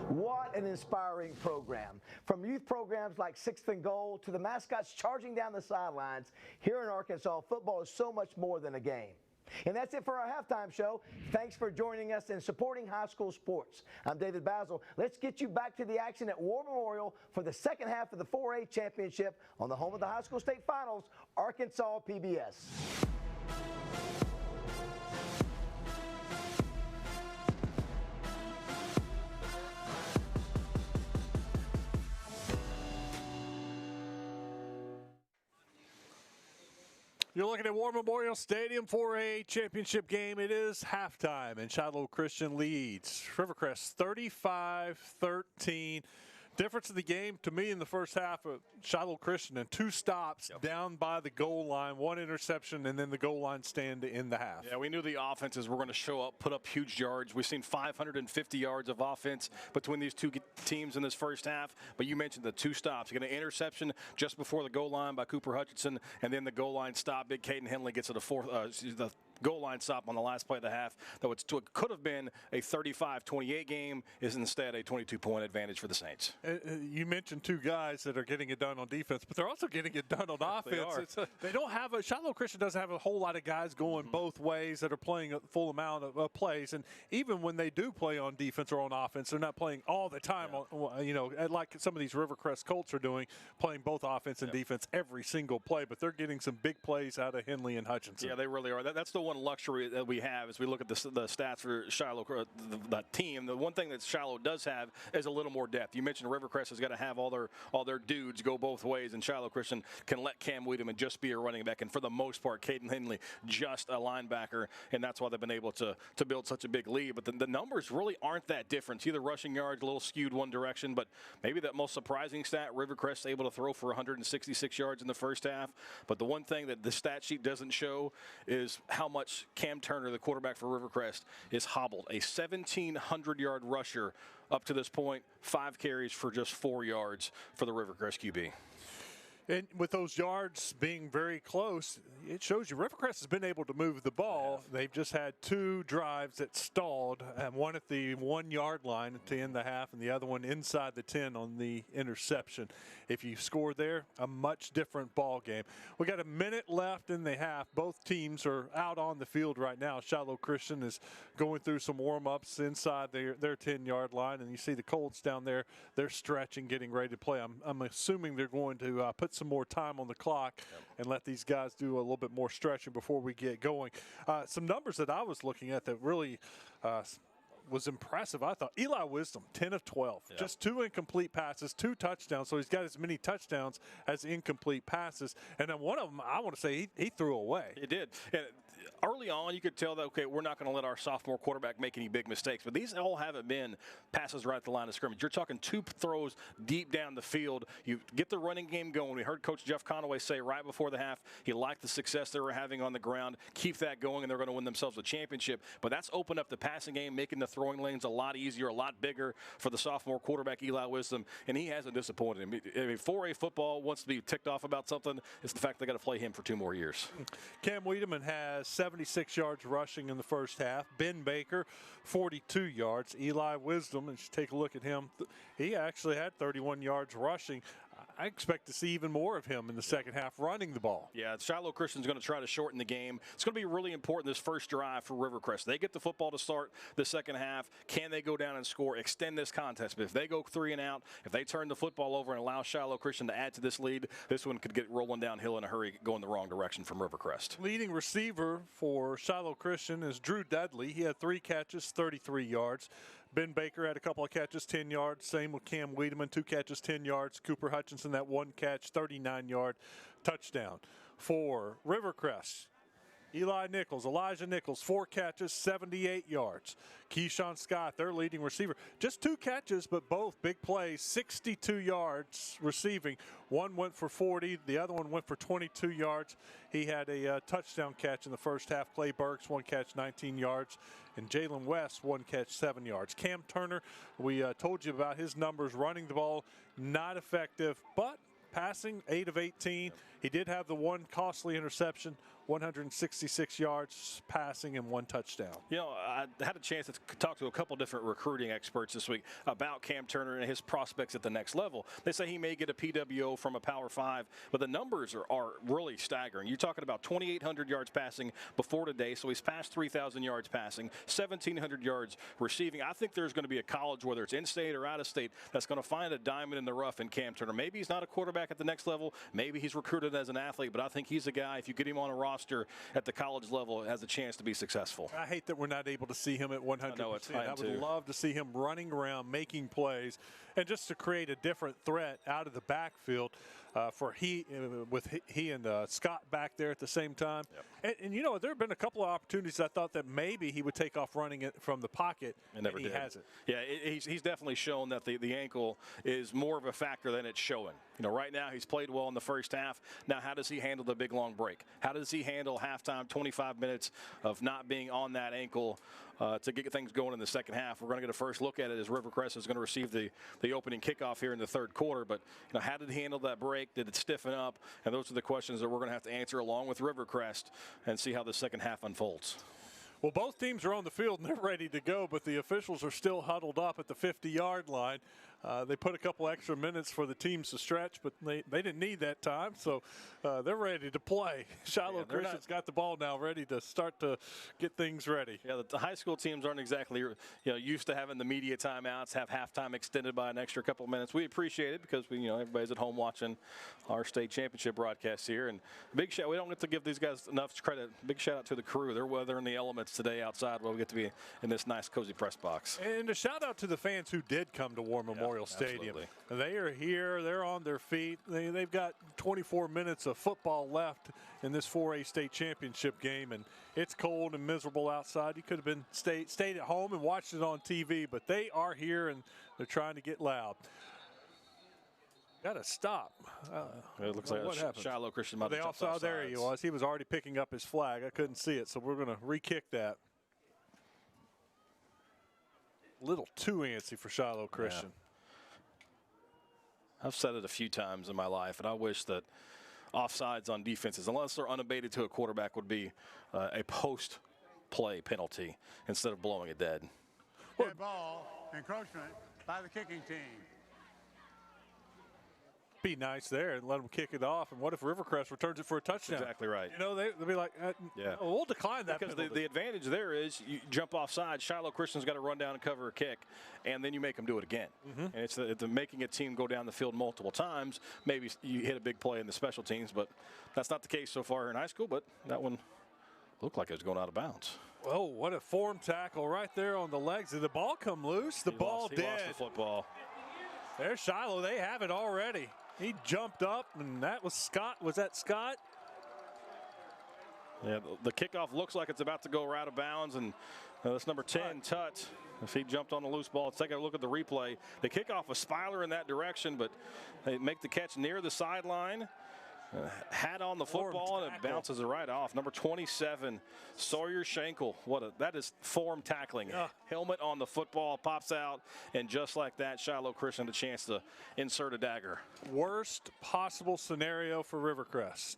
What an inspiring program. From youth programs like 6th and Goal to the mascots charging down the sidelines, here in Arkansas, football is so much more than a game. And that's it for our halftime show. Thanks for joining us and supporting high school sports. I'm David Basil. Let's get you back to the action at War Memorial for the second half of the 4A championship on the home of the high school state finals, Arkansas PBS. You're looking at War Memorial Stadium for a championship game. It is halftime, and Shiloh Christian leads Rivercrest 35-13. Difference of the game to me in the first half of Shiloh Christian and 2 stops down by the goal line, 1 interception, and then the goal line stand in the half. Yeah, we knew the offenses were going to show up, put up huge yards. We've seen 550 yards of offense between these two teams in this first half, but you mentioned the 2 stops. You get an interception just before the goal line by Cooper Hutchinson, and then the goal line stop. Big Caden Henley gets to the goal line stop on the last play of the half. Though it could have been a 35-28 game, is instead a 22-point advantage for the Saints. You mentioned 2 guys that are getting it done on defense, but they're also getting it done on offense. They don't have Shiloh Christian doesn't have a whole lot of guys going both ways that are playing a full amount of plays. And even when they do play on defense or on offense, they're not playing all the time. Like some of these Rivercrest Colts are doing, playing both offense and defense every single play. But they're getting some big plays out of Henley and Hutchinson. Yeah, they really are. That's the one luxury that we have as we look at the stats for Shiloh, the team. The one thing that Shiloh does have is a little more depth. You mentioned Rivercrest has got to have all their dudes go both ways, and Shiloh Christian can let Cam Wiedemann just be a running back, and for the most part, Caden Henley just a linebacker, and that's why they've been able to build such a big lead. But the numbers really aren't that different. See the rushing yards a little skewed one direction, but maybe that most surprising stat, Rivercrest able to throw for 166 yards in the first half. But the one thing that the stat sheet doesn't show is how much Cam Turner, the quarterback for Rivercrest, is hobbled. A 1,700-yard rusher up to this point, 5 carries for just 4 yards for the Rivercrest QB. And with those yards being very close, it shows you Rivercrest has been able to move the ball. They've just had 2 drives that stalled, and one at the 1-yard line to end the half, and the other one inside the 10 on the interception. If you score there, a much different ball game. We got a minute left in the half. Both teams are out on the field right now. Shiloh Christian is going through some warm-ups inside their 10-yard line, and you see the Colts down there. They're stretching, getting ready to play. I'm assuming they're going to put some more time on the clock and let these guys do a little bit more stretching before we get going. Some numbers that I was looking at that really was impressive, I thought. Eli Wisdom, 10 of 12. Just 2 incomplete passes, 2 touchdowns, so he's got as many touchdowns as incomplete passes. And then one of them, I want to say, he threw away. He did. And early on, you could tell that, okay, we're not going to let our sophomore quarterback make any big mistakes. But these all haven't been passes right at the line of scrimmage. You're talking 2 throws deep down the field. You get the running game going. We heard Coach Jeff Conaway say right before the half he liked the success they were having on the ground. Keep that going, and they're going to win themselves a championship. But that's opened up the passing game, making the throwing lanes a lot easier, a lot bigger for the sophomore quarterback, Eli Wisdom, and he hasn't disappointed him. I mean, 4A football wants to be ticked off about something. It's the fact they got to play him for 2 more years. Cam Wiedemann has 76 yards rushing in the first half. Ben Baker, 42 yards. Eli Wisdom, and you take a look at him, he actually had 31 yards rushing. I expect to see even more of him in the second half running the ball. Yeah, Shiloh Christian's going to try to shorten the game. It's going to be really important this first drive for Rivercrest. They get the football to start the second half. Can they go down and score, extend this contest? But if they go 3 and out, if they turn the football over and allow Shiloh Christian to add to this lead, this one could get rolling downhill in a hurry, going the wrong direction from Rivercrest. Leading receiver for Shiloh Christian is Drew Dudley. He had 3 catches, 33 yards. Ben Baker had a couple of catches, 10 yards. Same with Cam Wiedemann, 2 catches, 10 yards. Cooper Hutchinson, that 1 catch, 39-yard touchdown. For Rivercrest, Elijah Nichols, 4 catches, 78 yards. Keyshawn Scott, their leading receiver, just 2 catches, but both big plays, 62 yards receiving. One went for 40, the other one went for 22 yards. He had a touchdown catch in the first half. Clay Burks, 1 catch, 19 yards. And Jalen West, 1 catch, 7 yards. Cam Turner, we told you about his numbers running the ball, not effective, but passing 8 of 18. He did have the 1 costly interception, 166 yards passing and 1 touchdown. You know, I had a chance to talk to a couple different recruiting experts this week about Cam Turner and his prospects at the next level. They say he may get a PWO from a Power 5, but the numbers are really staggering. You're talking about 2,800 yards passing before today, so he's passed 3,000 yards passing, 1,700 yards receiving. I think there's going to be a college, whether it's in-state or out-of-state, that's going to find a diamond in the rough in Cam Turner. Maybe he's not a quarterback at the next level. Maybe he's recruited as an athlete, but I think he's a guy, if you get him on a roster at the college level, has a chance to be successful. I hate that we're not able to see him at 100%. I would love to see him running around, making plays, and just to create a different threat out of the backfield for he and Scott back there at the same time. Yep. And you know, there have been a couple of opportunities I thought that maybe he would take off running it from the pocket, and he hasn't. Yeah, he's definitely shown that the ankle is more of a factor than it's showing. You know, right now he's played well in the first half. Now, how does he handle the big long break? How does he handle halftime, 25 minutes of not being on that ankle to get things going in the second half? We're going to get a first look at it as Rivercrest is going to receive the opening kickoff here in the third quarter. But you know, how did he handle that break? Did it stiffen up? And those are the questions that we're going to have to answer along with Rivercrest and see how the second half unfolds. Well, both teams are on the field and they're ready to go, but the officials are still huddled up at the 50-yard line. They put a couple extra minutes for the teams to stretch, but they didn't need that time, so they're ready to play. Shiloh Christian's got the ball now, ready to start to get things ready. Yeah, the high school teams aren't exactly used to having the media timeouts, have halftime extended by an extra couple minutes. We appreciate it because everybody's at home watching our state championship broadcast here. And big shout, we don't get to give these guys enough credit. Big shout out to the crew. They're weathering the elements today outside while we get to be in this nice cozy press box. And a shout out to the fans who did come to War Memorial Stadium. They are here. They're on their feet. They've got 24 minutes of football left in this 4A state championship game, and it's cold and miserable outside. You could have been stayed at home and watched it on TV, but they are here and they're trying to get loud. Got to stop. It looks like what happened? Shiloh Christian. They offside. There he was. He was already picking up his flag. I couldn't see it, so we're going to re-kick that. A little too antsy for Shiloh Christian. Yeah. I've said it a few times in my life, and I wish that offsides on defenses, unless they're unabated to a quarterback, would be a post-play penalty instead of blowing it dead. Dead ball, encroachment by the kicking team. Be nice there and let them kick it off. And what if Rivercrest returns it for a touchdown? Exactly right. You know, they'll be like, we'll decline that because penalty. the advantage there is you jump offside. Shiloh Christian's got to run down and cover a kick, and then you make them do it again. And it's the making a team go down the field multiple times. Maybe you hit a big play in the special teams, but that's not the case so far in high school. But that one looked like it was going out of bounds. Oh, what a form tackle right there on the legs. Did the ball come loose? The ball did. He lost the football. There's Shiloh. They have it already. He jumped up, and that was Scott. Was that Scott? Yeah, the kickoff looks like it's about to go out of bounds, and that's number 10, Tut. If he jumped on the loose ball, let's take a look at the replay. The kickoff was Speiler in that direction, but they make the catch near the sideline. Hat on the football, and it bounces it right off. Number 27, Sawyer Schenkel. That is form tackling. Helmet on the football, pops out, and just like that, Shiloh Christian had a chance to insert a dagger. Worst possible scenario for Rivercrest.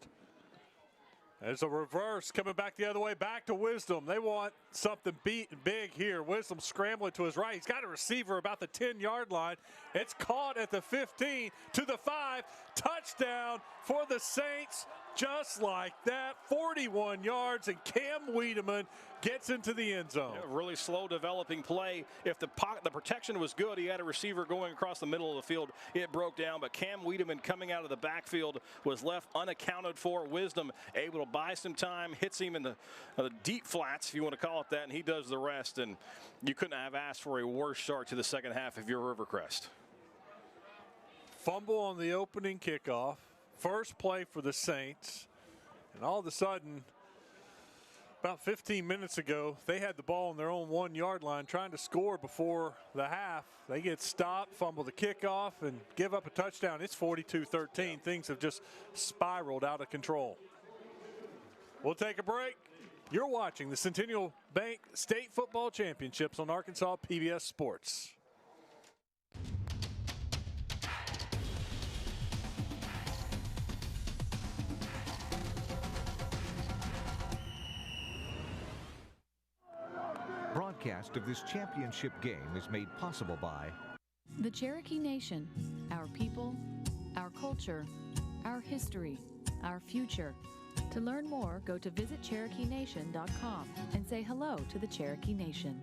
There's a reverse coming back the other way, back to Wisdom. They want something big here. Wisdom scrambling to his right. He's got a receiver about the 10-yard line. It's caught at the 15 to the 5. Touchdown for the Saints. Just like that, 41 yards, and Cam Wiedemann gets into the end zone. Yeah, really slow developing play. If the protection was good, he had a receiver going across the middle of the field. It broke down, but Cam Wiedemann coming out of the backfield was left unaccounted for. Wisdom able to buy some time, hits him in the deep flats, if you want to call it that, and he does the rest. And you couldn't have asked for a worse start to the second half if you're Rivercrest. Fumble on the opening kickoff. First play for the Saints, and all of a sudden, about 15 minutes ago, they had the ball on their own 1-yard line trying to score before the half. They get stopped, fumble the kickoff, and give up a touchdown. It's 42-13. Yeah. Things have just spiraled out of control. We'll take a break. You're watching the Centennial Bank State Football Championships on Arkansas PBS Sports. Broadcast of this championship game is made possible by the Cherokee Nation, our people, our culture, our history, our future. To learn more, go to visitcherokeenation.com and say hello to the Cherokee Nation.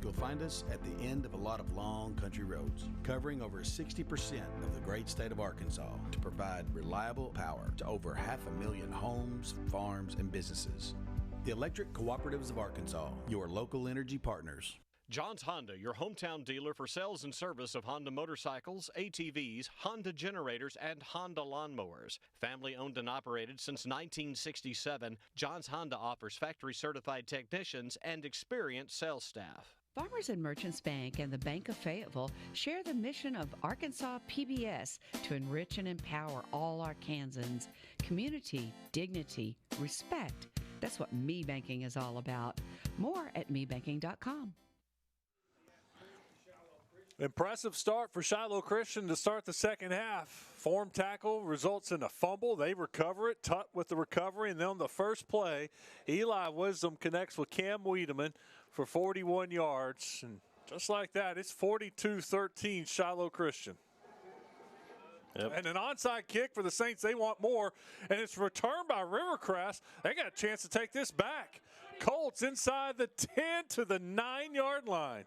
You'll find us at the end of a lot of long country roads, covering over 60% of the great state of Arkansas to provide reliable power to over 500,000 homes, farms, and businesses. The Electric Cooperatives of Arkansas, your local energy partners. John's Honda, your hometown dealer for sales and service of Honda motorcycles, ATVs, Honda generators, and Honda lawnmowers. Family owned and operated since 1967, John's Honda offers factory-certified technicians and experienced sales staff. Farmers and Merchants Bank and the Bank of Fayetteville share the mission of Arkansas PBS to enrich and empower all Arkansans. Community, dignity, respect. That's what Me Banking is all about. More at mebanking.com. Impressive start for Shiloh Christian to start the second half. Form tackle results in a fumble. They recover it. Tutt with the recovery. And then on the first play, Eli Wisdom connects with Cam Wiedemann for 41 yards. And just like that, it's 42-13 Shiloh Christian. Yep. And an onside kick for the Saints. They want more. And it's returned by Rivercrest. They got a chance to take this back. Colts inside the 10 to the 9-yard line.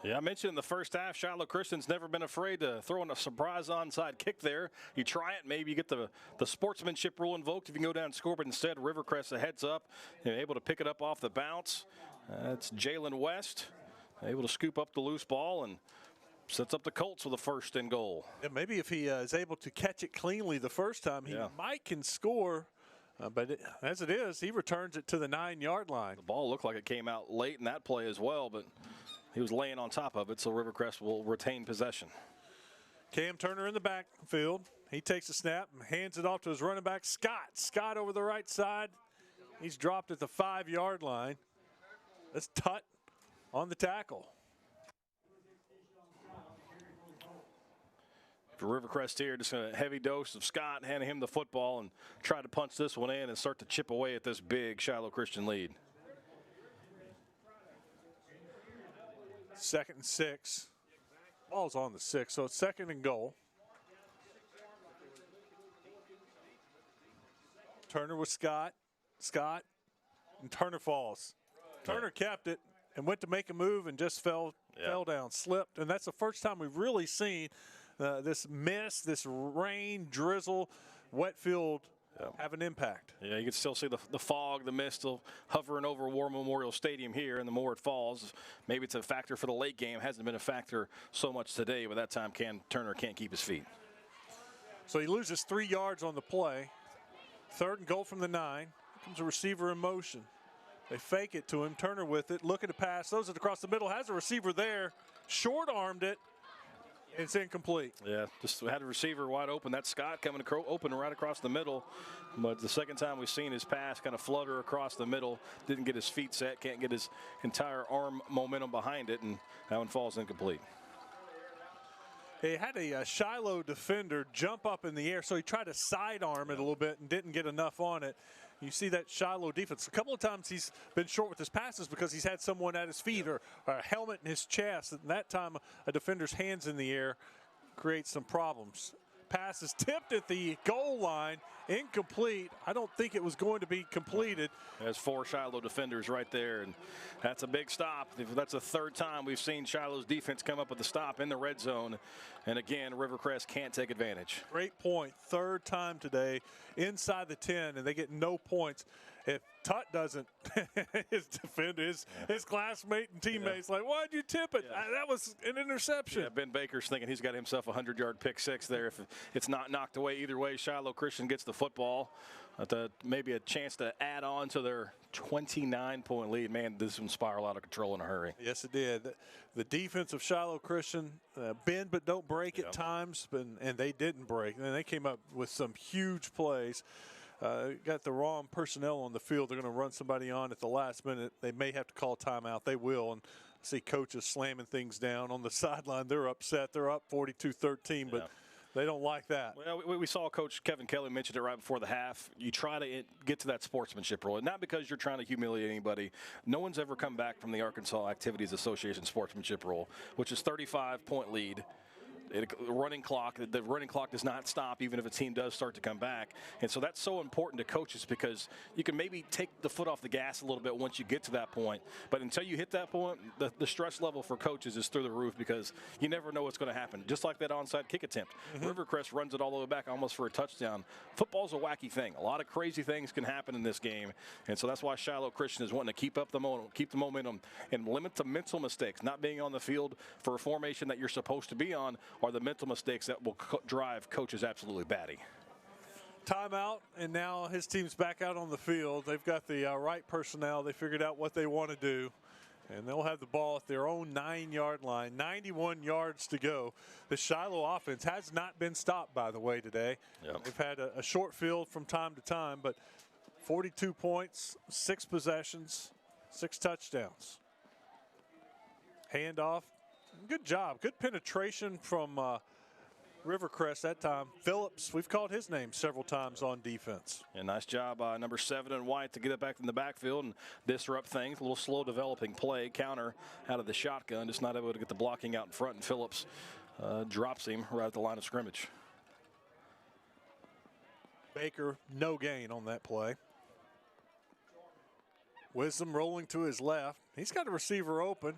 Yeah, I mentioned in the first half, Shiloh Christian's never been afraid to throw in a surprise onside kick there. You try it, maybe you get the sportsmanship rule invoked if you can go down and score, but instead Rivercrest a heads up, able to pick it up off the bounce. That's Jalen West, able to scoop up the loose ball and sets up the Colts with a first and goal. Yeah, maybe if he is able to catch it cleanly the first time, he might can score. But as it is, he returns it to the 9-yard line. The ball looked like it came out late in that play as well, but he was laying on top of it, so Rivercrest will retain possession. Cam Turner in the backfield. He takes a snap and hands it off to his running back, Scott. Scott over the right side. He's dropped at the 5-yard line. That's Tutt on the tackle. For Rivercrest here, just a heavy dose of Scott, handing him the football and try to punch this one in and start to chip away at this big Shiloh Christian lead. 2nd and 6. Ball's on the 6, so it's 2nd and goal. Turner with Scott. Scott, and Turner falls. Turner kept it and went to make a move and just fell down, slipped. And that's the first time we've really seen this mist, this rain, drizzle, wet field have an impact. Yeah, you can still see the fog, the mist still hovering over War Memorial Stadium here, and the more it falls, maybe it's a factor for the late game. Hasn't been a factor so much today, but that time Turner can't keep his feet. So he loses 3 yards on the play. 3rd and goal from the 9. Here comes a receiver in motion. They fake it to him. Turner with it, looking to pass. Throws it across the middle, has a receiver there. Short-armed it. It's incomplete. Yeah, just had a receiver wide open. That's Scott coming open right across the middle. But the second time we've seen his pass kind of flutter across the middle. Didn't get his feet set, can't get his entire arm momentum behind it, and that one falls incomplete. He had a Shiloh defender jump up in the air, so he tried to sidearm it a little bit and didn't get enough on it. You see that Shiloh defense. A couple of times he's been short with his passes because he's had someone at his feet or a helmet in his chest. And that time, a defender's hands in the air creates some problems. Pass is tipped at the goal line, incomplete. I don't think it was going to be completed. There's 4 Shiloh defenders right there, and that's a big stop. That's the 3rd time we've seen Shiloh's defense come up with a stop in the red zone. And again, Rivercrest can't take advantage. Great point. 3rd time today inside the 10, and they get no points. If Tut doesn't, his defender, his classmate and teammates like, why'd you tip it? That was an interception. Yeah, Ben Baker's thinking he's got himself a 100-yard pick six there. If it's not knocked away either way, Shiloh Christian gets the football. Maybe a chance to add on to their 29-point lead. Man, this one spiraled out of control in a hurry. Yes, it did. The defense of Shiloh Christian, bend but don't break at times, and they didn't break. And they came up with some huge plays. Got the wrong personnel on the field. They're going to run somebody on at the last minute. They may have to call timeout. They will. And see coaches slamming things down on the sideline. They're upset. They're up 42-13, but they don't like that. Well, we saw Coach Kevin Kelly mention it right before the half. You try to get to that sportsmanship rule, and not because you're trying to humiliate anybody. No one's ever come back from the Arkansas Activities Association sportsmanship rule, which is 35-point lead. The running clock does not stop even if a team does start to come back. And so that's so important to coaches because you can maybe take the foot off the gas a little bit once you get to that point. But until you hit that point, the stress level for coaches is through the roof because you never know what's going to happen. Just like that onside kick attempt. Rivercrest runs it all the way back almost for a touchdown. Football's a wacky thing. A lot of crazy things can happen in this game. And so that's why Shiloh Christian is wanting to keep the momentum, and limit the mental mistakes. Not being on the field for a formation that you're supposed to be on are the mental mistakes that will drive coaches absolutely batty. Timeout, and now his team's back out on the field. They've got the right personnel. They figured out what they want to do, and they'll have the ball at their own 9-yard line. 91 yards to go. The Shiloh offense has not been stopped, by the way, today. They've had a short field from time to time, but 42 points, 6 possessions, 6 touchdowns. Handoff. Good job. Good penetration from Rivercrest that time. Phillips, we've called his name several times on defense. And nice job by number 7 and White to get it back in the backfield and disrupt things. A little slow developing play. Counter out of the shotgun. Just not able to get the blocking out in front, and Phillips drops him right at the line of scrimmage. Baker, no gain on that play. Wisdom rolling to his left. He's got a receiver open.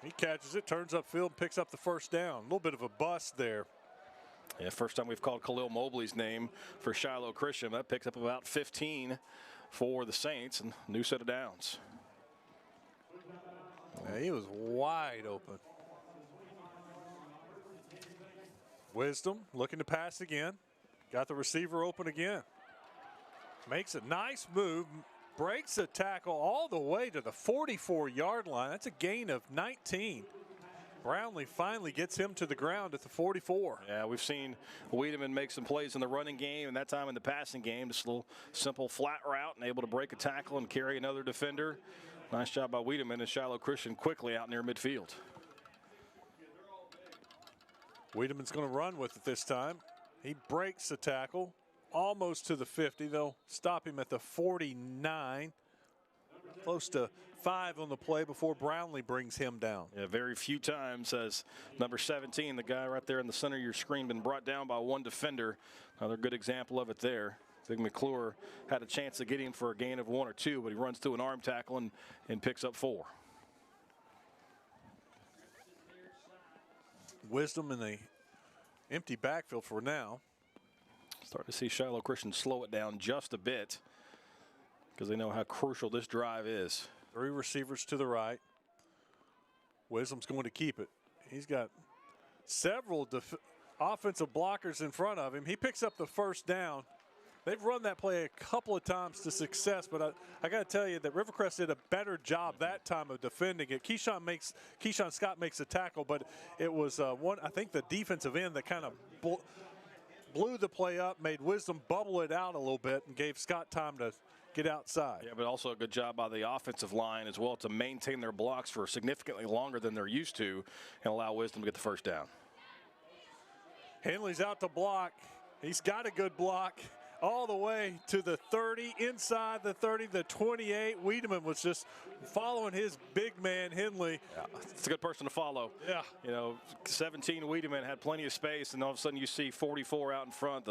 He catches it, turns upfield, picks up the first down. A little bit of a bust there. Yeah, first time we've called Khalil Mobley's name for Shiloh Christian. That picks up about 15 for the Saints, and new set of downs. Yeah, he was wide open. Wisdom looking to pass again. Got the receiver open again. Makes a nice move. Breaks a tackle all the way to the 44-yard line. That's a gain of 19. Brownlee finally gets him to the ground at the 44. Yeah, we've seen Wiedemann make some plays in the running game, and that time in the passing game, just a little simple flat route and able to break a tackle and carry another defender. Nice job by Wiedemann, and Shiloh Christian quickly out near midfield. Wiedemann's going to run with it this time. He breaks the tackle. Almost to the 50. They'll stop him at the 49. Close to 5 on the play before Brownlee brings him down. Yeah, very few times has number 17, the guy right there in the center of your screen, been brought down by one defender. Another good example of it there. I think McClure had a chance to get him for a gain of 1 or 2, but he runs through an arm tackle and picks up 4. Wisdom in the empty backfield for now. Starting to see Shiloh Christian slow it down just a bit because they know how crucial this drive is. 3 receivers to the right. Wisdom's going to keep it. He's got several offensive blockers in front of him. He picks up the first down. They've run that play a couple of times to success, but I got to tell you that Rivercrest did a better job that time of defending it. Keyshawn Scott makes a tackle, but it was I think the defensive end that kind of blew the play up, made Wisdom bubble it out a little bit, and gave Scott time to get outside. Yeah, but also a good job by the offensive line as well to maintain their blocks for significantly longer than they're used to and allow Wisdom to get the first down. Henley's out to block. He's got a good block all the way to the 30, inside the 30, the 28. Wiedemann was just following his big man, Henley. Yeah, it's a good person to follow. Yeah. You know, 17 Wiedemann had plenty of space, and all of a sudden you see 44 out in front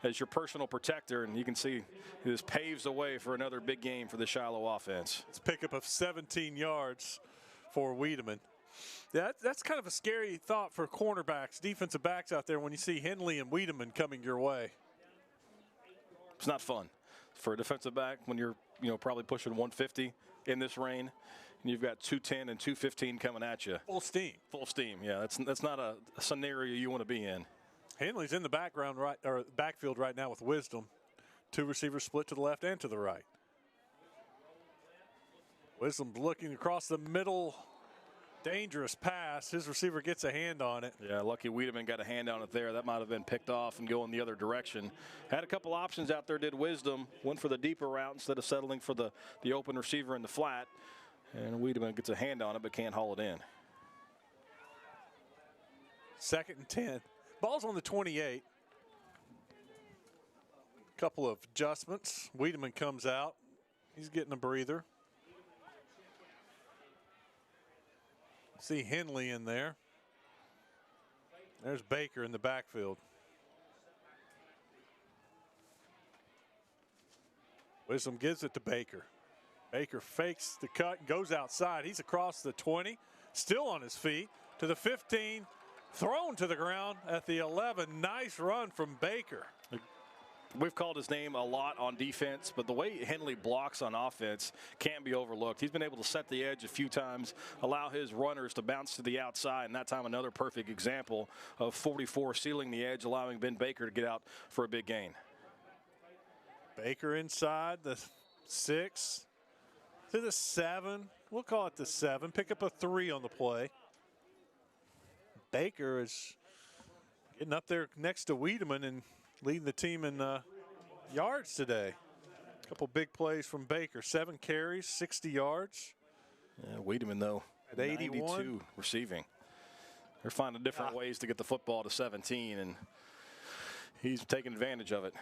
as your personal protector, and you can see this paves the way for another big game for the Shiloh offense. It's a pickup of 17 yards for Wiedemann. That's kind of a scary thought for cornerbacks, defensive backs out there when you see Henley and Wiedemann coming your way. It's not fun for a defensive back when you're, probably pushing 150 in this rain, and you've got 210 and 215 coming at you. Full steam. Full steam. Yeah, that's not a scenario you want to be in. Henley's in the backfield right now with Wisdom. 2 receivers split to the left and to the right. Wisdom looking across the middle. Dangerous pass. His receiver gets a hand on it. Yeah, lucky Wiedemann got a hand on it there. That might have been picked off and going the other direction. Had a couple options out there, did Wisdom. Went for the deeper route instead of settling for the open receiver in the flat. And Wiedemann gets a hand on it but can't haul it in. 2nd and 10. Ball's on the 28. Couple of adjustments. Wiedemann comes out. He's getting a breather. See Henley in there. There's Baker in the backfield. Wisdom gives it to Baker. Baker fakes the cut and goes outside. He's across the 20, still on his feet, to the 15, thrown to the ground at the 11. Nice run from Baker. We've called his name a lot on defense, but the way Henley blocks on offense can't be overlooked. He's been able to set the edge a few times, allow his runners to bounce to the outside, and that time another perfect example of 44 sealing the edge, allowing Ben Baker to get out for a big gain. Baker inside the 6 to the 7. We'll call it the 7. Pick up a 3 on the play. Baker is getting up there next to Wiedemann and leading the team in yards today. A couple big plays from Baker. 7 carries, 60 yards. Yeah, Wiedemann, though, at 81. 92 receiving. They're finding different ways to get the football to 17, and he's taking advantage of it.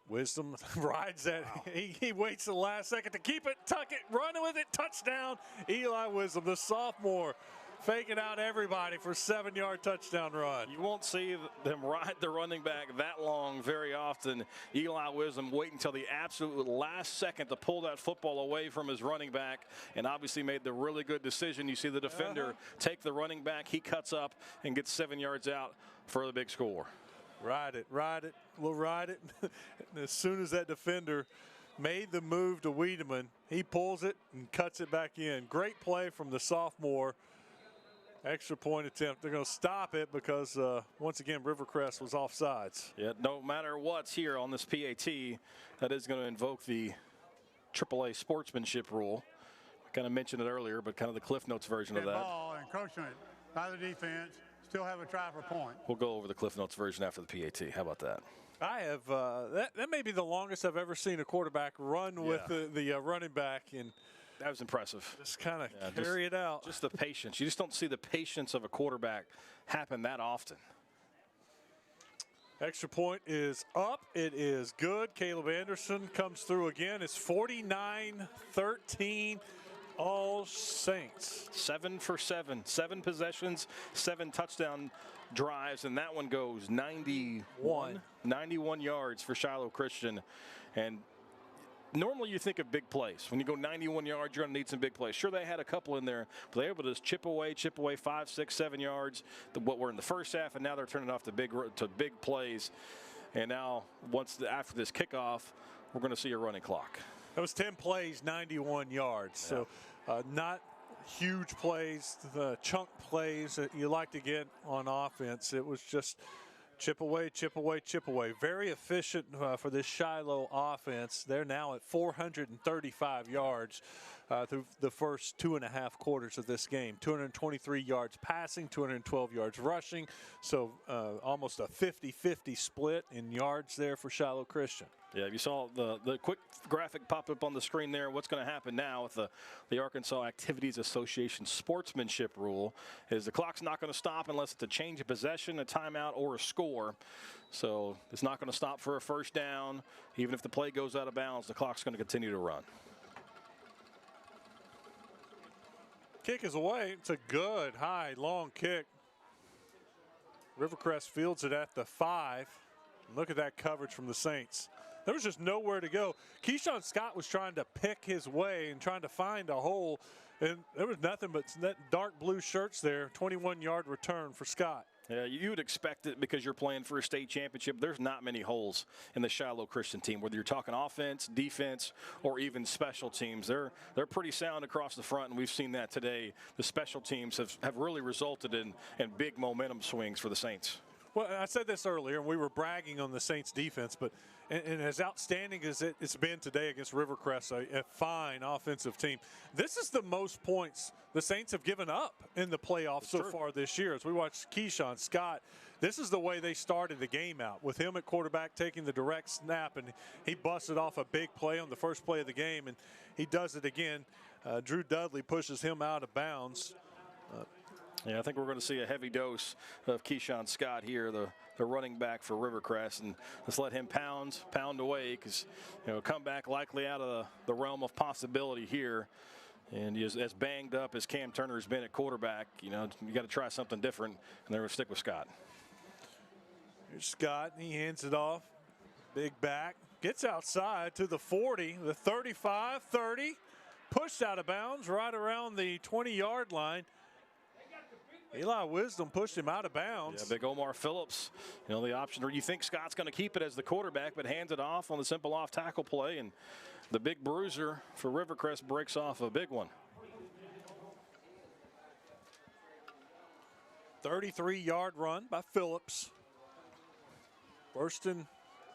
Wisdom rides that. He waits the last second to keep it, tuck it, run with it, touchdown. Eli Wisdom, the sophomore, faking out everybody for a 7-yard touchdown run. You won't see them ride the running back that long very often. Eli Wisdom waiting until the absolute last second to pull that football away from his running back, and obviously made the really good decision. You see the defender take the running back. He cuts up and gets 7 yards out for the big score. Ride it, we'll ride it. And as soon as that defender made the move to Wiedemann, he pulls it and cuts it back in. Great play from the sophomore. Extra point attempt. They're going to stop it because, once again, Rivercrest was offsides. Yeah, no matter what's here on this PAT, that is going to invoke the AAA sportsmanship rule. I kind of mentioned it earlier, but kind of the Cliff Notes version of that. Ball, encroachment by the defense. Still have a try for a point. We'll go over the Cliff Notes version after the PAT. How about that? I have that may be the longest I've ever seen a quarterback run with the running back, and that was impressive. Just kind of carry it out. Just the patience. You just don't see the patience of a quarterback happen that often. Extra point is up. It is good. Caleb Anderson comes through again. It's 49-13. All Saints. 7 for 7. 7 possessions, 7 touchdown drives, and that one goes 91 yards for Shiloh Christian. And normally you think of big plays. When you go 91 yards, you're going to need some big plays. Sure, they had a couple in there, but they were able to just chip away 5, 6, 7 yards. What were in the first half, and now they're turning off to big plays. And now, after this kickoff, we're going to see a running clock. That was 10 plays, 91 yards. So not huge plays, the chunk plays that you like to get on offense. It was just chip away, chip away, chip away. Very efficient for this Shiloh offense. They're now at 435 yards through the first 2.5 quarters of this game. 223 yards passing, 212 yards rushing. So almost a 50-50 split in yards there for Shiloh Christian. Yeah, you saw the quick graphic pop up on the screen there. What's going to happen now with the Arkansas Activities Association sportsmanship rule is the clock's not going to stop unless it's a change of possession, a timeout, or a score. So it's not going to stop for a first down. Even if the play goes out of bounds, the clock's going to continue to run. Kick is away. It's a good, high, long kick. Rivercrest fields it at the 5. Look at that coverage from the Saints. There was just nowhere to go. Keyshawn Scott was trying to pick his way and trying to find a hole, and there was nothing but that dark blue shirts there. 21-yard return for Scott. Yeah, you would expect it because you're playing for a state championship. There's not many holes in the Shiloh Christian team, whether you're talking offense, defense, or even special teams. They're pretty sound across the front, and we've seen that today. The special teams have really resulted in big momentum swings for the Saints. Well, I said this earlier, and we were bragging on the Saints defense, but and as outstanding as it's been today against Rivercrest, a fine offensive team, this is the most points the Saints have given up in the playoffs so far this year. As we watch Keyshawn Scott, this is the way they started the game out, with him at quarterback taking the direct snap, and he busted off a big play on the first play of the game, and he does it again. Drew Dudley pushes him out of bounds. Yeah, I think we're going to see a heavy dose of Keyshawn Scott here, the running back for Rivercrest, and let's let him pound away, because comeback likely out of the realm of possibility here. And as banged up as Cam Turner's been at quarterback, you got to try something different, and they're going to stick with Scott. Here's Scott, and he hands it off. Big back, gets outside to the 40, the 35, 30, pushed out of bounds right around the 20-yard line. Eli Wisdom pushed him out of bounds. Yeah, big Omar Phillips, the option, or you think Scott's going to keep it as the quarterback, but hands it off on the simple off tackle play, and the big bruiser for Rivercrest breaks off a big one. 33-yard run by Phillips. First and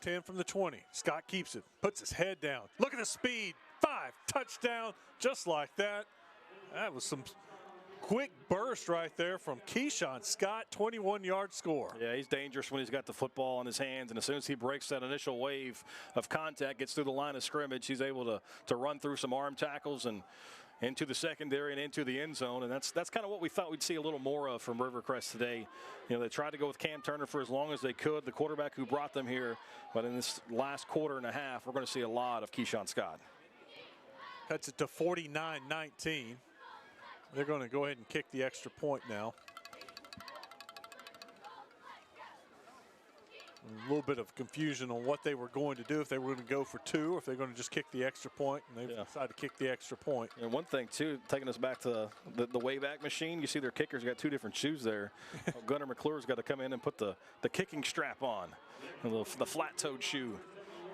10 from the 20. Scott keeps it, puts his head down. Look at the speed. 5, touchdown, just like that. That was some quick burst right there from Keyshawn Scott, 21-yard score. Yeah, he's dangerous when he's got the football in his hands, and as soon as he breaks that initial wave of contact, gets through the line of scrimmage, he's able to run through some arm tackles and into the secondary and into the end zone, and that's kind of what we thought we'd see a little more of from Rivercrest today. They tried to go with Cam Turner for as long as they could, the quarterback who brought them here, but in this last quarter and a half, we're going to see a lot of Keyshawn Scott. Cuts it to 49-19. They're going to go ahead and kick the extra point now. A little bit of confusion on what they were going to do, if they were going to go for 2 or if they're going to just kick the extra point, and they've decided to kick the extra point. And one thing, too, taking us back to the Wayback Machine, you see their kickers got 2 different shoes there. Gunnar McClure's got to come in and put the kicking strap on, the flat-toed shoe,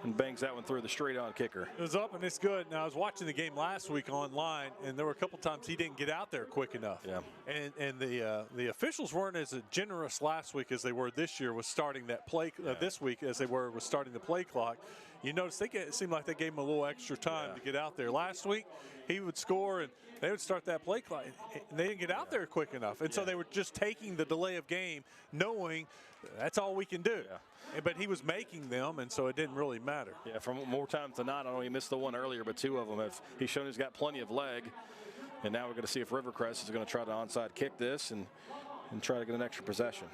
and bangs that one through the straight-on kicker. It was up and it's good. Now, I was watching the game last week online, and there were a couple times he didn't get out there quick enough. Yeah. And the officials weren't as generous last week as they were this year with starting that play this week as they were with starting the play clock. You notice it seemed like they gave him a little extra time to get out there. Last week, he would score and they would start that play clock, and they didn't get out there quick enough. And so they were just taking the delay of game, knowing that's all we can do. Yeah. But he was making them, and so it didn't really matter. Yeah, from more times than not, I know he missed the one earlier, but 2 of them he's shown he's got plenty of leg. And now we're going to see if Rivercrest is going to try to onside kick this and try to get an extra possession.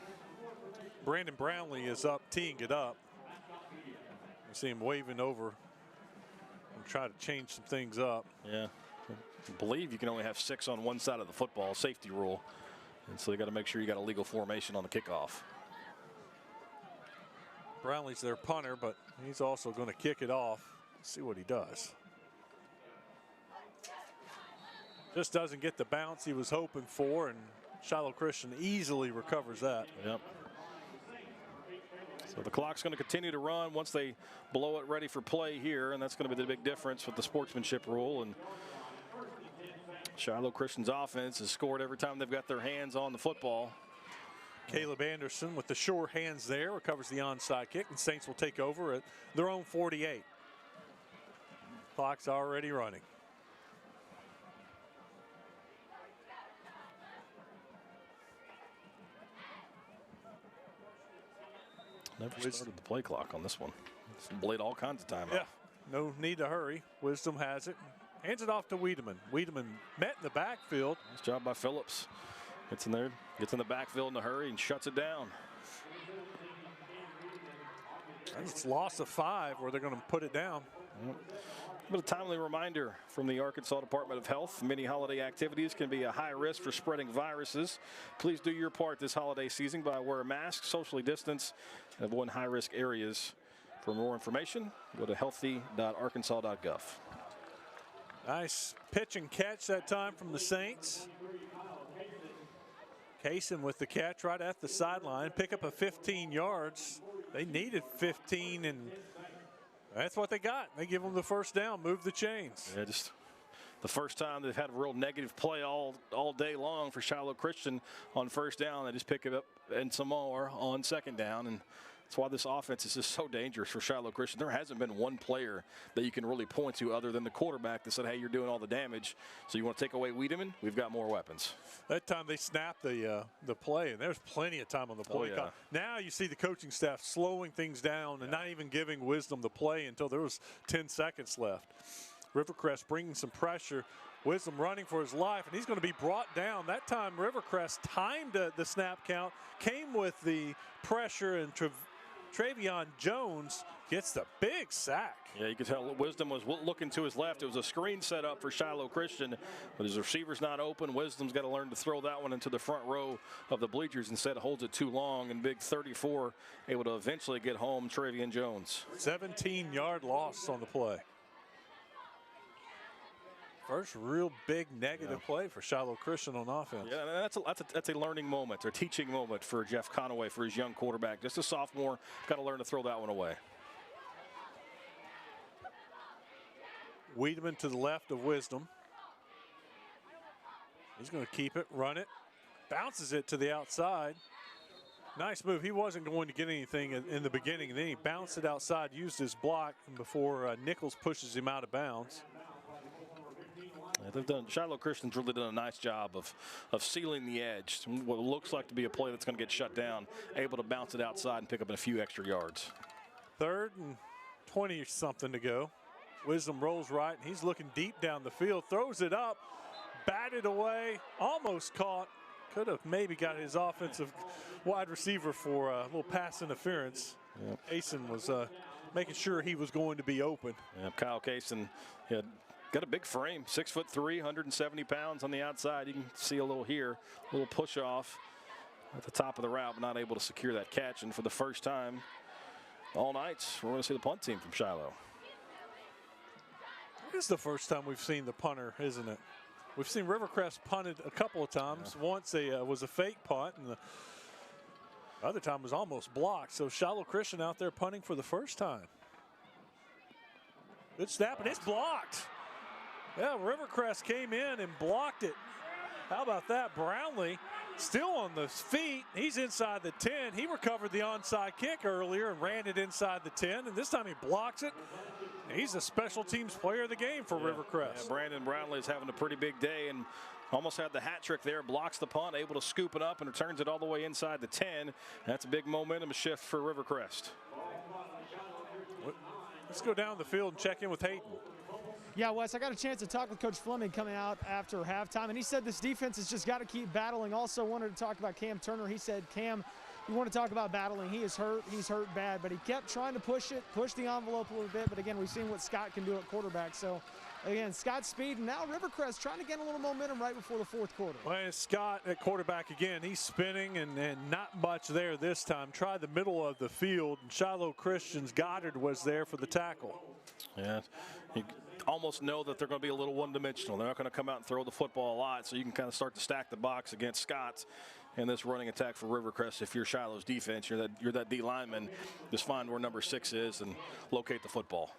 Brandon Brownlee is up, teeing it up. You see him waving over and try to change some things up. Yeah, I believe you can only have 6 on one side of the football, safety rule. And so you got to make sure you got a legal formation on the kickoff. Brownlee's their punter, but he's also going to kick it off. Let's see what he does. Just doesn't get the bounce he was hoping for, and Shiloh Christian easily recovers that. Yep. So the clock's going to continue to run once they blow it ready for play here, and that's going to be the big difference with the sportsmanship rule. And Shiloh Christian's offense has scored every time they've got their hands on the football. Caleb Anderson with the sure hands there recovers the onside kick, and Saints will take over at their own 48. Clock's already running. Never started the play clock on this one. Blade all kinds of time. Yeah, no need to hurry. Wisdom has it. Hands it off to Wiedemann. Wiedemann met in the backfield. Nice job by Phillips. Gets in there, gets in the backfield in a hurry and shuts it down. It's loss of 5 where they're going to put it down. But a timely reminder from the Arkansas Department of Health. Many holiday activities can be a high risk for spreading viruses. Please do your part this holiday season by wearing masks, socially distance, and avoid high-risk areas. For more information, go to healthy.arkansas.gov. Nice pitch and catch that time from the Saints. Kaysen with the catch right at the sideline. Pick up a 15 yards. They needed 15, and that's what they got. They give them the first down, move the chains. Yeah, just the first time they've had a real negative play all day long for Shiloh Christian on first down. They just pick it up and some more on second down, and that's why this offense is just so dangerous for Shiloh Christian. There hasn't been one player that you can really point to other than the quarterback that said, hey, you're doing all the damage. So you want to take away Wiedemann? We've got more weapons. That time they snapped the play, and there's plenty of time on the play. Oh, yeah. Now you see the coaching staff slowing things down and not even giving Wisdom the play until there was 10 seconds left. Rivercrest bringing some pressure. Wisdom running for his life, and he's going to be brought down. That time Rivercrest timed the snap count, came with the pressure, and Travion Jones gets the big sack. Yeah, you could tell Wisdom was looking to his left. It was a screen set up for Shiloh Christian, but his receiver's not open. Wisdom's got to learn to throw that one into the front row of the bleachers. Instead, holds it too long, and big 34 able to eventually get home Travion Jones. 17-yard loss on the play. First real big negative play for Shiloh Christian on offense. Yeah, that's a learning moment, or teaching moment for Jeff Conaway, for his young quarterback. Just a sophomore, got to learn to throw that one away. Wiedemann to the left of Wisdom. He's going to keep it, run it, bounces it to the outside. Nice move. He wasn't going to get anything in the beginning, and then he bounced it outside, used his block before Nichols pushes him out of bounds. Yeah, Shiloh Christian's really done a nice job of sealing the edge. What looks like to be a play that's going to get shut down, able to bounce it outside and pick up a few extra yards. 3rd and 20 or something to go. Wisdom rolls right, and he's looking deep down the field, throws it up, batted away, almost caught. Could have maybe got his offensive wide receiver for a little pass interference. Yep. Kaysen was making sure he was going to be open. Yeah, Kyle Kaysen had got a big frame, 6'3", 170 pounds on the outside. You can see a little here, a little push off at the top of the route, but not able to secure that catch. And for the first time all night, we're going to see the punt team from Shiloh. It's the first time we've seen the punter, isn't it? We've seen Rivercrest punted a couple of times. Yeah. Once was a fake punt, and the other time was almost blocked. So Shiloh Christian out there punting for the first time. Good snap, and it's blocked. Yeah, Rivercrest came in and blocked it. How about that? Brownlee still on the feet. He's inside the 10. He recovered the onside kick earlier and ran it inside the 10, and this time he blocks it. He's a special teams player of the game for Rivercrest. Yeah, Brandon Brownlee is having a pretty big day and almost had the hat trick there. Blocks the punt, able to scoop it up and returns it all the way inside the 10. That's a big momentum shift for Rivercrest. Let's go down the field and check in with Hayden. Yeah, Wes, I got a chance to talk with Coach Fleming coming out after halftime, and he said this defense has just got to keep battling. Also wanted to talk about Cam Turner. He said, Cam, you want to talk about battling. He is hurt. He's hurt bad, but he kept trying to push the envelope a little bit. But again, we've seen what Scott can do at quarterback. So again, Scott's speed, and now Rivercrest trying to get a little momentum right before the fourth quarter. Well, Scott at quarterback again. He's spinning and not much there this time. Tried the middle of the field, and Shiloh Christian's Goddard was there for the tackle. Yeah, you almost know that they're going to be a little one-dimensional. They're not going to come out and throw the football a lot, so you can kind of start to stack the box against Scott. And this running attack for Rivercrest, if you're Shiloh's defense, you're that D lineman, just find where number 6 is and locate the football.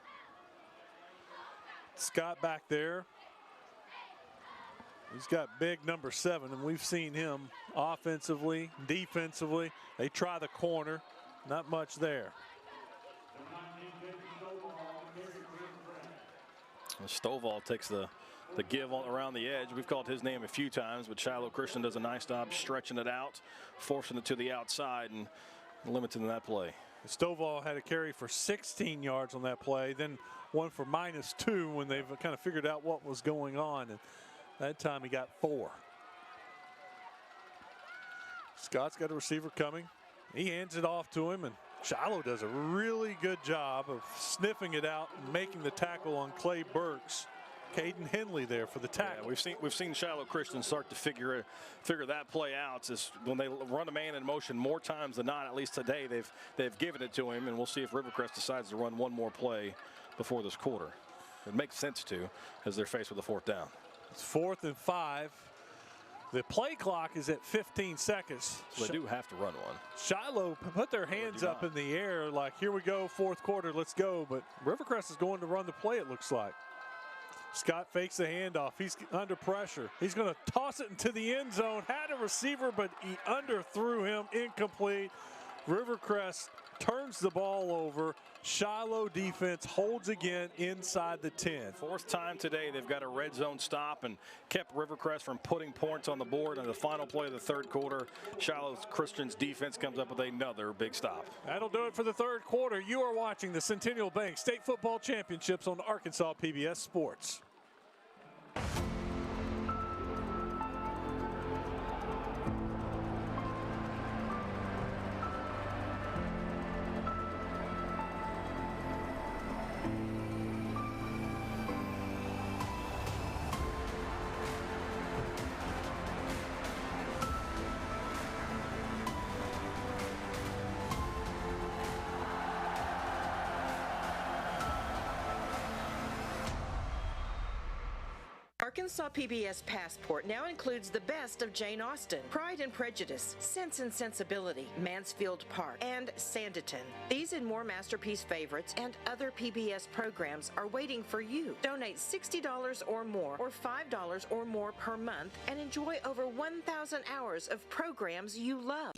Scott back there. He's got big number 7, and we've seen him offensively, defensively. They try the corner, not much there. Stovall takes the give around the edge. We've called his name a few times, but Shiloh Christian does a nice job stretching it out, forcing it to the outside and limiting that play. Stovall had a carry for 16 yards on that play, then one for -2 when they've kind of figured out what was going on. And that time he got 4. Scott's got a receiver coming. He hands it off to him, and Shiloh does a really good job of sniffing it out and making the tackle on Clay Burks. Caden Henley there for the tackle. Yeah, we've seen Shiloh Christian start to figure that play out. It's when they run a man in motion more times than not. At least today they've given it to him, and we'll see if Rivercrest decides to run one more play before this quarter. It makes sense to, as they're faced with a 4th down. It's 4th and 5. The play clock is at 15 seconds. So they do have to run one. Shiloh put their hands up in the air like, here we go, 4th quarter, let's go. But Rivercrest is going to run the play, it looks like. Scott fakes the handoff. He's under pressure. He's going to toss it into the end zone. Had a receiver, but he underthrew him. Incomplete. Rivercrest turns the ball over. Shiloh defense holds again inside the 10. 4th time today they've got a red zone stop and kept Rivercrest from putting points on the board. On the final play of the 3rd quarter, Shiloh Christian's defense comes up with another big stop. That'll do it for the 3rd quarter. You are watching the Centennial Bank State Football Championships on Arkansas PBS Sports. Arkansas PBS Passport now includes the best of Jane Austen, Pride and Prejudice, Sense and Sensibility, Mansfield Park, and Sanditon. These and more Masterpiece favorites and other PBS programs are waiting for you. Donate $60 or more or $5 or more per month and enjoy over 1,000 hours of programs you love.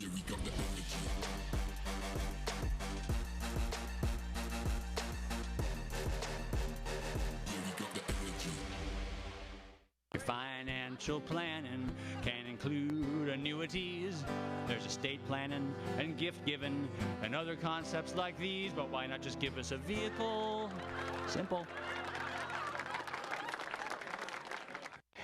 Financial planning can include annuities. There's estate planning and gift giving and other concepts like these, but why not just give us a vehicle? Simple.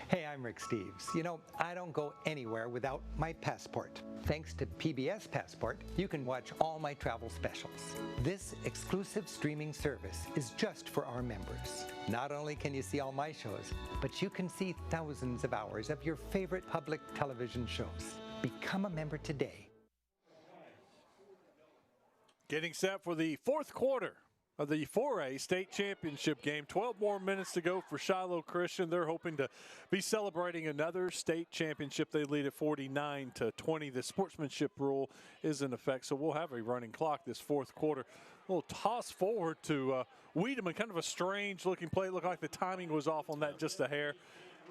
Hey, I'm Rick Steves. You know, I don't go anywhere without my passport. Thanks to PBS Passport, you can watch all my travel specials. This exclusive streaming service is just for our members. Not only can you see all my shows, but you can see thousands of hours of your favorite public television shows. Become a member today. Getting set for the 4th quarter of the 4A state championship game. 12 more minutes to go for Shiloh Christian. They're hoping to be celebrating another state championship. They lead at 49-20. The sportsmanship rule is in effect, so we'll have a running clock this 4th quarter. A little toss forward to Wiedemann, kind of a strange looking play. It looked like the timing was off on that just a hair.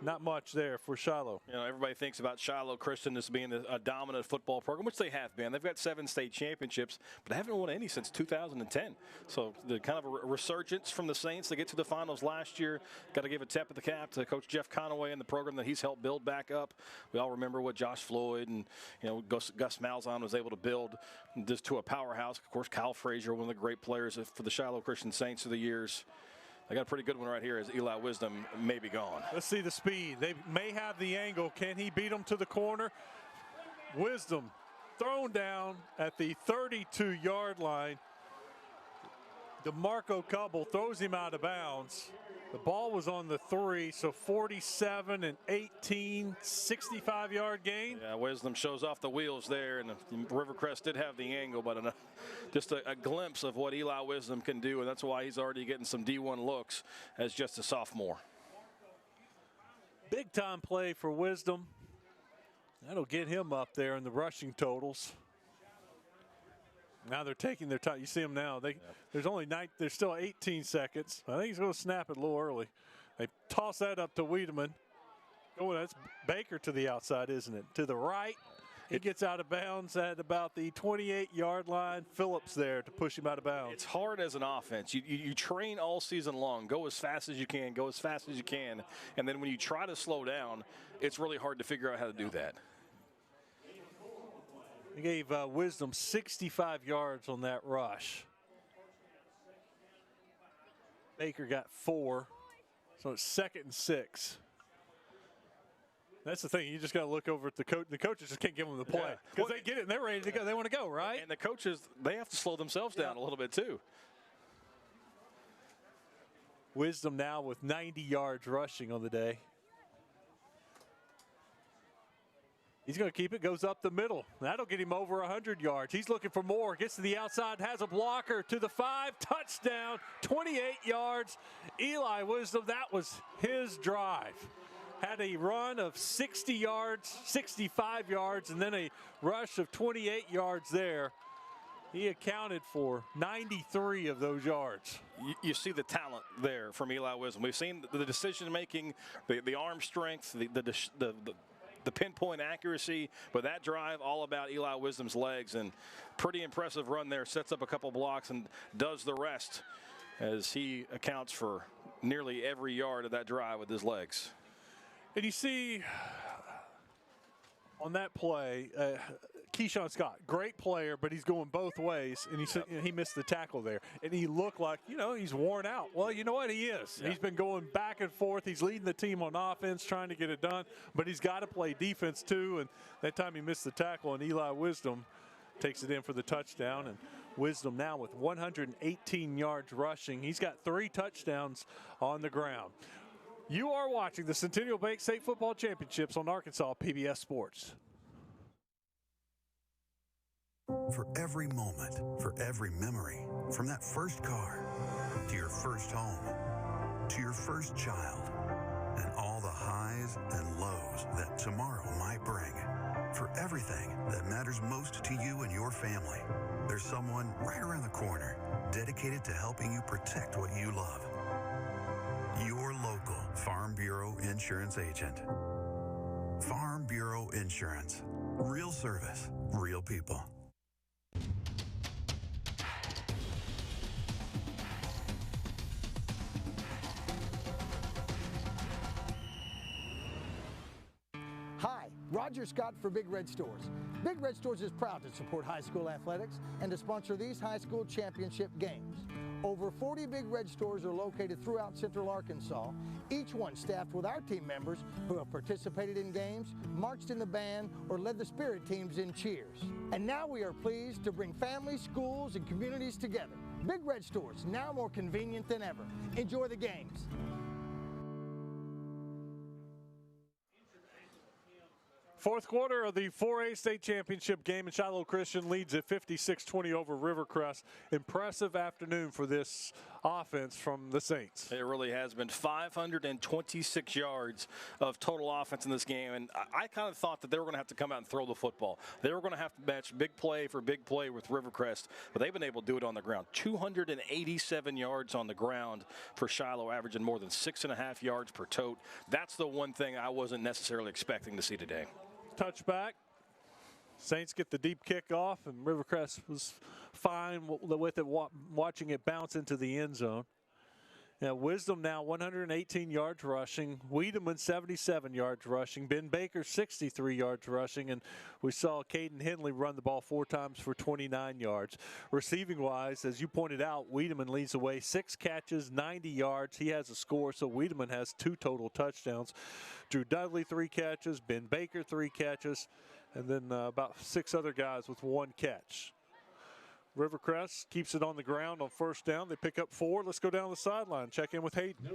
Not much there for Shiloh. You know, everybody thinks about Shiloh Christian as being a dominant football program, which they have been. They've got 7 state championships, but they haven't won any since 2010. So the kind of a resurgence from the Saints. They get to the finals last year. Got to give a tip of the cap to Coach Jeff Conaway and the program that he's helped build back up. We all remember what Josh Floyd and Gus Malzahn was able to build this to a powerhouse. Of course, Kyle Frazier, one of the great players for the Shiloh Christian Saints through the years. They got a pretty good one right here as Eli Wisdom may be gone. Let's see the speed. They may have the angle. Can he beat them to the corner? Wisdom thrown down at the 32-yard line. DeMarco Cubble throws him out of bounds. The ball was on the 3, so 47 and 18, 65-yard gain. Yeah, Wisdom shows off the wheels there, and Rivercrest did have the angle, but just a glimpse of what Eli Wisdom can do, and that's why he's already getting some D1 looks as just a sophomore. Big-time play for Wisdom. That'll get him up there in the rushing totals. Now they're taking their time. You see them now. There's still 18 seconds. I think he's going to snap it a little early. They toss that up to Wiedemann. Oh, that's Baker to the outside, isn't it? To the right. He gets out of bounds at about the 28-yard line. Phillips there to push him out of bounds. It's hard as an offense. You train all season long. Go as fast as you can. Go as fast as you can. And then when you try to slow down, it's really hard to figure out how to do that. He gave Wisdom 65 yards on that rush. Baker got 4, so it's 2nd and 6. That's the thing. You just got to look over at the coach. The coaches just can't give them the play because they get it and they're ready to go. They want to go, right? And the coaches, they have to slow themselves down a little bit too. Wisdom now with 90 yards rushing on the day. He's going to keep it, goes up the middle. That'll get him over 100 yards. He's looking for more, gets to the outside, has a blocker to the 5, touchdown, 28 yards. Eli Wisdom, that was his drive. Had a run of 60 yards, 65 yards, and then a rush of 28 yards there. He accounted for 93 of those yards. You see the talent there from Eli Wisdom. We've seen the decision-making, the arm strength, the pinpoint accuracy, but that drive all about Eli Wisdom's legs, and pretty impressive run there. Sets up a couple blocks and does the rest as he accounts for nearly every yard of that drive with his legs. And you see on that play, Keyshawn Scott, great player, but he's going both ways, and he missed the tackle there. And he looked like, he's worn out. Well, you know what? He is. Yeah. He's been going back and forth. He's leading the team on offense, trying to get it done, but he's got to play defense too. And that time he missed the tackle, and Eli Wisdom takes it in for the touchdown. And Wisdom now with 118 yards rushing. He's got 3 touchdowns on the ground. You are watching the Centennial Bank State Football Championships on Arkansas PBS Sports. For every moment, for every memory, from that first car to your first home, to your first child, and all the highs and lows that tomorrow might bring. For everything that matters most to you and your family, there's someone right around the corner dedicated to helping you protect what you love. Your local Farm Bureau Insurance agent. Farm Bureau Insurance. Real service, real people. Hi, Roger Scott for Big Red Stores. Big Red Stores is proud to support high school athletics and to sponsor these high school championship games. Over 40 Big Red Stores are located throughout Central Arkansas, each one staffed with our team members who have participated in games, marched in the band, or led the spirit teams in cheers. And now we are pleased to bring families, schools, and communities together. Big Red Stores, now more convenient than ever. Enjoy the games. Fourth quarter of the 4A state championship game, and Shiloh Christian leads at 56-20 over Rivercrest. Impressive afternoon for this offense from the Saints. It really has been 526 yards of total offense in this game, and I kind of thought that they were going to have to come out and throw the football. They were going to have to match big play for big play with Rivercrest, but they've been able to do it on the ground. 287 yards on the ground for Shiloh, averaging more than 6.5 yards per tote. That's the one thing I wasn't necessarily expecting to see today. Touchback. Saints get the deep kick off, and Rivercrest was fine with it, watching it bounce into the end zone. Now, Wisdom now 118 yards rushing. Wiedemann 77 yards rushing. Ben Baker 63 yards rushing. And we saw Caden Henley run the ball 4 times for 29 yards. Receiving-wise, as you pointed out, Wiedemann leads the way. 6 catches, 90 yards. He has a score, so Wiedemann has 2 total touchdowns. Drew Dudley 3 catches. Ben Baker 3 catches. And then about 6 other guys with 1 catch. Rivercrest keeps it on the ground on first down. They pick up 4. Let's go down the sideline. Check in with Hayden.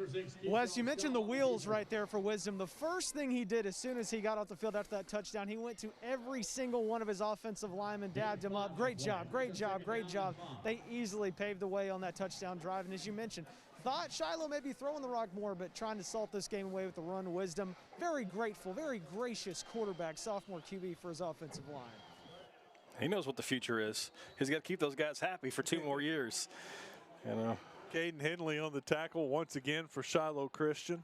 Wes, you mentioned the wheels right there for Wisdom. The first thing he did as soon as he got off the field after that touchdown, he went to every single one of his offensive linemen, dabbed him up. Great job, great job, great job. They easily paved the way on that touchdown drive. And as you mentioned, thought Shiloh may be throwing the rock more, but trying to salt this game away with the run. Wisdom, very grateful, very gracious quarterback, sophomore QB for his offensive line. He knows what the future is. He's got to keep those guys happy for 2 more years. You know. Caden Henley on the tackle once again for Shiloh Christian.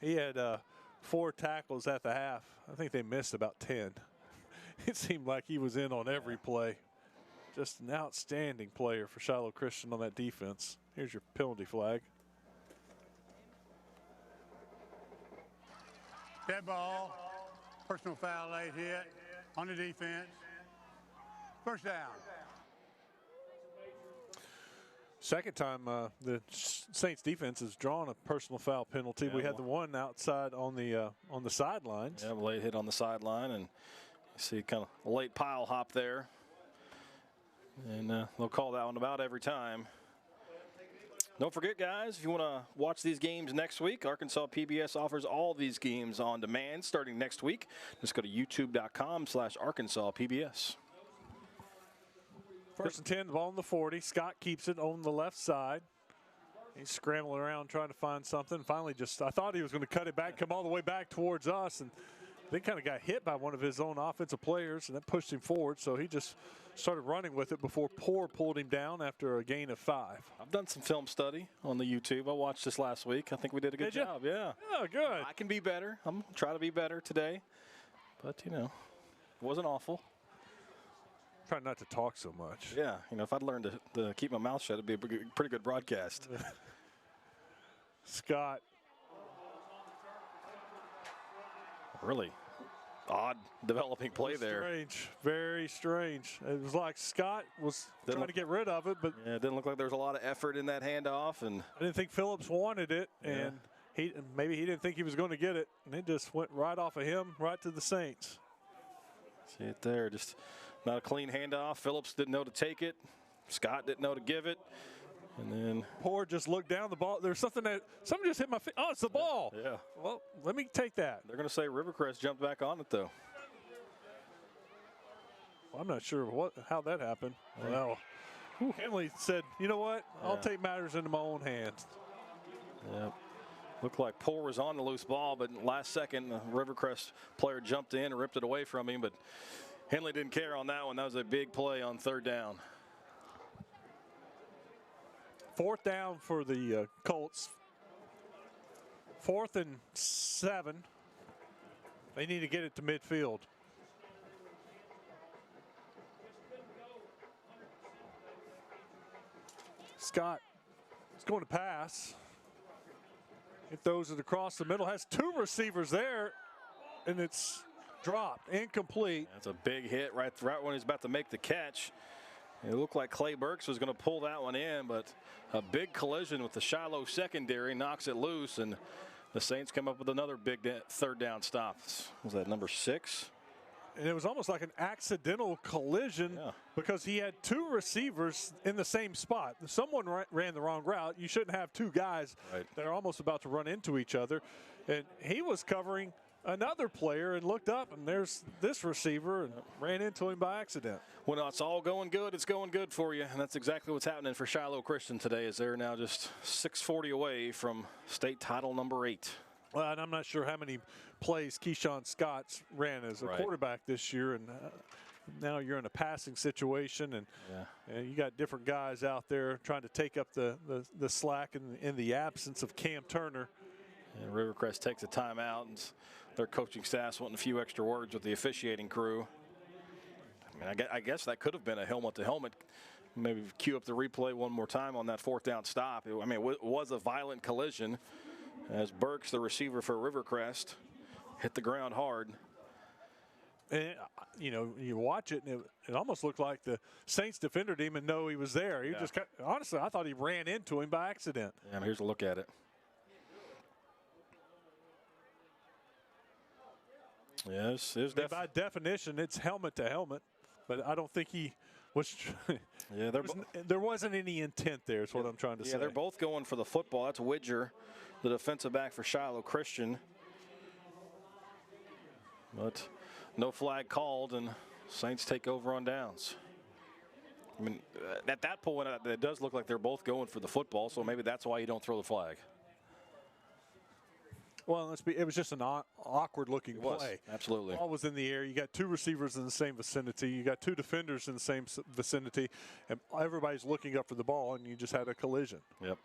He had 4 tackles at the half. I think they missed about 10. It seemed like he was in on every play. Just an outstanding player for Shiloh Christian on that defense. Here's your penalty flag. Dead ball, personal foul, late hit on the defense. First down. Second time the Saints defense has drawn a personal foul penalty. Yeah, we had the one outside on the sidelines. Yeah, late hit on the sideline, and you see kind of a late pile hop there. And they'll call that one about every time. Don't forget, guys, if you want to watch these games next week, Arkansas PBS offers all these games on demand starting next week. Just go to youtube.com/ArkansasPBS. First and 10, the ball on the 40. Scott keeps it on the left side. He's scrambling around trying to find something. Finally, I thought he was going to cut it back, come all the way back towards us, and then kind of got hit by one of his own offensive players, and that pushed him forward. So he just started running with it before Poor pulled him down after a gain of 5. I've done some film study on the YouTube. I watched this last week. I think we did a good job. Yeah. Oh, good. I can be better. I'm trying to be better today. But, you know, it wasn't awful. Try not to talk so much. Yeah, you know, if I'd learned to keep my mouth shut, it'd be a pretty good broadcast. Scott. Really odd developing play there. Strange, very strange. It was like Scott was trying to get rid of it, but yeah, it didn't look like there was a lot of effort in that handoff. And I didn't think Phillips wanted it, and maybe he didn't think he was going to get it, and it just went right off of him, right to the Saints. See it there, just not a clean handoff. Phillips didn't know to take it. Scott didn't know to give it. And then Poor just looked down the ball. There's something just hit my feet. Oh, it's the ball. Yeah. Well, let me take that. They're going to say Rivercrest jumped back on it, though. Well, I'm not sure how that happened. Well, Henley said, you know what? I'll take matters into my own hands. Yep. Looked like Poor was on the loose ball, but last second, the Rivercrest player jumped in and ripped it away from him, but Henley didn't care on that one. That was a big play on third down. Fourth down for the Colts. 4th and 7. They need to get it to midfield. Scott is going to pass. It throws it across the middle. Has 2 receivers there, and it's dropped, incomplete. That's a big hit right when he's about to make the catch. It looked like Clay Burks was going to pull that one in, but a big collision with the Shiloh secondary knocks it loose, and the Saints come up with another big third down stop. Was that number 6? And it was almost like an accidental collision because he had 2 receivers in the same spot. Someone ran the wrong route. You shouldn't have 2 guys that are almost about to run into each other. And he was covering another player and looked up, and there's this receiver and ran into him by accident. When it's all going good, it's going good for you. And that's exactly what's happening for Shiloh Christian today, as they're now just 640 away from state title number 8. Well, and I'm not sure how many plays Keyshawn Scott ran as a quarterback this year, and now you're in a passing situation, and you got different guys out there trying to take up the slack in the absence of Cam Turner. And Rivercrest takes a timeout, and their coaching staff's wanting a few extra words with the officiating crew. I mean, I guess that could have been a helmet-to-helmet. Maybe cue up the replay one more time on that 4th down stop. I mean, it was a violent collision as Burks, the receiver for Rivercrest, hit the ground hard. And, you know, you watch it, and it almost looked like the Saints defender didn't even know he was there. He just honestly, I thought he ran into him by accident. And here's a look at it. Yes, there's by definition, it's helmet to helmet, but I don't think he was. Yeah, there wasn't any intent there. Is what I'm trying to say. Yeah, they're both going for the football. That's Widger, the defensive back for Shiloh Christian. But no flag called, and Saints take over on downs. I mean, at that point, it does look like they're both going for the football, so maybe that's why you don't throw the flag. Well, it was just an awkward-looking play. Absolutely. The ball was in the air. You got 2 receivers in the same vicinity. You got 2 defenders in the same vicinity, and everybody's looking up for the ball, and you just had a collision. Yep.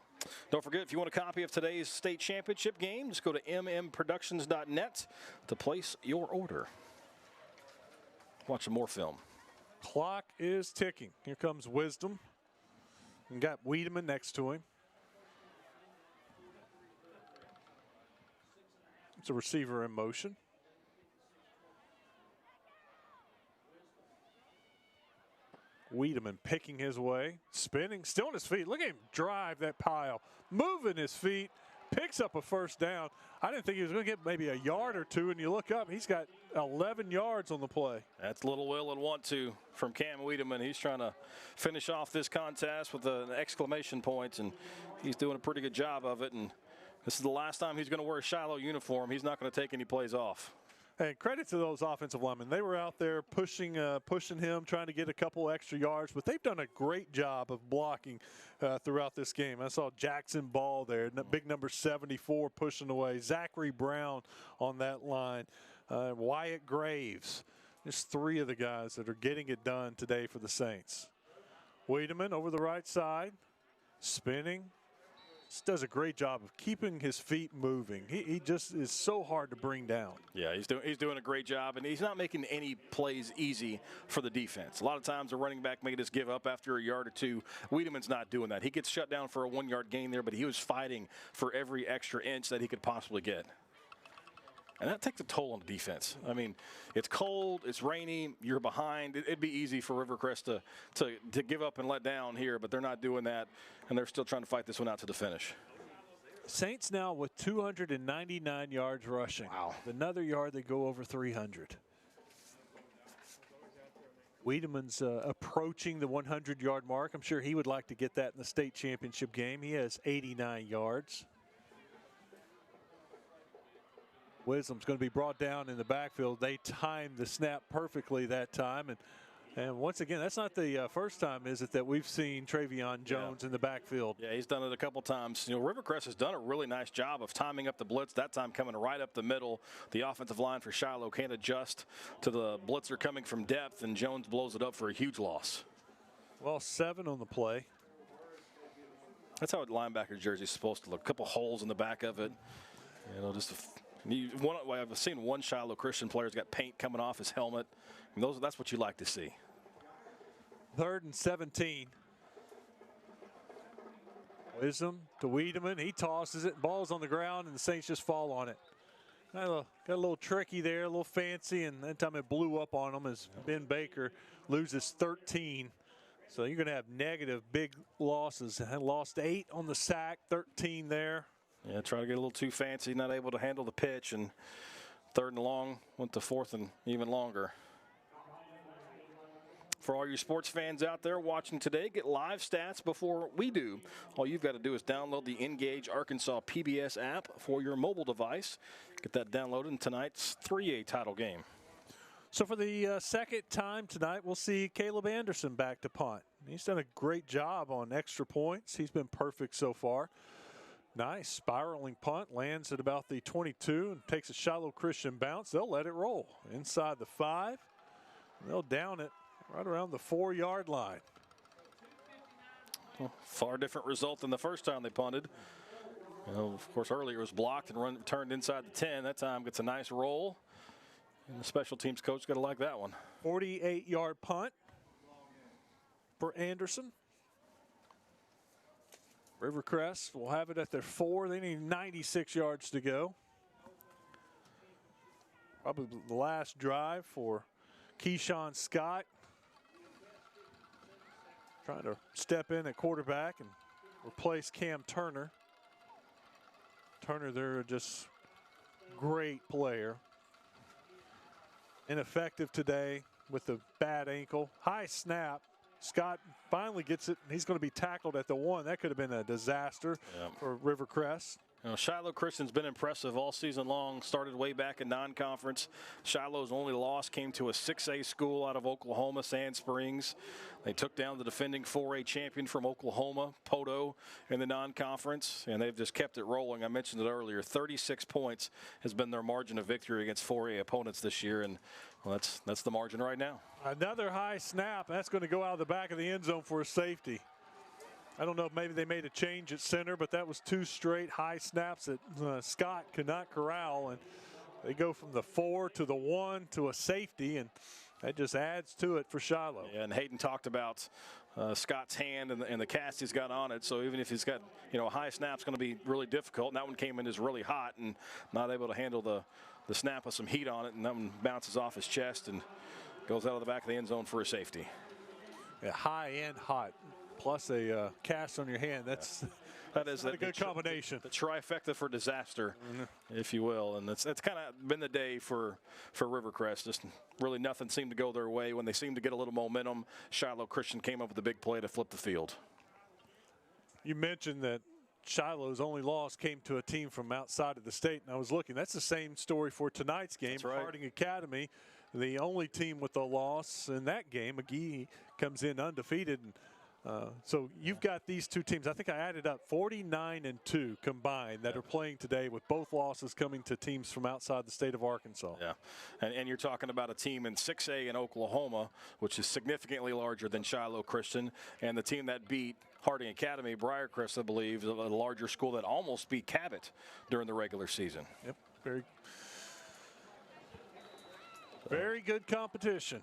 Don't forget, if you want a copy of today's state championship game, just go to mmproductions.net to place your order. Watch some more film. Clock is ticking. Here comes Wisdom. And got Wiedemann next to him. It's a receiver in motion. Wiedemann picking his way, spinning, still on his feet. Look at him drive that pile, moving his feet, picks up a first down. I didn't think he was going to get maybe a yard or two, and you look up, he's got 11 yards on the play. That's little will and want to from Cam Wiedemann. He's trying to finish off this contest with an exclamation point, and he's doing a pretty good job of it. And this is the last time he's going to wear a Shiloh uniform. He's not going to take any plays off. And credit to those offensive linemen. They were out there pushing him, trying to get a couple extra yards, but they've done a great job of blocking throughout this game. I saw Jackson Ball there, big number 74 pushing away. Zachary Brown on that line. Wyatt Graves. Just three of the guys that are getting it done today for the Saints. Wiedemann over the right side, spinning. Just does a great job of keeping his feet moving. He just is so hard to bring down. Yeah, he's doing a great job, and he's not making any plays easy for the defense. A lot of times the running back may just give up after a yard or two. Wiedemann's not doing that. He gets shut down for a 1-yard gain there, but he was fighting for every extra inch that he could possibly get. And that takes a toll on the defense. I mean, it's cold, it's rainy, you're behind. It'd be easy for Rivercrest to give up and let down here, but they're not doing that, and they're still trying to fight this one out to the finish. Saints now with 299 yards rushing. Wow. Another yard, they go over 300. Wiedemann's approaching the 100-yard mark. I'm sure he would like to get that in the state championship game. He has 89 yards. Wisdom's going to be brought down in the backfield. They timed the snap perfectly that time. And once again, that's not the first time, is it, that we've seen Travion Jones in the backfield. Yeah, he's done it a couple times. You know, Rivercrest has done a really nice job of timing up the blitz, that time coming right up the middle. The offensive line for Shiloh can't adjust to the blitzer coming from depth, and Jones blows it up for a huge loss. Well, 7 on the play. That's how a linebacker jersey is supposed to look. A couple holes in the back of it. You know, just I've seen one Shiloh Christian player's got paint coming off his helmet. And that's what you like to see. 3rd and 17. Wisdom to Wiedemann. He tosses it. Ball's on the ground, and the Saints just fall on it. Got a little tricky there, a little fancy, and that time it blew up on them as Ben Baker loses 13. So you're going to have negative big losses. Lost 8 on the sack, 13 there. Yeah, try to get a little too fancy, not able to handle the pitch, and 3rd and long went to 4th and even longer. For all you sports fans out there watching today, get live stats before we do. All you've got to do is download the Engage Arkansas PBS app for your mobile device. Get that downloaded in tonight's 3A title game. So for the second time tonight, we'll see Caleb Anderson back to punt. He's done a great job on extra points. He's been perfect so far. Nice spiraling punt, lands at about the 22 and takes a Shiloh Christian bounce. They'll let it roll inside the 5. They'll down it right around the 4-yard line. Well, far different result than the first time they punted. You know, of course, earlier it was blocked and turned inside the 10. That time gets a nice roll. And the special teams coach got to like that one. 48-yard punt for Anderson. Rivercrest will have it at their 4. They need 96 yards to go. Probably the last drive for Keyshawn Scott. Trying to step in at quarterback and replace Cam Turner. Turner, they're just great player. Ineffective today with the bad ankle. High snap. Scott finally gets it, and he's going to be tackled at the 1. That could have been a disaster for Rivercrest. You know, Shiloh Christian's been impressive all season long. Started way back in non-conference. Shiloh's only loss came to a 6A school out of Oklahoma, Sand Springs. They took down the defending 4A champion from Oklahoma, Poto, in the non-conference, and they've just kept it rolling. I mentioned it earlier. 36 points has been their margin of victory against 4A opponents this year, and well, that's the margin right now. Another high snap. That's going to go out of the back of the end zone for a safety. I don't know if maybe they made a change at center, but that was 2 straight high snaps that Scott could not corral. And they go from the 4 to the 1 to a safety, and that just adds to it for Shiloh. Yeah, and Hayden talked about Scott's hand and the cast he's got on it. So even if he's got, a high snap's going to be really difficult. And that one came in as really hot and not able to handle the snap with some heat on it. And that one bounces off his chest and goes out of the back of the end zone for a safety. Yeah, high and hot, plus a cast on your hand. That is a good combination. The trifecta for disaster, if you will. And it's kind of been the day for Rivercrest. Just really nothing seemed to go their way. When they seemed to get a little momentum, Shiloh Christian came up with a big play to flip the field. You mentioned that Shiloh's only loss came to a team from outside of the state, and I was looking. That's the same story for tonight's game. That's right. Harding Academy, the only team with a loss in that game. McGee comes in undefeated. So you've got these two teams. I think I added up 49-2 combined that are playing today, with both losses coming to teams from outside the state of Arkansas. Yeah, and you're talking about a team in 6A in Oklahoma, which is significantly larger than Shiloh Christian, and the team that beat Harding Academy, Rivercrest, I believe, a larger school that almost beat Cabot during the regular season. Yep, very good competition.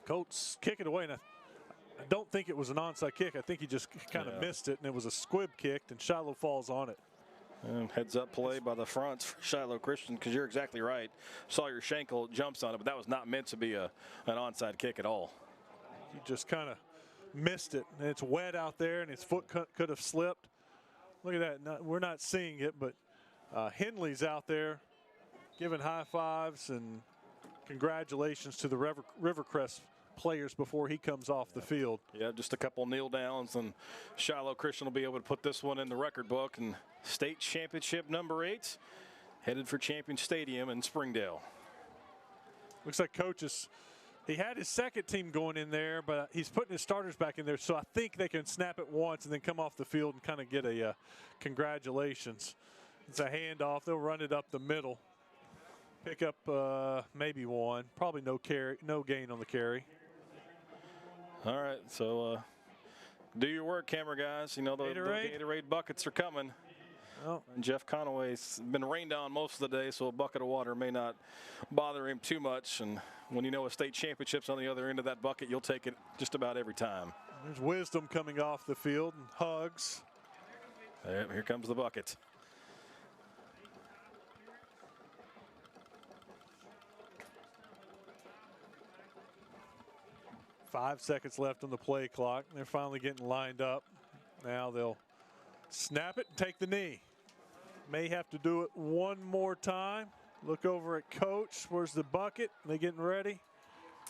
Colts kick it away, and I don't think it was an onside kick. I think he just kind of missed it, and it was a squib kick, and Shiloh falls on it. And heads up play by the fronts for Shiloh Christian, because you're exactly right. Sawyer Schenkel jumps on it, but that was not meant to be an onside kick at all. He just kind of missed it, and it's wet out there, and his foot could have slipped. Look at that. We're not seeing it, but Henley's out there giving high fives and congratulations to the Rivercrest players before he comes off the field. Yeah, just a couple kneel downs, and Shiloh Christian will be able to put this one in the record book. And state championship number 8 headed for Champion Stadium in Springdale. Looks like he had his second team going in there, but he's putting his starters back in there, so I think they can snap it once and then come off the field and kind of get a congratulations. It's a handoff. They'll run it up the middle. Pick up maybe one. Probably no gain on the carry. All right, so do your work, camera guys. You know, the Gatorade buckets are coming. Oh. And Jeff Conaway's been rained on most of the day, so a bucket of water may not bother him too much. And when you know a state championship's on the other end of that bucket, you'll take it just about every time. There's Wisdom coming off the field and hugs. Yep, here comes the bucket. Five seconds left on the play clock. They're finally getting lined up. Now they'll snap it and take the knee. May have to do it one more time. Look over at Coach. Where's the bucket? They getting ready?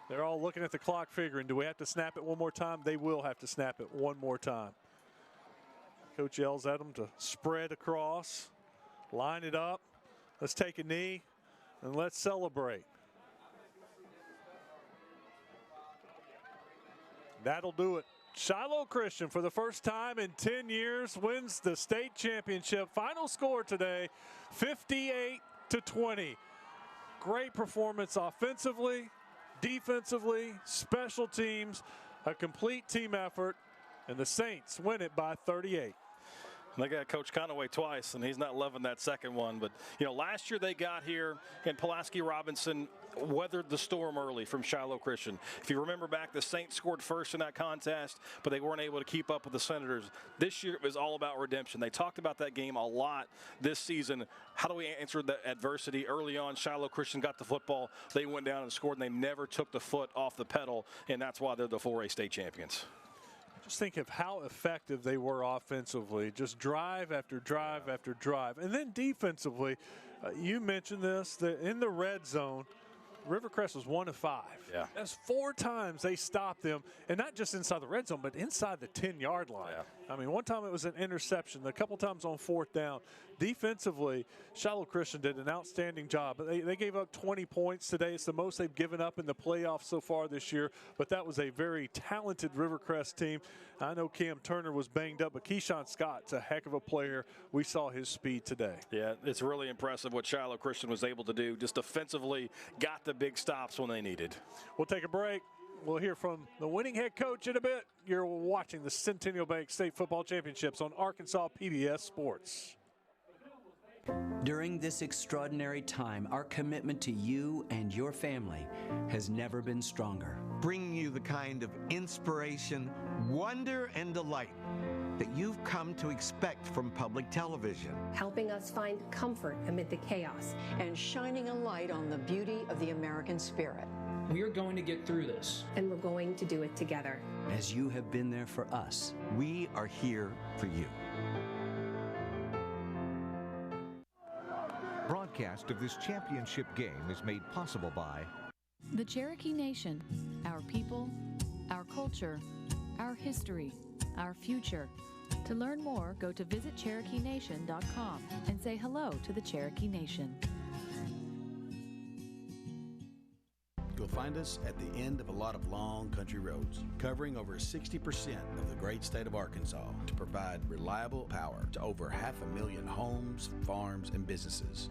They're all looking at the clock figuring, do we have to snap it one more time? They will have to snap it one more time. Coach yells at them to spread across, line it up. Let's take a knee and let's celebrate. That'll do it. Shiloh Christian, for the first time in 10 years, wins the state championship. Final score today, 58-20. Great performance offensively, defensively, special teams, a complete team effort, and the Saints win it by 38. They got Coach Conaway twice, and he's not loving that second one. But, you know, last year they got here, and Pulaski Robinson weathered the storm early from Shiloh Christian. If you remember back, the Saints scored first in that contest, but they weren't able to keep up with the Senators. This year it was all about redemption. They talked about that game a lot this season. How do we answer that adversity? Early on, Shiloh Christian got the football. They went down and scored, and they never took the foot off the pedal, and that's why they're the 4A state champions. Just think of how effective they were offensively, just drive after drive after drive. And then defensively, you mentioned this, that in the red zone, Rivercrest was 1 of 5. Yeah. That's 4 times they stopped them, and not just inside the red zone, but inside the 10-yard line. Yeah. I mean, one time it was an interception, a couple times on 4th down. Defensively, Shiloh Christian did an outstanding job. They gave up 20 points today. It's the most they've given up in the playoffs so far this year, but that was a very talented Rivercrest team. I know Cam Turner was banged up, but Keyshawn Scott's a heck of a player. We saw his speed today. Yeah, it's really impressive what Shiloh Christian was able to do. Just offensively, got the big stops when they needed. We'll take a break. We'll hear from the winning head coach in a bit. You're watching the Centennial Bank State Football Championships on Arkansas PBS Sports. During this extraordinary time, our commitment to you and your family has never been stronger. Bringing you the kind of inspiration, wonder, and delight that you've come to expect from public television. Helping us find comfort amid the chaos. And shining a light on the beauty of the American spirit. We are going to get through this. And we're going to do it together. As you have been there for us, we are here for you. Broadcast of this championship game is made possible by the Cherokee Nation, our people, our culture, our history, our future. To learn more, go to visitcherokeenation.com and say hello to the Cherokee Nation. You'll find us at the end of a lot of long country roads, covering over 60% of the great state of Arkansas to provide reliable power to over 500,000 homes, farms, and businesses.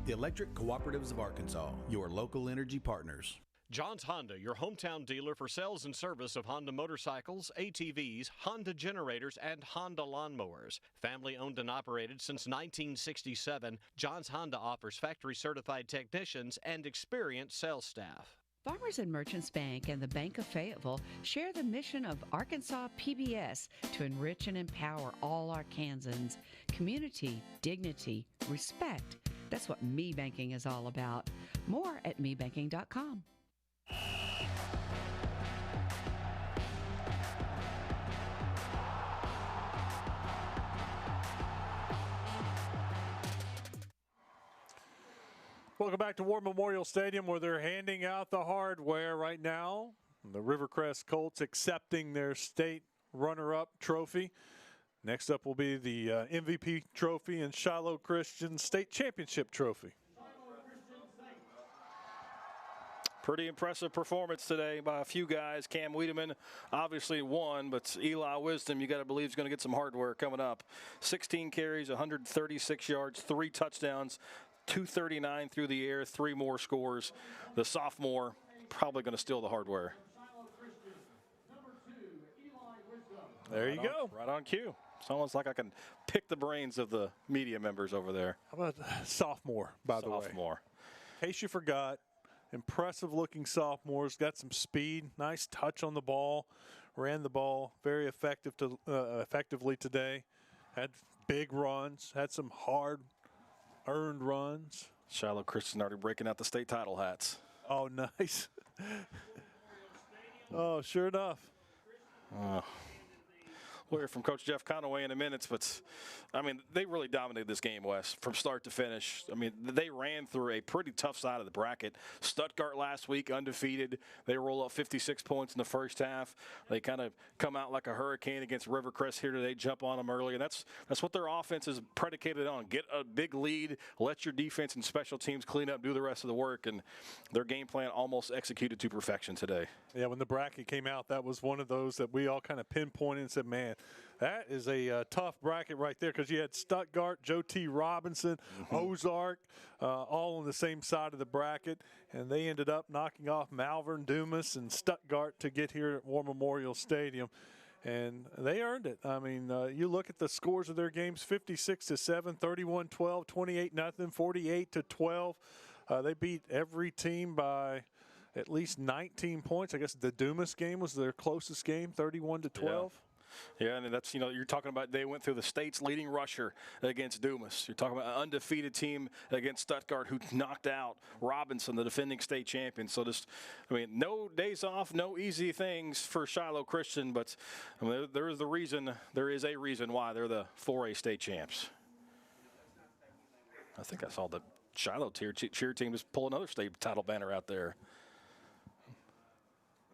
The Electric Cooperatives of Arkansas, your local energy partners. John's Honda, your hometown dealer for sales and service of Honda motorcycles, ATVs, Honda generators, and Honda lawnmowers. Family owned and operated since 1967, John's Honda offers factory-certified technicians and experienced sales staff. Farmers and Merchants Bank and the Bank of Fayetteville share the mission of Arkansas PBS to enrich and empower all Arkansans. Community, dignity, respect. That's what Me Banking is all about. More at mebanking.com. Welcome back to War Memorial Stadium, where they're handing out the hardware right now. The Rivercrest Colts accepting their state runner-up trophy. Next up will be the MVP trophy and Shiloh Christian state championship trophy. Pretty impressive performance today by a few guys. Cam Wiedemann obviously won, but Eli Wisdom, you got to believe, is going to get some hardware coming up. 16 carries, 136 yards, 3 touchdowns, 239 through the air, 3 more scores. The sophomore probably going to steal the hardware. There you go. Right on cue. It's almost like I can pick the brains of the media members over there. How about sophomore, by the way? Sophomore. In case you forgot, impressive-looking sophomores, got some speed, nice touch on the ball, ran the ball very effectively today, had big runs, had some hard-earned runs. Shiloh Christian already breaking out the state title hats. Oh, nice. Oh, sure enough. We'll hear from Coach Jeff Conaway in a minute, but, I mean, they really dominated this game, Wes, from start to finish. I mean, they ran through a pretty tough side of the bracket. Stuttgart last week, undefeated. They roll up 56 points in the first half. They kind of come out like a hurricane against Rivercrest here today, jump on them early, and that's what their offense is predicated on. Get a big lead, let your defense and special teams clean up, do the rest of the work, and their game plan almost executed to perfection today. Yeah, when the bracket came out, that was one of those that we all kind of pinpointed and said, man, that is a tough bracket right there, because you had Stuttgart, Joe T. Robinson, Ozark, all on the same side of the bracket, and they ended up knocking off Malvern, Dumas, and Stuttgart to get here at War Memorial Stadium, and they earned it. I mean, you look at the scores of their games: 56-7, 31-12, 28-0, 48-12. They beat every team by at least 19 points. I guess the Dumas game was their closest game, 31-12. Yeah, and that's, you're talking about they went through the state's leading rusher against Dumas. You're talking about an undefeated team against Stuttgart who knocked out Robinson, the defending state champion. So just, no days off, no easy things for Shiloh Christian, but there is a reason why they're the 4A state champs. I think I saw the Shiloh cheer team just pull another state title banner out there.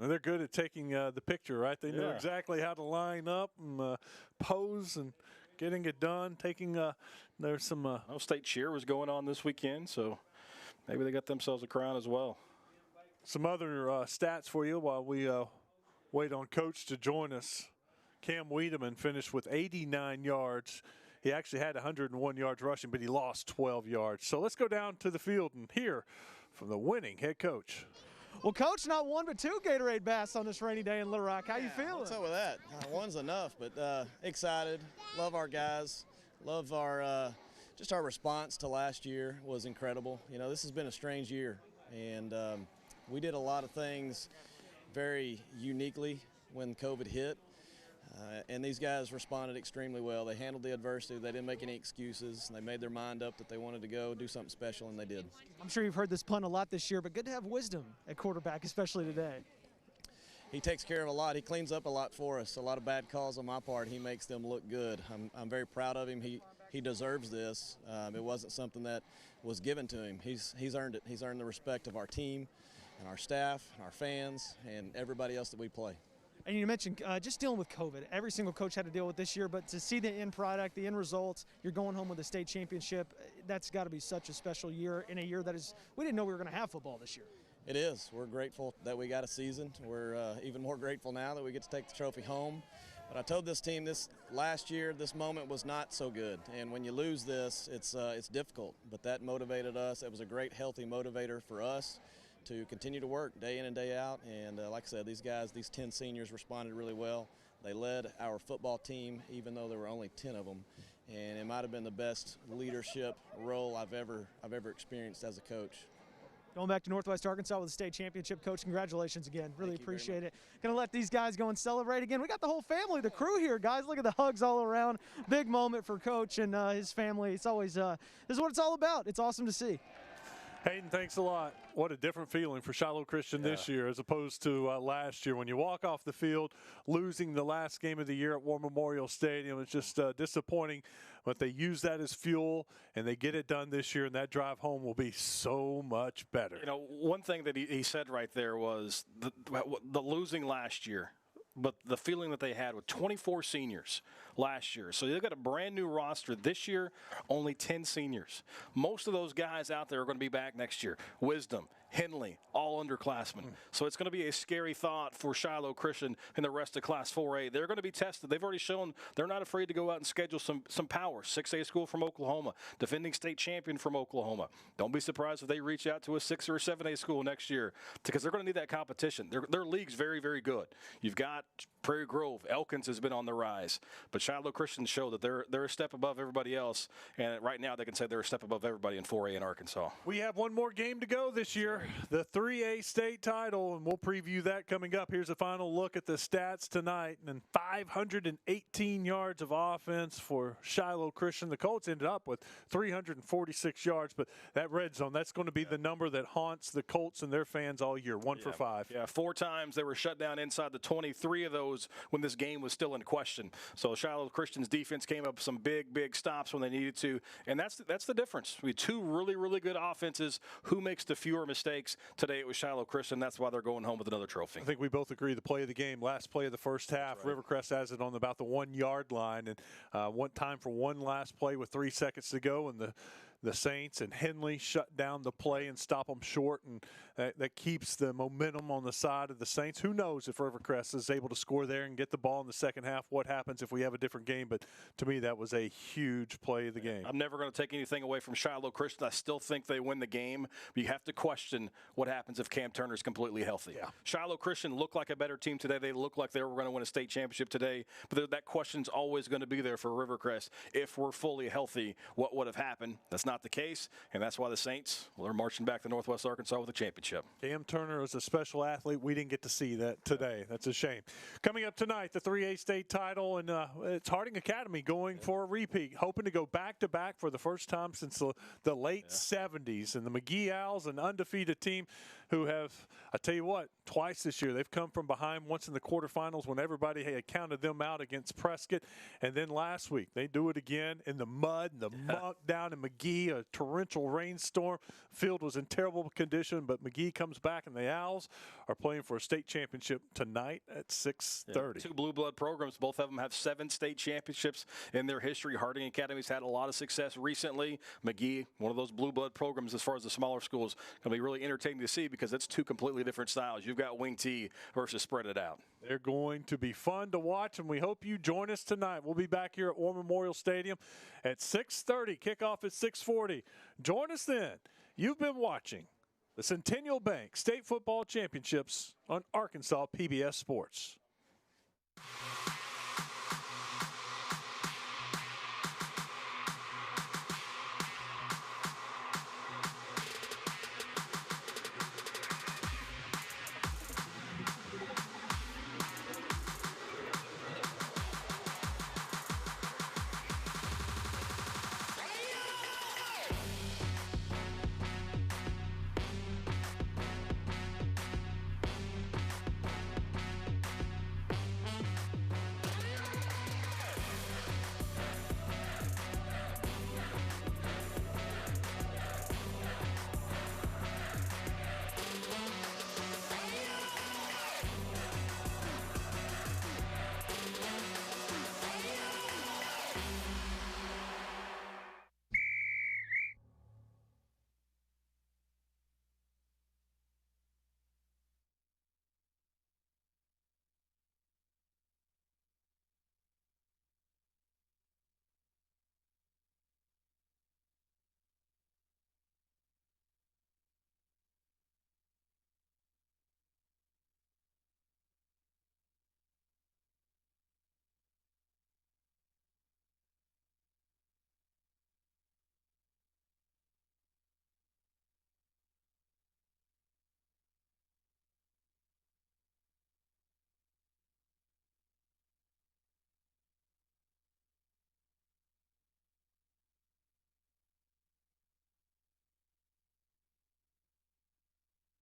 And they're good at taking the picture, right? They know exactly how to line up and pose and getting it done. There's some state cheer was going on this weekend, so maybe they got themselves a crown as well. Some other stats for you while we wait on Coach to join us. Cam Wiedemann finished with 89 yards. He actually had 101 yards rushing, but he lost 12 yards. So let's go down to the field and hear from the winning head coach. Well, Coach, not one but 2 Gatorade baths on this rainy day in Little Rock. How you feeling? What's up with that? One's enough, but excited. Love our guys. Love our just our response to last year was incredible. This has been a strange year, and we did a lot of things very uniquely when COVID hit. And these guys responded extremely well. They handled the adversity. They didn't make any excuses. They made their mind up that they wanted to go do something special, and they did. I'm sure you've heard this pun a lot this year, but good to have Wisdom at quarterback, especially today. He takes care of a lot. He cleans up a lot for us. A lot of bad calls on my part, he makes them look good. I'm very proud of him. He deserves this. It wasn't something that was given to him. He's earned it. He's earned the respect of our team and our staff, and our fans, and everybody else that we play. And you mentioned just dealing with COVID. Every single coach had to deal with this year, but to see the end product, the end results, you're going home with a state championship, that's got to be such a special year in a year that is, we didn't know we were going to have football this year. It is. We're grateful that we got a season. We're even more grateful now that we get to take the trophy home. But I told this team this last year, this moment was not so good. And when you lose this, it's difficult. But that motivated us. It was a great, healthy motivator for us to continue to work day in and day out. And like I said, these guys, these 10 seniors responded really well. They led our football team, even though there were only 10 of them. And it might have been the best leadership role I've ever experienced as a coach. Going back to Northwest Arkansas with the state championship, Coach, congratulations again. Really appreciate it. Going to let these guys go and celebrate again. We got the whole family, the crew here, guys. Look at the hugs all around. Big moment for Coach and his family. It's always, this is what it's all about. It's awesome to see. Hayden, thanks a lot. What a different feeling for Shiloh Christian this year as opposed to last year. When you walk off the field, losing the last game of the year at War Memorial Stadium, it's just disappointing. But they use that as fuel, and they get it done this year, and that drive home will be so much better. You know, one thing that he said right there was the losing last year, but the feeling that they had with 24 seniors last year. So they've got a brand new roster this year, only 10 seniors. Most of those guys out there are going to be back next year. Wisdom, Henley, all underclassmen. So it's going to be a scary thought for Shiloh Christian and the rest of Class 4A. They're going to be tested. They've already shown they're not afraid to go out and schedule some power. 6A school from Oklahoma, defending state champion from Oklahoma. Don't be surprised if they reach out to a 6 or a 7A school next year because they're going to need that competition. Their league's very, very good. You've got Prairie Grove. Elkins has been on the rise. But Shiloh Christian show that they're a step above everybody else. And right now they can say they're a step above everybody in 4A in Arkansas. We have one more game to go this year, the 3A state title, and we'll preview that coming up. Here's a final look at the stats tonight. And 518 yards of offense for Shiloh Christian. The Colts ended up with 346 yards, but that red zone, that's going to be the number that haunts the Colts and their fans all year, 1 for 5. Yeah, 4 times they were shut down inside the 20, 3 of those when this game was still in question. So Shiloh Christian's defense came up with some big stops when they needed to, and that's the difference. We had 2 really, really good offenses. Who makes the fewer mistakes? Today it was Shiloh Christian. That's why they're going home with another trophy. I think we both agree the play of the game, last play of the first half, right. Rivercrest has it on about the 1 yard line, and one time for one last play with 3 seconds to go, and the Saints and Henley shut down the play and stop them short, and that keeps the momentum on the side of the Saints. Who knows if Rivercrest is able to score there and get the ball in the second half, what happens if we have a different game, but to me that was a huge play of the game. I'm never going to take anything away from Shiloh Christian. I still think they win the game, but you have to question what happens if Cam Turner's completely healthy. Yeah. Shiloh Christian looked like a better team today. They looked like they were going to win a state championship today, but that question's always going to be there for Rivercrest. If we're fully healthy, what would have happened? That's not the case, and that's why the Saints, they're marching back to Northwest Arkansas with a championship. Cam Turner is a special athlete. We didn't get to see that today. That's a shame. Coming up tonight, the 3A state title, and it's Harding Academy going for a repeat, hoping to go back-to-back for the first time since the late 70s. And the McGee Owls, an undefeated team who have, I tell you what, twice this year. They've come from behind once in the quarterfinals when everybody had counted them out against Prescott. And then last week, they do it again in the mud and the muck down in McGee, a torrential rainstorm. Field was in terrible condition, but McGee comes back, and the Owls are playing for a state championship tonight at 6:30. Yeah, 2 blue blood programs. Both of them have 7 state championships in their history. Harding Academy's had a lot of success recently. McGee, one of those blue blood programs as far as the smaller schools, going to be really entertaining to see because it's 2 completely different styles. You've got wing tee versus spread it out. They're going to be fun to watch, and we hope you join us tonight. We'll be back here at War Memorial Stadium at 6:30. Kickoff at 6:40. Join us then. You've been watching the Centennial Bank State Football Championships on Arkansas PBS Sports.